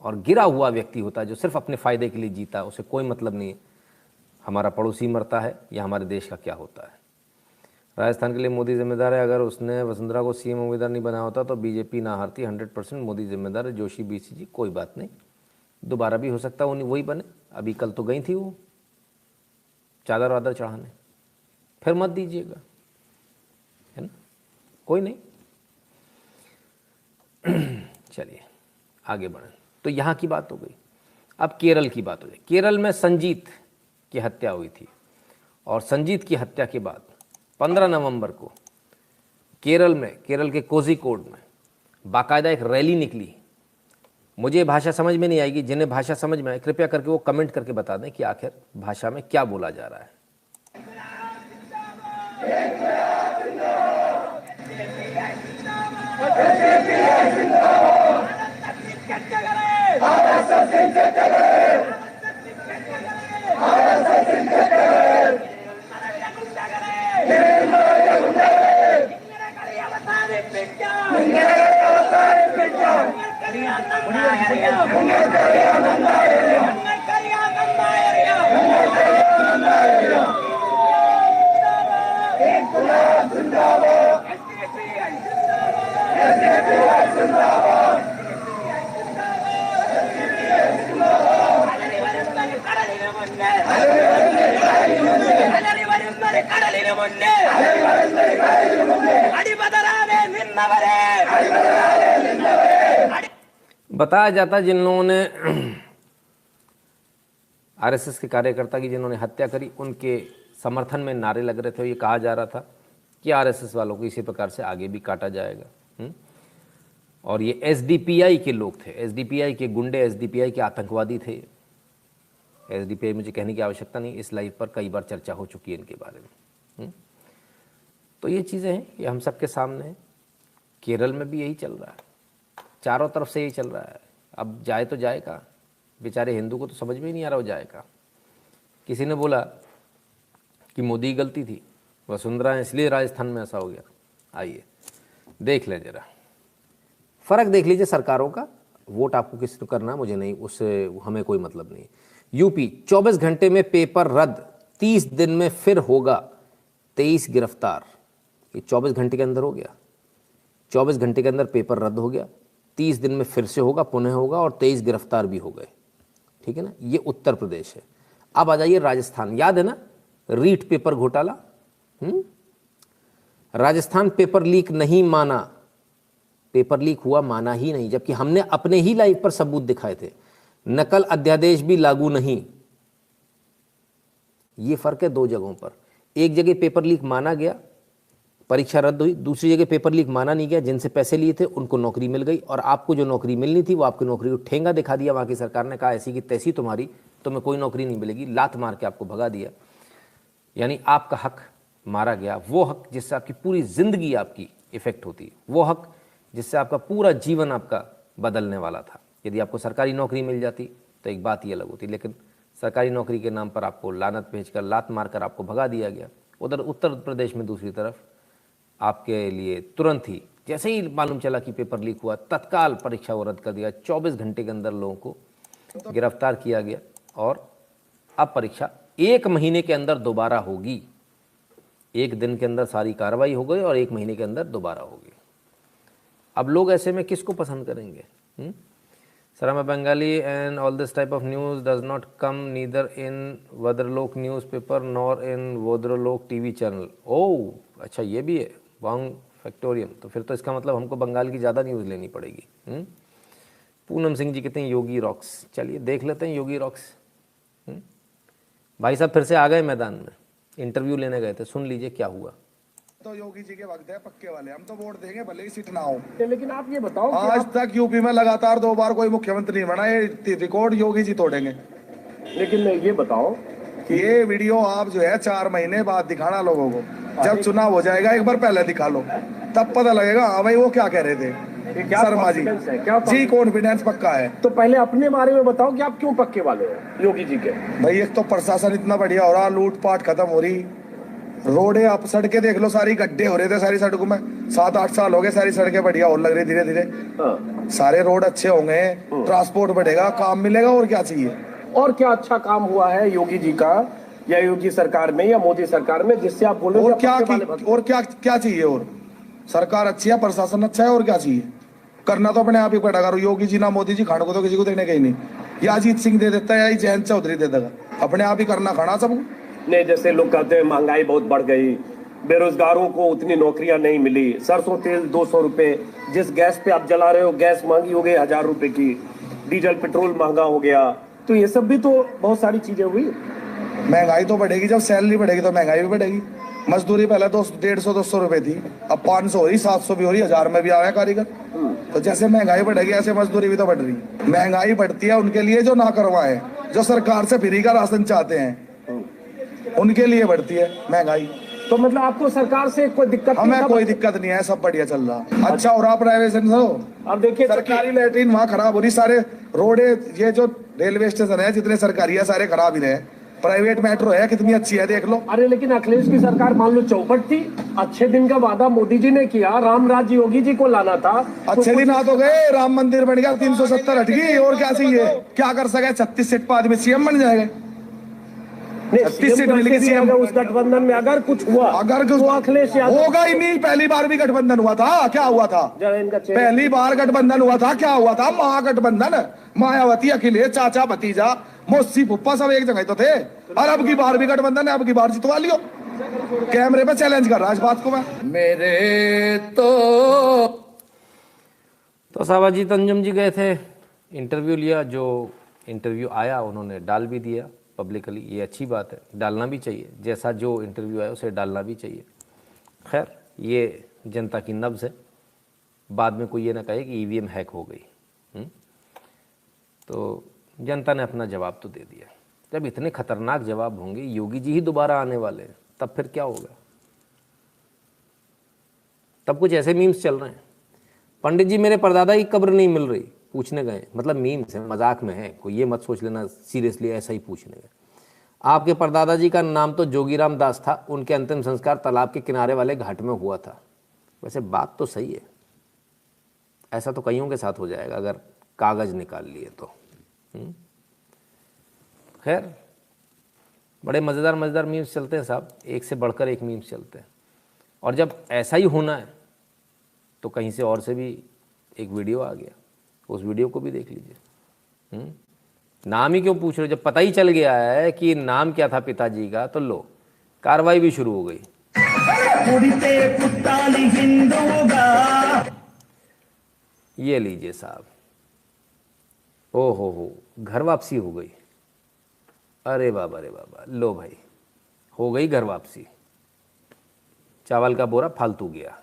और गिरा हुआ व्यक्ति होता है, जो सिर्फ अपने फ़ायदे के लिए जीता है, उसे कोई मतलब नहीं है हमारा पड़ोसी मरता है या हमारे देश का क्या होता है। राजस्थान के लिए मोदी जिम्मेदार है। अगर उसने वसुंधरा को सीएम उम्मीदवार नहीं बनाया होता तो बीजेपी ना हारती। 100% मोदी जिम्मेदार है। जोशी बीसी जी, कोई बात नहीं, दोबारा भी हो सकता है वही बने। अभी कल तो गई थी वो चादर वादर चढ़ाने, फिर मत दीजिएगा, है ना, कोई नहीं। चलिए आगे बढ़ें। तो यहाँ की बात हो गई, अब केरल की बात हो जाए। केरल में संजीत की हत्या हुई थी और संजीत की हत्या के बाद 15 नवंबर को केरल में, केरल के कोझिकोड में बाकायदा एक रैली निकली। मुझे भाषा समझ में नहीं आएगी, जिन्हें भाषा समझ में आए कृपया करके वो कमेंट करके बता दें कि आखिर भाषा में क्या बोला जा रहा है। बताया जाता है जिन लोगों ने आरएसएस के कार्यकर्ता की जिन्होंने हत्या करी, उनके समर्थन में नारे लग रहे थे। ये कहा जा रहा था कि आरएसएस वालों को इसी प्रकार से आगे भी काटा जाएगा। और ये एसडीपीआई के लोग थे, एसडीपीआई के गुंडे, एसडीपीआई के आतंकवादी थे। एसडीपीआई मुझे कहने की आवश्यकता नहीं, इस लाइव पर कई बार चर्चा हो चुकी है इनके बारे में। तो ये चीज़ें हैं, ये हम सबके सामने हैं। केरल में भी यही चल रहा है, चारों तरफ से यही चल रहा है। अब जाए तो जाए कहाँ, बेचारे हिंदू को तो समझ में ही नहीं आ रहा वो जाए कहाँ। किसी ने बोला कि मोदी की गलती थी, वसुंधरा इसलिए राजस्थान में ऐसा हो गया। आइए देख लें जरा, फ़र्क देख लीजिए सरकारों का वोट आपको किसको करना है मुझे नहीं, उससे हमें कोई मतलब नहीं। यूपी 24 घंटे में पेपर रद्द, 30 दिन में फिर होगा 23 गिरफ्तार। ये 24 घंटे के अंदर हो गया, 24 घंटे के अंदर पेपर रद्द हो गया, 30 दिन में फिर से होगा, पुनः होगा, और 23 गिरफ्तार भी हो गए। ठीक है ना, ये उत्तर प्रदेश है। अब आ जाइए राजस्थान। याद है ना रीट पेपर घोटाला? राजस्थान पेपर लीक नहीं माना, पेपर लीक हुआ माना ही नहीं, जबकि हमने अपने ही लाइव पर सबूत दिखाए थे। नकल अध्यादेश भी लागू नहीं। ये फर्क है दो जगहों पर। एक जगह पेपर लीक माना गया, परीक्षा रद्द हुई, दूसरी जगह पेपर लीक माना नहीं गया, जिनसे पैसे लिए थे उनको नौकरी मिल गई, और आपको जो नौकरी मिलनी थी वो आपकी नौकरी को ठेंगा दिखा दिया वहाँ की सरकार ने, कहा ऐसी की तैसी तुम्हारी, तुम्हें कोई नौकरी नहीं मिलेगी, लात मार के आपको भगा दिया। यानी आपका हक मारा गया, वो हक जिससे आपकी पूरी जिंदगी आपकी इफेक्ट होती, वो हक जिससे आपका पूरा जीवन आपका बदलने वाला था। यदि आपको सरकारी नौकरी मिल जाती तो एक बात ही अलग होती, लेकिन सरकारी नौकरी के नाम पर आपको लानत भेजकर, लात मारकर आपको भगा दिया गया। उधर उत्तर प्रदेश में दूसरी तरफ आपके लिए तुरंत ही जैसे ही मालूम चला कि पेपर लीक हुआ, तत्काल परीक्षा को रद्द कर दिया, 24 घंटे के अंदर लोगों को गिरफ्तार किया गया, और अब परीक्षा 1 महीने के अंदर दोबारा होगी। 1 दिन के अंदर सारी कार्रवाई हो गई और 1 महीने के अंदर दोबारा होगी। अब लोग ऐसे में किसको पसंद करेंगे? Sir, I'm a Bengali and all this type of news does not come neither in Vadralok newspaper nor in Vadralok TV channel. Oh, अच्छा ये भी है, वांग फैक्टोरियम। तो फिर तो इसका मतलब हमको बंगाल की ज़्यादा न्यूज़ लेनी पड़ेगी। पूनम सिंह जी कहते हैं योगी रॉक्स। चलिए देख लेते हैं योगी रॉक्स। भाई साहब फिर से आ गए मैदान में, इंटरव्यू लेने गए थे, सुन लीजिए क्या हुआ। तो योगी जी के वक्त है पक्के वाले, हम तो वोट देंगे भले ही सीट ना हो। लेकिन आप ये बताओ, आज तक यूपी में लगातार 2 बार कोई मुख्यमंत्री नहीं बना, ये रिकॉर्ड योगी जी तोड़ेंगे। लेकिन ये बताओ कि ये वीडियो आप जो है 4 महीने बाद दिखाना लोगों को, जब चुनाव हो जाएगा एक बार पहले दिखा लो, तब पता लगेगा हाँ भाई वो क्या कह रहे थे शर्मा जी। जी कॉन्फिडेंस पक्का है। तो पहले अपने बारे में बताओ कि आप क्यों पक्के वाले हो योगी जी के? भाई एक तो प्रशासन इतना बढ़िया हो रहा, लूटपाट खत्म हो रही, रोडे आप सड़कें देख लो, सारी गड्ढे हो रहे थे सारी सड़कों में, 7-8 साल हो गए, सारी सड़कें बढ़िया हो लग रही धीरे धीरे। सारे रोड अच्छे होंगे, ट्रांसपोर्ट बढ़ेगा, काम मिलेगा, और क्या चाहिए? और क्या अच्छा काम हुआ है योगी जी का या योगी सरकार में या मोदी सरकार में जिससे आप बोलो? और क्या चाहिए? और सरकार अच्छी है, प्रशासन अच्छा है, और क्या चाहिए? करना तो अपने आप ही पड़ेगा। योगी जी ना मोदी जी, खाने को तो किसी को देने का ही नहीं। या अजीत सिंह दे देता है या जयंत चौधरी दे देगा, अपने आप ही करना खाना सबको। नहीं, जैसे लोग कहते हैं महंगाई बहुत बढ़ गई, बेरोजगारों को उतनी नौकरियां नहीं मिली, सरसों तेल 200 रुपए, जिस गैस पे आप जला रहे हो गैस महंगी हो गई 1000 रुपए की, डीजल पेट्रोल महंगा हो गया, तो ये सब भी तो बहुत सारी चीजें हुई। महंगाई तो बढ़ेगी, जब सैलरी बढ़ेगी तो महंगाई भी बढ़ेगी। मजदूरी पहले 150-200 रुपए थी, अब 500 हो रही, 700 भी हो रही, 1000 में भी आ रहे हैं कारीगर। तो जैसे महंगाई बढ़ेगी ऐसे मजदूरी भी तो बढ़ रही है। महंगाई बढ़ती है उनके लिए जो ना करवाए, जो सरकार से फ्री का राशन चाहते हैं, उनके लिए बढ़ती है महंगाई। तो मतलब आपको सरकार से कोई दिक्कत? हमें कोई दिक्कत नहीं है, सब बढ़िया चल रहा। अच्छा हो रहा प्राइवेशन हो। अब देखिए सरकारी लैट्रिन वहाँ खराब हो रही, सारे रोडे, ये जो रेलवे स्टेशन है जितने सरकारी है सारे खराब ही रहे। प्राइवेट मेट्रो है कितनी अच्छी है देख लो। अरे लेकिन अखिलेश की सरकार मान लो चौपट थी, अच्छे दिन का वादा मोदी जी ने किया, राम राज्य योगी जी को लाना था, अच्छे दिन आ तो गए, राम मंदिर बन गया, 370 हट गई, और क्या चाहिए? क्या कर सके? 36 सीट पर आदमी सीएम बन जाएगा। 36 सीट मिल गई सीएम उस गठबंधन में। अगर कुछ हुआ, अगर तो अखिलेश यादव होगा ही नहीं। पहली बार भी गठबंधन हुआ था, क्या हुआ था? पहली बार गठबंधन हुआ था, क्या हुआ था? महागठबंधन, मायावती, अखिलेश, चाचा भतीजा, मौसी फुप्पा सब एक जगह तो थे। और अब की बार भी गठबंधन है, अब की बार जितवा लियो। कैमरे पे चैलेंज कर रहा है इस बात को मैं। मेरे तो साबाजीत अंजुम जी गए थे, इंटरव्यू लिया, जो इंटरव्यू आया उन्होंने डाल भी दिया पब्लिकली। ये अच्छी बात है, डालना भी चाहिए, जैसा जो इंटरव्यू आया उसे डालना भी चाहिए। खैर ये जनता की नब्ज़ है, बाद में कोई ये ना कहे कि ईवीएम हैक हो गई। तो जनता ने अपना जवाब तो दे दिया। जब इतने खतरनाक जवाब होंगे, योगी जी ही दोबारा आने वाले हैं, तब फिर क्या होगा? तब कुछ ऐसे मीम्स चल रहे हैं, पंडित जी मेरे परदादा की कब्र नहीं मिल रही, पूछने गए, मतलब मीम्स है, मजाक में है, कोई ये मत सोच लेना सीरियसली, ऐसा ही पूछने गए। आपके परदादा जी का नाम तो जोगीराम दास था, उनके अंतिम संस्कार तालाब के किनारे वाले घाट में हुआ था। वैसे बात तो सही है, ऐसा तो कईयों के साथ हो जाएगा अगर कागज निकाल लिए तो। खैर बड़े मज़ेदार मज़ेदार मीम्स चलते हैं साहब, एक से बढ़कर एक मीम्स चलते हैं। और जब ऐसा ही होना है तो कहीं से और से भी एक वीडियो आ गया, उस वीडियो को भी देख लीजिए। नाम ही क्यों पूछ रहे हो, जब पता ही चल गया है कि नाम क्या था पिताजी का, तो लो कार्रवाई भी शुरू हो गई। ये लीजिए साहब, ओ हो घर वापसी हो गई। अरे बाबा रे बाबा, लो भाई हो गई घर वापसी, चावल का बोरा फालतू गया,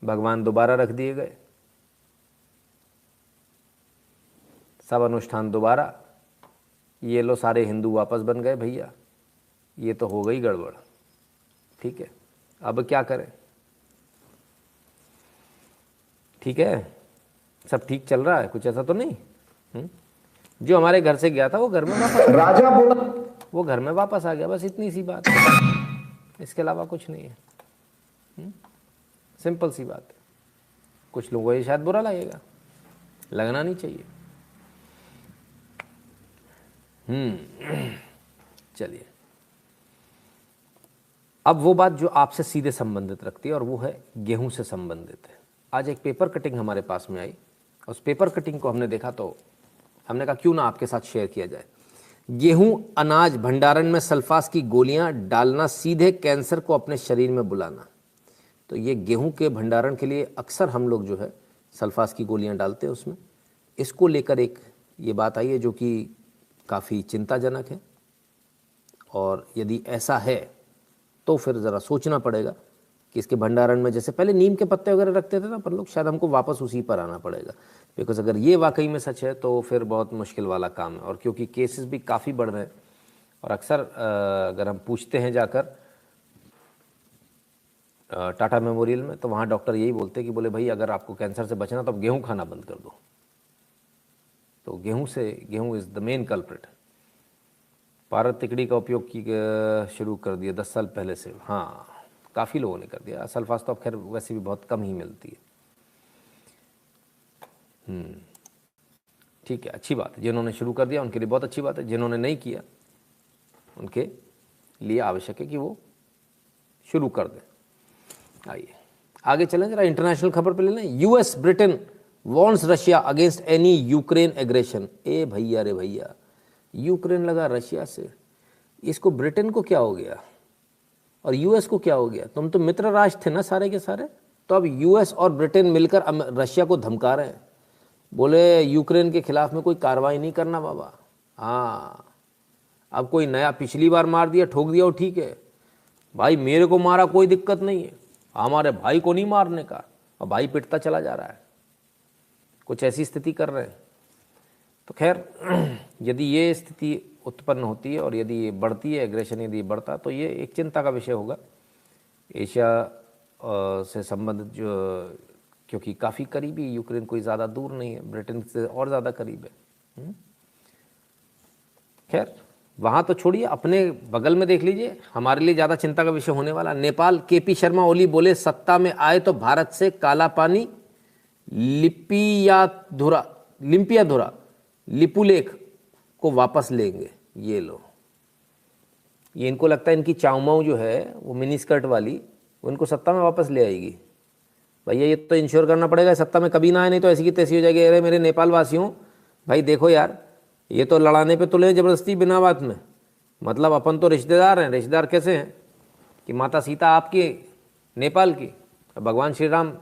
भगवान दोबारा रख दिए गए, सब अनुष्ठान दोबारा, ये लो सारे हिंदू वापस बन गए भैया, ये तो हो गई गड़बड़। ठीक है, अब क्या करें? ठीक है, सब ठीक चल रहा है, कुछ ऐसा तो नहीं। जो हमारे घर से गया था वो घर में वापस राजा बोला, वो घर में वापस आ गया, बस इतनी सी बात, इसके अलावा कुछ नहीं है। सिंपल सी बात है। कुछ लोगों को ये शायद बुरा लगेगा, लगना नहीं चाहिए। चलिए, अब वो बात जो आपसे सीधे संबंधित रखती है और वो है गेहूं से संबंधित है। आज एक पेपर कटिंग हमारे पास में आई, उस पेपर कटिंग को हमने देखा तो हमने कहा क्यों ना आपके साथ शेयर किया जाए। गेहूं अनाज भंडारण में सल्फास की गोलियां डालना सीधे कैंसर को अपने शरीर में बुलाना। तो ये गेहूं के भंडारण के लिए अक्सर हम लोग जो है सल्फास की गोलियां डालते हैं उसमें। इसको लेकर एक ये बात आई है जो कि काफ़ी चिंताजनक है, और यदि ऐसा है तो फिर ज़रा सोचना पड़ेगा कि इसके भंडारण में, जैसे पहले नीम के पत्ते वगैरह रखते थे ना अपन लोग, शायद हमको वापस उसी पर आना पड़ेगा। बिकॉज अगर ये वाकई में सच है तो फिर बहुत मुश्किल वाला काम है। और क्योंकि केसेस भी काफ़ी बढ़ रहे हैं, और अक्सर अगर हम पूछते हैं जाकर टाटा मेमोरियल में, तो वहाँ डॉक्टर यही बोलते हैं कि बोले भाई अगर आपको कैंसर से बचना तो आप गेहूँ खाना बंद कर दो। तो गेहूँ इज़ द मेन कल्प्रिट। पारद तिकड़ी का उपयोग की शुरू कर दिया 10 साल पहले से। हाँ, काफ़ी लोगों ने कर दिया। सल्फास तो अब खैर वैसे भी बहुत कम ही मिलती है। ठीक है, अच्छी बात है। जिन्होंने शुरू कर दिया उनके लिए बहुत अच्छी बात है, जिन्होंने नहीं किया उनके लिए आवश्यक है कि वो शुरू कर दें। आइए आगे चलें, जरा इंटरनेशनल खबर पे ले लें। US Britain warns Russia against any Ukraine aggression. ए भैया रे भैया, यूक्रेन लगा रशिया से, इसको ब्रिटेन को क्या हो गया और यूएस को क्या हो गया? तुम तो मित्र राष्ट्र थे ना सारे के सारे। तो अब यूएस और ब्रिटेन मिलकर रशिया को धमका रहे हैं, बोले यूक्रेन के खिलाफ में कोई कार्रवाई नहीं करना बाबा। हाँ, अब कोई नया, पिछली बार मार दिया ठोक दिया वो ठीक है भाई, मेरे को मारा कोई दिक्कत नहीं है, हमारे भाई को नहीं मारने का, और भाई पिटता चला जा रहा है। कुछ ऐसी स्थिति कर रहे हैं। तो खैर यदि ये स्थिति उत्पन्न होती है और यदि ये बढ़ती है, एग्रेशन यदि बढ़ता, तो ये एक चिंता का विषय होगा। एशिया से संबंधित जो, क्योंकि काफ़ी करीबी, यूक्रेन कोई ज़्यादा दूर नहीं है, ब्रिटेन से और ज़्यादा करीब है। खैर वहाँ तो छोड़िए, अपने बगल में देख लीजिए, हमारे लिए ज़्यादा चिंता का विषय होने वाला नेपाल। केपी शर्मा ओली बोले सत्ता में आए तो भारत से काला पानी, लिम्पियाधुरा लिपुलेख को वापस लेंगे। ये लो, ये इनको लगता है इनकी चाउमाऊ जो है वो मिनी स्कर्ट वाली, उनको सत्ता में वापस ले आएगी। भैया ये तो इंश्योर करना पड़ेगा सत्ता में कभी ना आए, नहीं तो ऐसी की तैसी हो जाएगी। अरे मेरे नेपाल वासियों, भाई देखो यार, ये तो लड़ाने पे तुले जबरदस्ती बिना बात में। मतलब अपन तो रिश्तेदार हैं। रिश्तेदार कैसे हैं कि माता सीता आपकी नेपाल की, भगवान श्री राम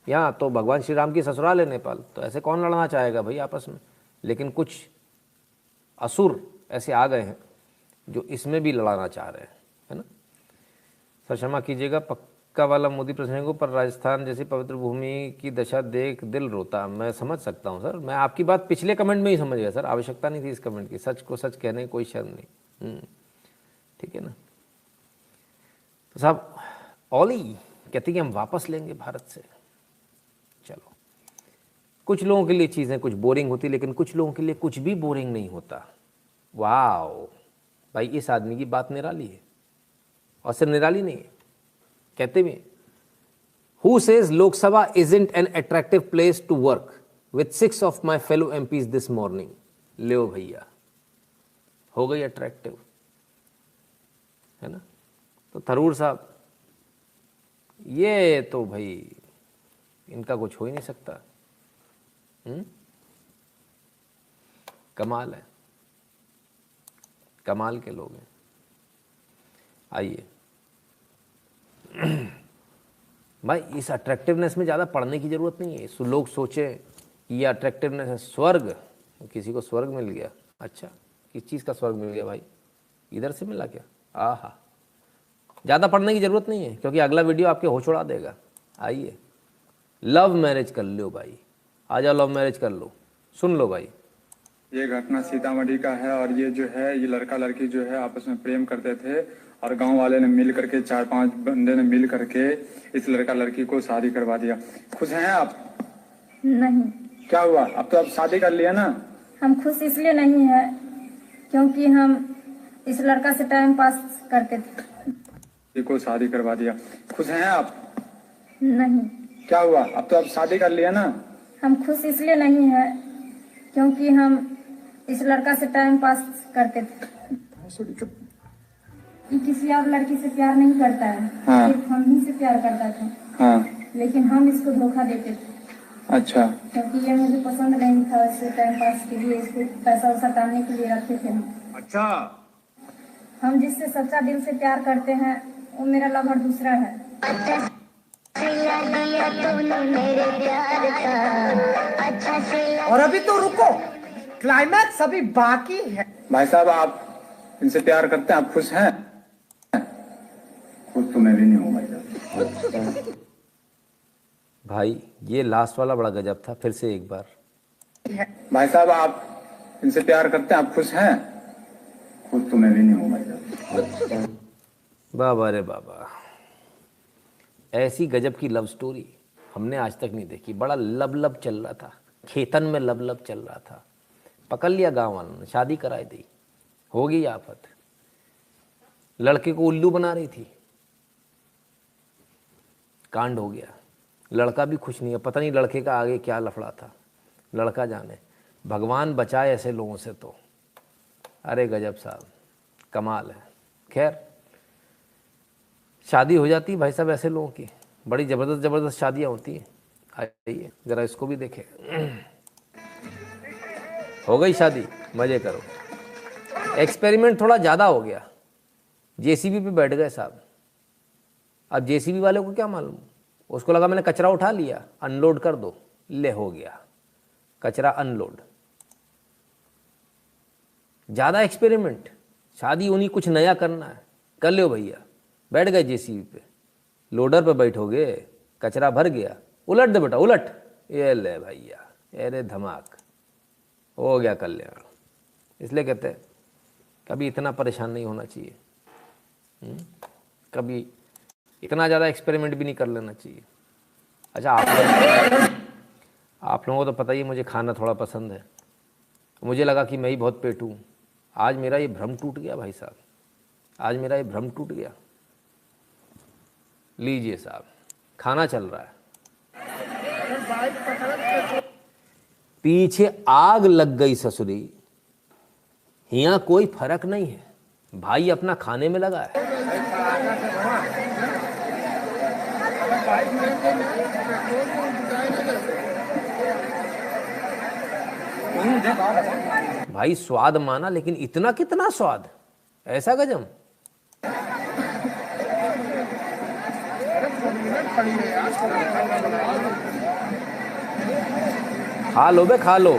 यहाँ, तो भगवान श्री राम की ससुराल है नेपाल। तो ऐसे कौन लड़ना चाहेगा भाई आपस में? लेकिन कुछ असुर ऐसे आ गए हैं जो इसमें भी लड़ाना चाह रहे हैं, है ना। सर क्षमा कीजिएगा, पक्का वाला मोदी प्रसंगों पर राजस्थान जैसी पवित्र भूमि की दशा देख दिल रोता। मैं समझ सकता हूँ सर, मैं आपकी बात पिछले कमेंट में ही समझ गया सर, आवश्यकता नहीं थी इस कमेंट की। सच को सच कहने कोई शर्म नहीं। ठीक है ना। तो साहब ओली कहती कि हम वापस लेंगे भारत से। चलो, कुछ लोगों के लिए चीज़ें कुछ बोरिंग होती, लेकिन कुछ लोगों के लिए कुछ भी बोरिंग नहीं होता। वाह भाई, इस आदमी की बात निराली है, और सिर्फ निराली नहीं है, कहते भी, who says Lok Sabha isn't an attractive place to work. with 6 of my fellow MPs this morning. लो भैया, हो गई अट्रैक्टिव, है ना। तो थरूर साहब, ये तो भाई इनका कुछ हो ही नहीं सकता। कमाल है, कमाल के लोग हैं। आइए भाई, इस अट्रैक्टिवनेस में ज़्यादा पढ़ने की ज़रूरत नहीं है। लोग सोचें कि ये अट्रैक्टिवनेस है स्वर्ग, किसी को स्वर्ग मिल गया। अच्छा, किस चीज़ का स्वर्ग मिल गया भाई? इधर से मिला क्या? आहा, ज़्यादा पढ़ने की ज़रूरत नहीं है, क्योंकि अगला वीडियो आपके होश उड़ा देगा। आइए, लव मैरिज कर लो भाई, आ जाओ, लव मैरिज कर लो। सुन लो भाई, ये घटना सीतामढ़ी का है और ये जो है, ये लड़का लड़की जो है आपस में प्रेम करते थे और गांव वाले ने मिल करके, 4-5 बंदे ने मिल करके इस लड़का लड़की को शादी करवा दिया। खुश हैं आप? नहीं। क्या हुआ? अब तो आप शादी कर लिया ना। हम खुश इसलिए नहीं है क्योंकि हम इस लड़का से टाइम पास करते थे। को शादी करवा दिया। खुश हैं आप? नहीं। क्या हुआ? अब तो आप शादी कर लिया ना। हम खुश इसलिए नहीं है क्योंकि हम इस लड़का से टाइम पास करते थे। ये किसी और लड़की से प्यार नहीं करता है। हाँ। सिर्फ हम ही से प्यार करता था। हाँ। लेकिन हम इसको धोखा देते थे। अच्छा। क्योंकि ये मुझे पसंद नहीं था, इससे टाइम पास के लिए, इसको पैसा वैसा टालने के लिए रखे थे हम। अच्छा। हम जिससे सच्चा दिल से प्यार करते हैं वो मेरा लवर दूसरा है। और अभी तो रुको, क्लाइमैक्स अभी बाकी है। भाई साहब, आप इनसे प्यार करते हैं, आप खुश हैं? खुश तो मैं भी नहीं हूँ भाई साहब। भाई ये लास्ट वाला बड़ा गजब था। फिर से एक बार, भाई साहब, आप इनसे प्यार करते हैं, आप खुश हैं? खुश तो मैं भी नहीं हूँ भाई साहब। बाबा रे बाबा, ऐसी गजब की लव स्टोरी हमने आज तक नहीं देखी। बड़ा लब लब चल रहा था, खेतन में लब लब चल रहा था। पकड़ लिया गांव वालों ने, शादी कराई दी, हो गई आफत। लड़के को उल्लू बना रही थी, कांड हो गया। लड़का भी खुश नहीं है, पता नहीं लड़के का आगे क्या लफड़ा था, लड़का जाने। भगवान बचाए ऐसे लोगों से तो। अरे गजब साहब, कमाल है। खैर, शादी हो जाती है भाई साहब ऐसे लोगों की, बड़ी ज़बरदस्त ज़बरदस्त शादियाँ होती हैं। आइए ज़रा इसको भी देखें। हो गई शादी, मज़े करो। एक्सपेरिमेंट थोड़ा ज़्यादा हो गया, जेसीबी पे बैठ गए साहब। अब जेसीबी वाले को क्या मालूम, उसको लगा मैंने कचरा उठा लिया, अनलोड कर दो, ले हो गया कचरा अनलोड। ज़्यादा एक्सपेरिमेंट, शादी उन्हीं कुछ नया करना है, कर लो भैया। बैठ गए जेसीबी पे, लोडर पे बैठोगे, कचरा भर गया, उलट दे बेटा उलट, ये ले भैया, अरे धमाक, हो गया कल्याण। इसलिए कहते हैं कभी इतना परेशान नहीं होना चाहिए, कभी इतना ज़्यादा एक्सपेरिमेंट भी नहीं कर लेना चाहिए। अच्छा, आप लोगों को तो पता ही है मुझे खाना थोड़ा पसंद है। मुझे लगा कि मैं ही बहुत पेटू हूँ। आज मेरा ये भ्रम टूट गया भाई साहब, आज मेरा ये भ्रम टूट गया। लीजिए साहब, खाना चल रहा है, पीछे आग लग गई ससुरी, यहाँ कोई फर्क नहीं है, भाई अपना खाने में लगा है। भाई स्वाद माना, लेकिन इतना कितना स्वाद, ऐसा गजब। खा लो बे, खा लो,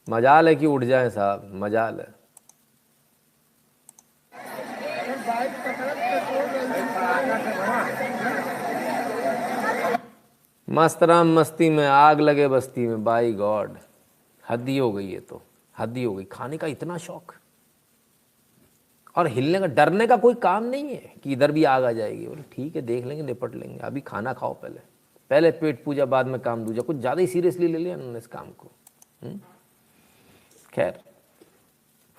मजाल है कि उठ जाए साहब, मजाल है। मस्त राम मस्ती में, आग लगे बस्ती में। बाई गॉड, हद ही हो गई, ये तो हद ही हो गई। खाने का इतना शौक और हिलने का, डरने का कोई काम नहीं है कि इधर भी आग आ जाएगी। बोले ठीक है, देख लेंगे, निपट लेंगे, अभी खाना खाओ, पहले पेट पूजा, बाद में काम दूजा। कुछ ज़्यादा ही सीरियसली ले लिया उन्होंने इस काम को। खैर,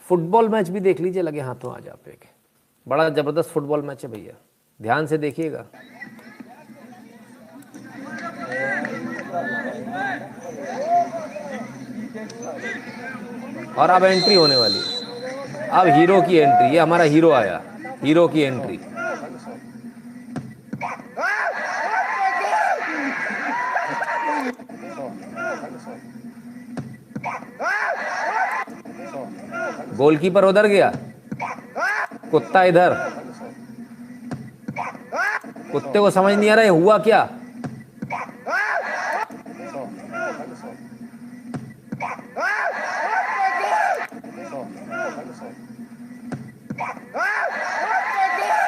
फुटबॉल मैच भी देख लीजिए लगे हाथों आज आप एक, बड़ा ज़बरदस्त फुटबॉल मैच है भैया, ध्यान से देखिएगा। और अब एंट्री होने वाली है, अब हीरो की एंट्री। ये हमारा हीरो आया, हीरो की एंट्री। गोलकीपर उधर गया, कुत्ता इधर। कुत्ते को समझ नहीं आ रहा है हुआ क्या।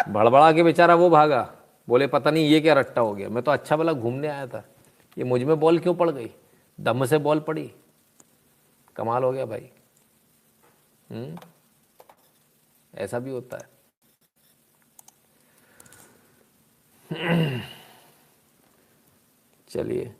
भड़बड़ा के बेचारा वो भागा, बोले पता नहीं ये क्या रट्टा हो गया, मैं तो अच्छा भला घूमने आया था, ये मुझ में बॉल क्यों पड़ गई, दम से बॉल पड़ी। कमाल हो गया भाई। ऐसा भी होता है। चलिए,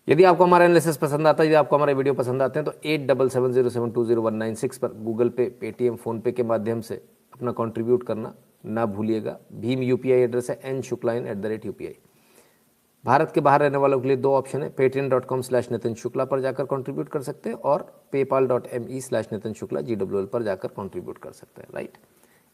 यदि आपको हमारा एनालिसिस पसंद आता है, यदि आपको हमारे वीडियो पसंद आते हैं तो 8770720196 पर गूगल पे, पेटीएम, फ़ोनपे के माध्यम से अपना कंट्रीब्यूट करना ना भूलिएगा। भीम यूपीआई एड्रेस है n.shukla@UPI। भारत के बाहर रहने वालों के लिए 2 ऑप्शन है, paytm.com/नितिन शुक्ला पर जाकर कंट्रीब्यूट कर सकते हैं और paypal.me/नितिन शुक्ला GWL पर जाकर कंट्रीब्यूट कर सकते हैं। राइट,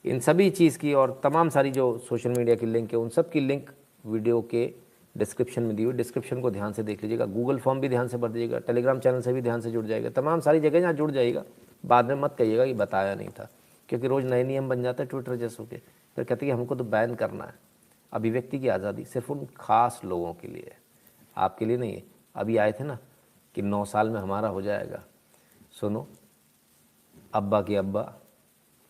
इन सभी चीज़ की और तमाम सारी जो सोशल मीडिया की लिंक है उन सब की लिंक वीडियो के डिस्क्रिप्शन में दी हुई, डिस्क्रिप्शन को ध्यान से देख लीजिएगा। गूगल फॉर्म भी ध्यान से भर दीजिएगा, टेलीग्राम चैनल से भी ध्यान से जुड़ जाएगा, तमाम सारी जगह जहाँ जुड़ जाएगा। बाद में मत कहिएगा कि बताया नहीं था, क्योंकि रोज़ नए नियम बन जाते हैं ट्विटर जैसों के, फिर कहते हैं कि हमको तो बैन करना है। अभिव्यक्ति की आज़ादी सिर्फ उन खास लोगों के लिए है, आपके लिए नहीं है। अभी आए थे ना कि 9 साल में हमारा हो जाएगा। सुनो, अब्बा के अब्बा,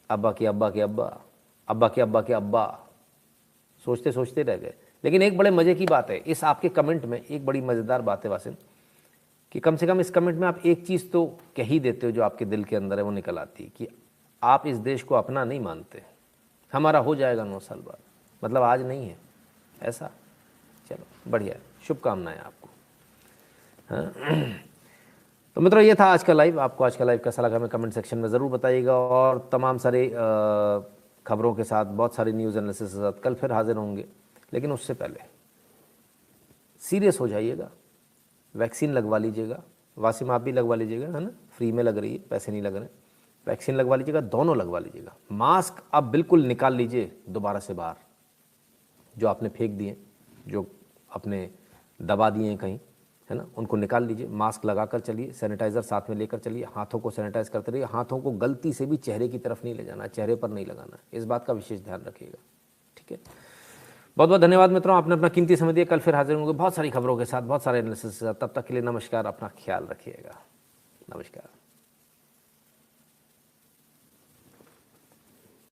अब्बा के अब्बा के अब्बा, अब्बा के अब्बा के अब्बा, सोचते सोचते रह गए। लेकिन एक बड़े मज़े की बात है इस आपके कमेंट में, एक बड़ी मज़ेदार बात है वासिम, कि कम से कम इस कमेंट में आप एक चीज़ तो कह ही देते हो जो आपके दिल के अंदर है, वो निकल आती है कि आप इस देश को अपना नहीं मानते। हमारा हो जाएगा 9 साल बाद, मतलब आज नहीं है ऐसा। चलो बढ़िया, शुभकामनाएं आपको। हाँ तो मित्रों, ये था आज का लाइव। आपको आज का लाइव कैसा लगा हमें कमेंट सेक्शन में ज़रूर बताइएगा, और तमाम सारे खबरों के साथ, बहुत सारी न्यूज़ एनालिसिस के साथ कल फिर हाजिर होंगे। लेकिन उससे पहले सीरियस हो जाइएगा, वैक्सीन लगवा लीजिएगा। वासिम आप भी लगवा लीजिएगा, है ना, फ्री में लग रही है, पैसे नहीं लग रहे। वैक्सीन लगवा लीजिएगा, दोनों लगवा लीजिएगा। मास्क अब बिल्कुल निकाल लीजिए दोबारा से बाहर, जो आपने फेंक दिए, जो आपने दबा दिए हैं कहीं, है ना, उनको निकाल लीजिए। मास्क लगाकर चलिए, सैनिटाइज़र साथ में लेकर चलिए, हाथों को सैनिटाइज करते रहिए। हाथों को गलती से भी चेहरे की तरफ नहीं ले जाना, चेहरे पर नहीं लगाना, इस बात का विशेष ध्यान रखिएगा। ठीक है, बहुत बहुत धन्यवाद मित्रों, आपने अपना कीमती समय दिया। कल फिर हाजिर होंगे बहुत सारी खबरों के साथ, बहुत सारे एनालिसिस के साथ। तब तक के लिए नमस्कार, अपना ख्याल रखिएगा। नमस्कार।